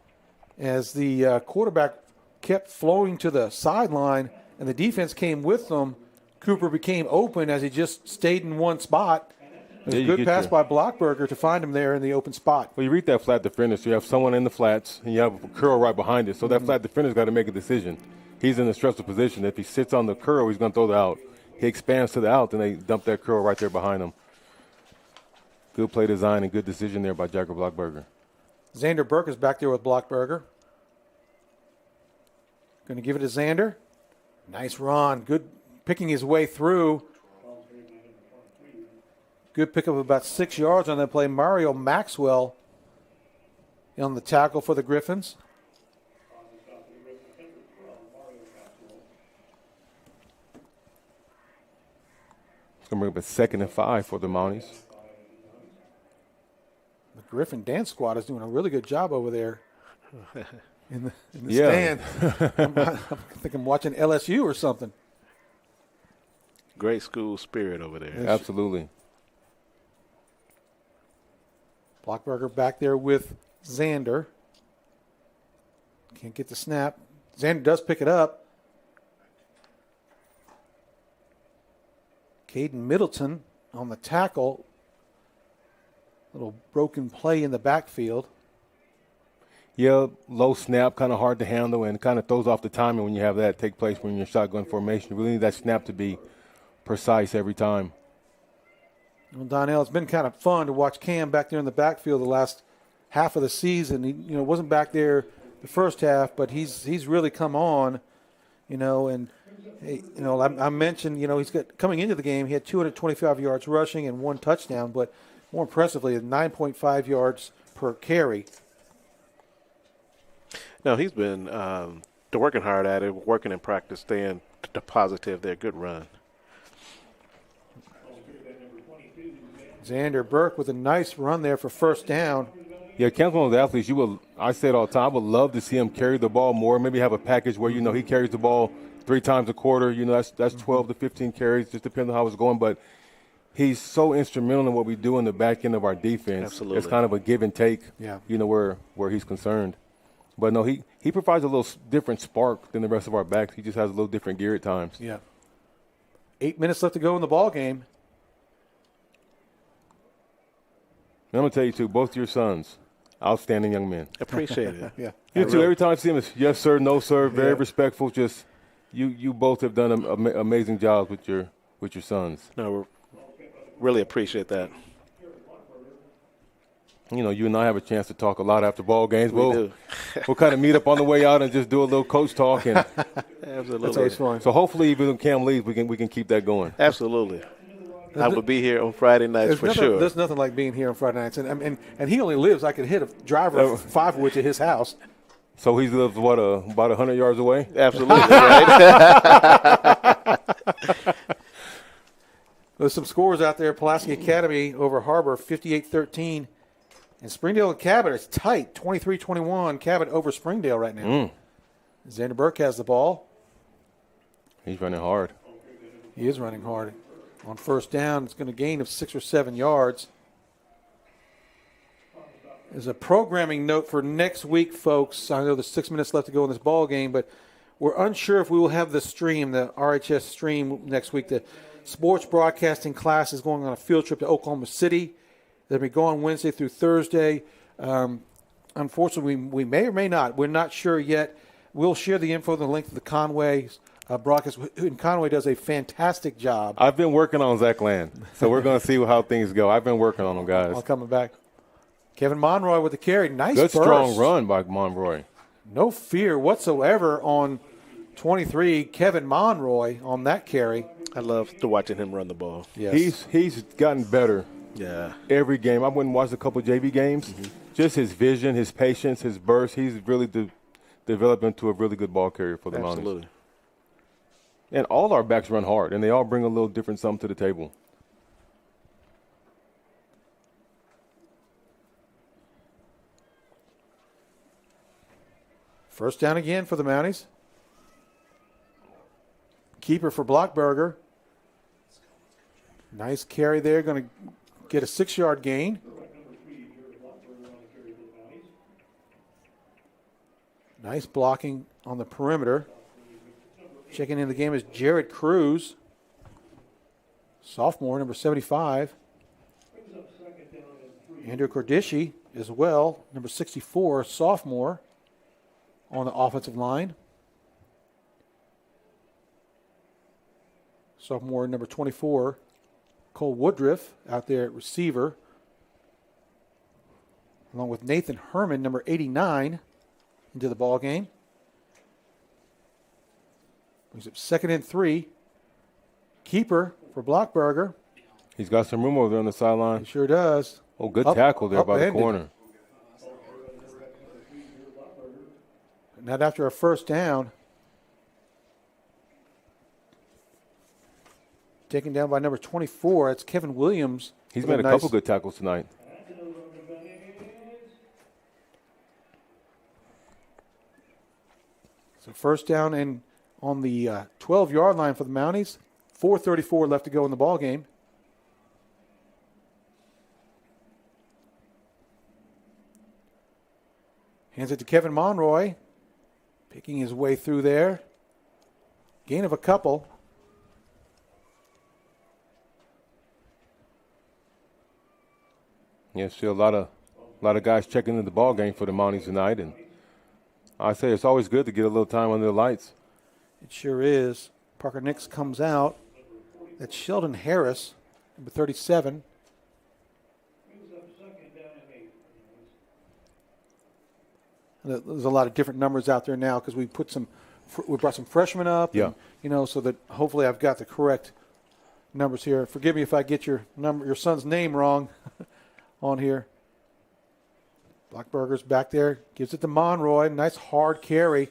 as the quarterback kept flowing to the sideline, and the defense came with them. Cooper became open as he just stayed in one spot. It was a good pass by Blockberger to find him there in the open spot. Well, you read that flat defender, so you have someone in the flats, and you have a curl right behind it. So that flat defender's got to make a decision. He's in a stressful position. If he sits on the curl, he's going to throw the out. He expands to the out, and they dump that curl right there behind him. Good play design and good decision there by Jagger Blockberger. Xander Burke is back there with Blockberger. Going to give it to Xander. Nice run. Good picking his way through. Good pickup of about 6 yards on that play. Mario Maxwell on the tackle for the Gryphons. It's going to bring up a 2nd and 5 for the Mounties. The Griffin dance squad is doing a really good job over there in the stand. I think I'm watching LSU or something. Great school spirit over there. Yes. Absolutely. Blockberger back there with Xander. Can't get the snap. Xander does pick it up. Caden Middleton on the tackle. Little broken play in the backfield. Yeah, low snap, kind of hard to handle, and kind of throws off the timing when you have that take place when you're in shotgun formation. You really need that snap to be precise every time. Well, Donnell, it's been kind of fun to watch Cam back there in the backfield the last half of the season. He, you know, wasn't back there the first half, but he's really come on, you know. And hey, you know, I mentioned, you know, he's got coming into the game, he had 225 yards rushing and 1 touchdown, but more impressively, 9.5 yards per carry. No, he's been working hard at it, working in practice, staying positive there. Good run. Xander Burke with a nice run there for first down. Yeah, Cam's one of those athletes. I say it all the time. I would love to see him carry the ball more. Maybe have a package where, you know, he carries the ball 3 times a quarter. You know, that's 12 to 15 carries, just depending on how it's going. But he's so instrumental in what we do in the back end of our defense. Absolutely. It's kind of a give and take. Yeah. You know, where he's concerned. But no, he provides a little different spark than the rest of our backs. He just has a little different gear at times. Yeah. 8 minutes left to go in the ball game. And I'm going to tell you, too, both your sons, outstanding young men. Appreciate it. Yeah. You too. Every time I see him, it's yes, sir, no, sir, very respectful. Just you both have done amazing jobs with your sons. No, we really appreciate that. You know, you and I have a chance to talk a lot after ball games. We We'll kind of meet up on the way out and just do a little coach talk. And Absolutely. That's always fun. so hopefully, even when Cam leaves, we can keep that going. Absolutely. I will be here on Friday nights for sure. There's nothing like being here on Friday nights. And he only lives, I could hit a driver 5 of which at his house. So he lives, what, about 100 yards away? Absolutely, right? There's some scores out there. Pulaski Academy over Harbor, 58-13. And Springdale and Cabot is tight, 23-21. Cabot over Springdale right now. Xander Burke has the ball. He's running hard. He is running hard. On first down, it's going to gain of 6 or 7 yards. There's a programming note for next week, folks. I know there's 6 minutes left to go in this ball game, but we're unsure if we will have the stream, the RHS stream next week. The sports broadcasting class is going on a field trip to Oklahoma City. They'll be going Wednesday through Thursday. Unfortunately, we may or may not. We're not sure yet. We'll share the info, the link to the Conway broadcast. And Conway does a fantastic job. I've been working on Zach Land, so we're going to see how things go. I've been working on them, guys. All coming back. Kevin Monroy with the carry. Nice Good, burst. strong run by Monroy. No fear whatsoever on 23, Kevin Monroy on that carry. I love watching him run the ball. Yes. He's gotten better. Yeah. Every game. I went and watched a couple of JV games. Just his vision, his patience, his burst. He's really developed into a really good ball carrier for the Mounties. Absolutely. And all our backs run hard, and they all bring a little different something to the table. First down again for the Mounties. Keeper for Blockberger. Nice carry there. Going to get a 6-yard gain. Nice blocking on the perimeter. Checking in the game is Jared Cruz, sophomore, number 75. Andrew Cordishi as well, number 64, sophomore, on the offensive line. Sophomore, number 24, Cole Woodruff out there at receiver, along with Nathan Herman, number 89, into the ball game. Brings up 2nd and 3. Keeper for Blockberger. He's got some room over there on the sideline. He sure does. Oh, good tackle there by the corner. Not after a first down. Taken down by number 24. That's Kevin Williams. He's made a couple good tackles tonight. So first down and on the 12-yard line for the Mounties. 4:34 left to go in the ball game. Hands it to Kevin Monroy. Picking his way through there. Gain of a couple. Yeah, still a lot of guys checking into the ball game for the Mounties tonight, and I say it's always good to get a little time under the lights. It sure is. Parker Nix comes out. That's Sheldon Harris, number 37. There's a lot of different numbers out there now because we brought some freshmen up. Yeah. And, so that hopefully I've got the correct numbers here. Forgive me if I get your son's name wrong on here. Blockberger's back there. Gives it to Monroy. Nice hard carry.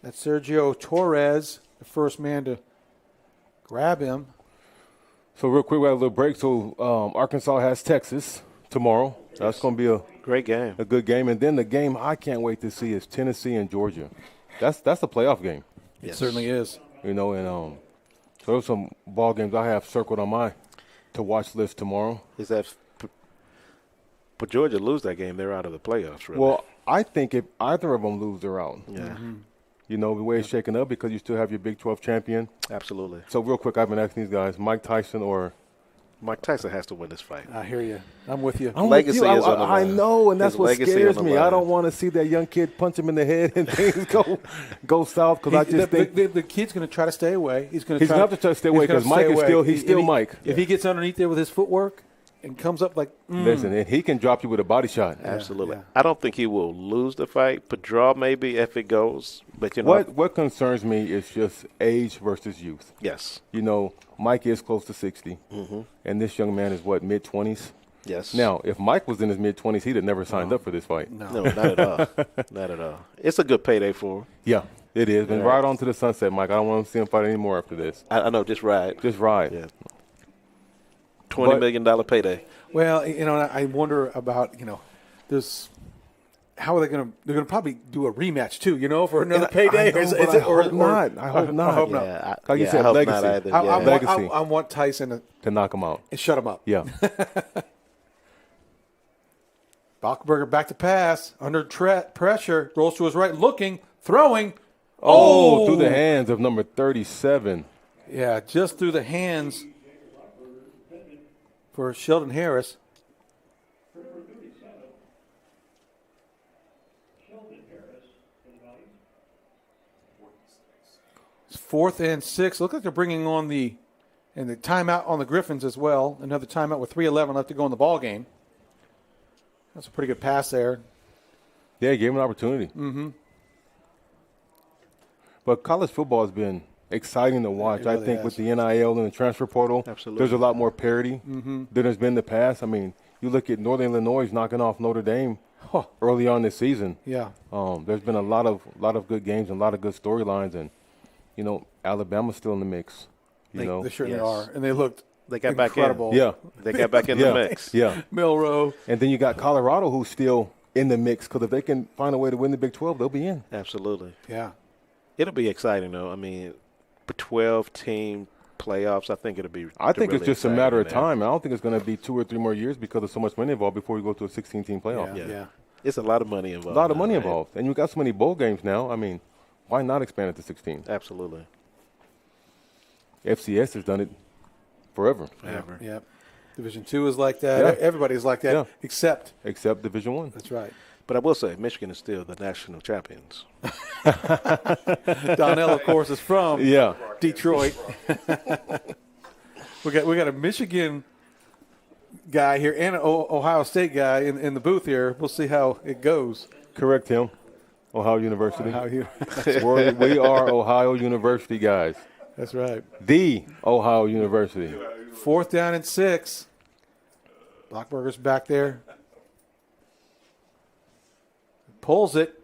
That's Sergio Torres, the first man to grab him. So real quick, we have a little break. So Arkansas has Texas tomorrow. That's going to be a great game, a good game. And then the game I can't wait to see is Tennessee and Georgia. That's a playoff game. It certainly is. And so there's some ball games I have circled on my to-watch list tomorrow. Is that for Georgia lose that game, they're out of the playoffs, really? Well, I think if either of them lose, they're out. Yeah. Mm-hmm. The way it's shaking up because you still have your Big 12 champion. Absolutely. So real quick, I've been asking these guys, Mike Tyson or – Mike Tyson has to win this fight. I hear you. I'm with you. Legacy is on the I know, and that's what scares me. Line. I don't want to see that young kid punch him in the head and things go south because I just think the kid's going to try to stay away. He's going to try to stay away because Mike is still Mike. If he gets underneath there with his footwork, and comes up like, Listen, and he can drop you with a body shot. Absolutely. I don't think he will lose the fight, but draw maybe if it goes. But what concerns me is just age versus youth. Yes. Mike is close to 60, and this young man is mid-20s. Yes. Now, if Mike was in his mid-20s, he'd have never signed up for this fight. No, not at all. Not at all. It's a good payday for him. Yeah, it is. And ride on to the sunset, Mike. I don't want to see him fight anymore after this. I know, just ride. Just ride. Yeah. $20 million payday. Well, I wonder about, there's how are they going to? They're going to probably do a rematch too, for another payday. I hope not. I hope not. Yeah, like you said, legacy. I want Tyson to knock him out and shut him up. Yeah. Bachberger back to pass under pressure, rolls to his right, looking, throwing. Oh, through the hands of number 37. Yeah, just through the hands for Sheldon Harris. It's 4th and 6. Look like they're bringing on the timeout on the Gryphons as well. Another timeout with 3:11 left to go in the ball game. That's a pretty good pass there. Yeah, he gave him an opportunity. Mm-hmm. But college football has been exciting to watch. Really I think has. with the NIL and the transfer portal, Absolutely. there's a lot more parity than there's been in the past. I mean, you look at Northern Illinois knocking off Notre Dame early on this season. Yeah. There's been a lot of good games and a lot of good storylines, and Alabama's still in the mix. They certainly are, and they looked. They got incredible. back in. Yeah. They got back in the mix. Yeah. Milrow. And then you got Colorado, who's still in the mix, because if they can find a way to win the Big 12, they'll be in. Absolutely. Yeah. It'll be exciting, though. I mean, 12-team playoffs, I think it'll be I think really it's just a exciting matter of there. time. I don't think it's going to be 2 or 3 more years because of so much money involved before you go to a 16-team playoff. Yeah. It's a lot of money involved. A lot of money right? involved. And you got so many bowl games now. I mean, why not expand it to 16? Absolutely. FCS has done it forever. Yeah. Division II is like that. Yeah. Everybody's like that, except Division I. That's right. But I will say, Michigan is still the national champions. Donnell, of course, is from Detroit. we got a Michigan guy here and an Ohio State guy in the booth here. We'll see how it goes. Correct him. Ohio University. Ohio. We are Ohio University guys. That's right. The Ohio University. 4th down and 6. Blockberger's back there. Pulls it.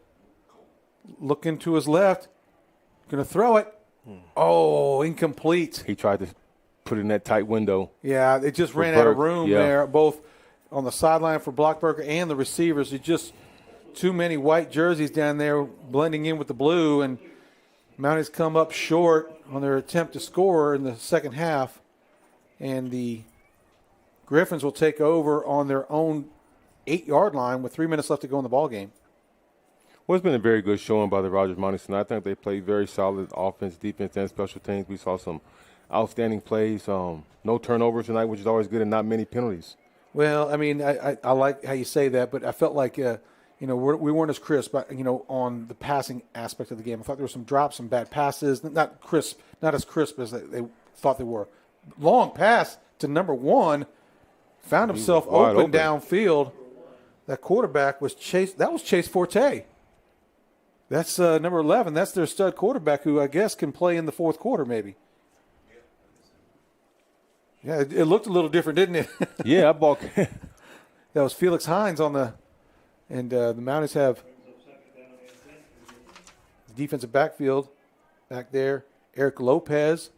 Looking to his left. Going to throw it. Oh, incomplete. He tried to put it in that tight window. Yeah, it just ran out of room there, both on the sideline for Blockberger and the receivers. It's just too many white jerseys down there blending in with the blue, and Mounties come up short on their attempt to score in the second half, and the Gryphons will take over on their own 8-yard line with 3 minutes left to go in the ball game. Well, it's been a very good showing by the Rogers Mounties tonight. I think they played very solid offense, defense, and special teams. We saw some outstanding plays. No turnovers tonight, which is always good, and not many penalties. Well, I mean, I like how you say that, but I felt like we weren't as crisp, on the passing aspect of the game. I thought there were some drops, some bad passes, not as crisp as they thought they were. Long pass to number 1, found himself open downfield. That quarterback was Chase. That was Chase Forte. That's number 11. That's their stud quarterback, who I guess can play in the fourth quarter, maybe. Yeah, it looked a little different, didn't it? Yeah, that was Felix Hines on the. And the Mounties have defensive backfield back there. Eric Lopez.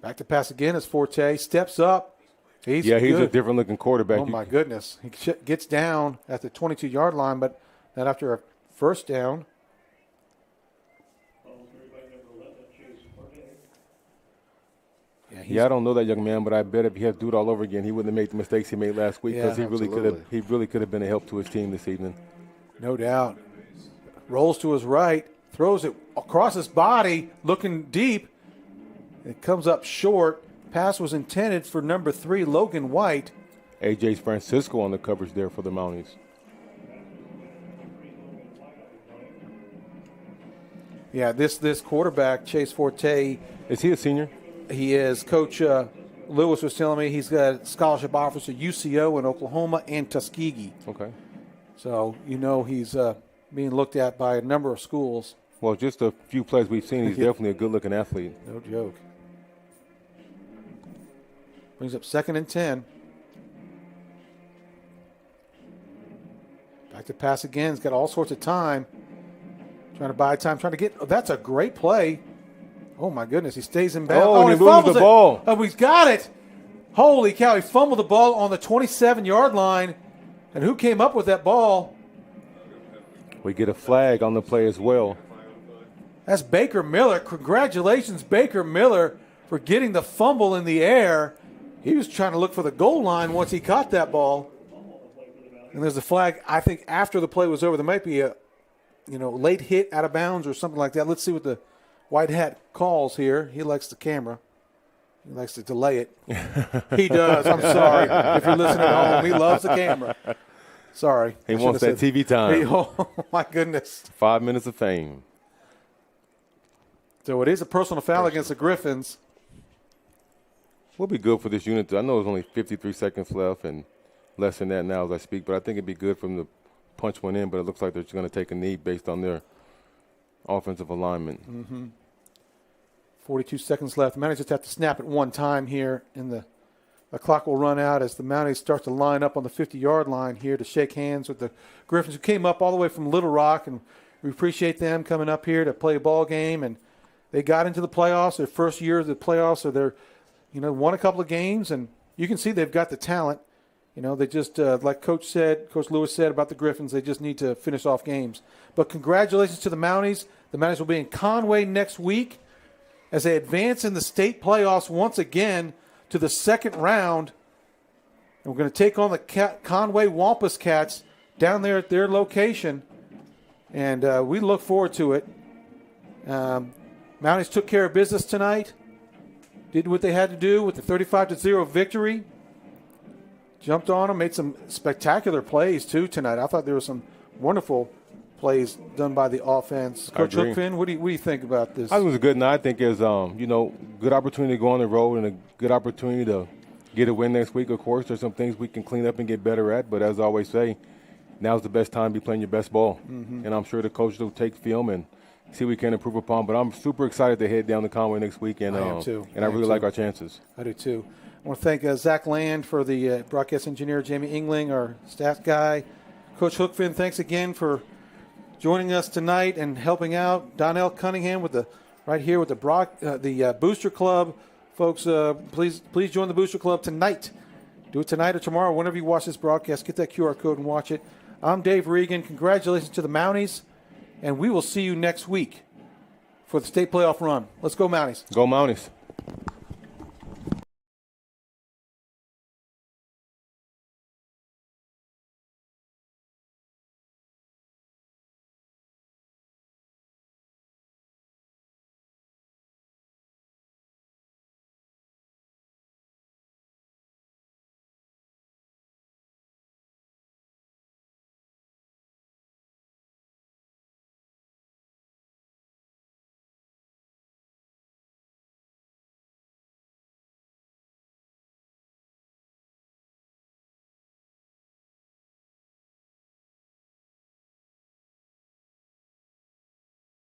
Back to pass again as Forte. Steps up. He's a different-looking quarterback. Oh, my goodness. He gets down at the 22-yard line, but not after a first down. Yeah, I don't know that young man, but I bet if he had to do it all over again, he wouldn't have made the mistakes he made last week, because he really could have been a help to his team this evening. No doubt. Rolls to his right, throws it across his body, looking deep. It comes up short. Pass was intended for number 3, Logan White. A.J. Francisco on the coverage there for the Mounties. Yeah, this quarterback, Chase Forte. Is he a senior? He is. Coach Lewis was telling me he's got scholarship offers to UCO in Oklahoma and Tuskegee. Okay. So he's being looked at by a number of schools. Well, just a few plays we've seen, he's definitely a good-looking athlete. No joke. Brings up 2nd and 10. Back to pass again. He's got all sorts of time. Trying to buy time, trying to get. Oh, that's a great play. Oh, my goodness. He stays in bounds. Oh, and he loses the ball. Oh, he's got it. Holy cow. He fumbled the ball on the 27-yard line. And who came up with that ball? We get a flag on the play as well. That's Baker Miller. Congratulations, Baker Miller, for getting the fumble in the air. He was trying to look for the goal line once he caught that ball. And there's a flag, I think, after the play was over. There might be a late hit out of bounds or something like that. Let's see what the white hat calls here. He likes the camera. He likes to delay it. He does. I'm sorry. If you're listening at home, he loves the camera. Sorry. He wants that TV time. Oh, my goodness. 5 minutes of fame. So it is a personal foul against the Gryphons. We'll be good for this unit. I know there's only 53 seconds left and less than that now as I speak, but I think it'd be good for them to punch one in, but it looks like they're just going to take a knee based on their offensive alignment. Mm-hmm. 42 seconds left. The Mounties just have to snap it one time here, and the clock will run out as the Mounties start to line up on the 50-yard line here to shake hands with the Gryphons, who came up all the way from Little Rock, and we appreciate them coming up here to play a ball game. And they got into the playoffs, their first year of the playoffs, so they're, won a couple of games, and you can see they've got the talent. They just, like Coach Lewis said about the Gryphons, they just need to finish off games. But congratulations to the Mounties. The Mounties will be in Conway next week as they advance in the state playoffs once again to the second round. And we're going to take on the Conway Wampus Cats down there at their location. And we look forward to it. Mounties took care of business tonight. Did what they had to do with the 35-0 victory. Jumped on them, made some spectacular plays, too, tonight. I thought there were some wonderful plays done by the offense. Coach Hookfin, what do you think about this? I think it was a good night. I think it's, good opportunity to go on the road and a good opportunity to get a win next week. Of course, there's some things we can clean up and get better at, but as I always say, now's the best time to be playing your best ball. Mm-hmm. And I'm sure the coaches will take film and see what we can improve upon. But I'm super excited to head down to Conway next week, and I am too. And I really like our chances. I do too. I want to thank Zach Land for the broadcast engineer, Jamie Engling, our staff guy. Coach Hookfin, thanks again for joining us tonight and helping out. Donnell Cunningham with the Booster Club. Folks, please join the Booster Club tonight. Do it tonight or tomorrow, whenever you watch this broadcast. Get that QR code and watch it. I'm Dave Regan. Congratulations to the Mounties, and we will see you next week for the state playoff run. Let's go, Mounties. Go, Mounties.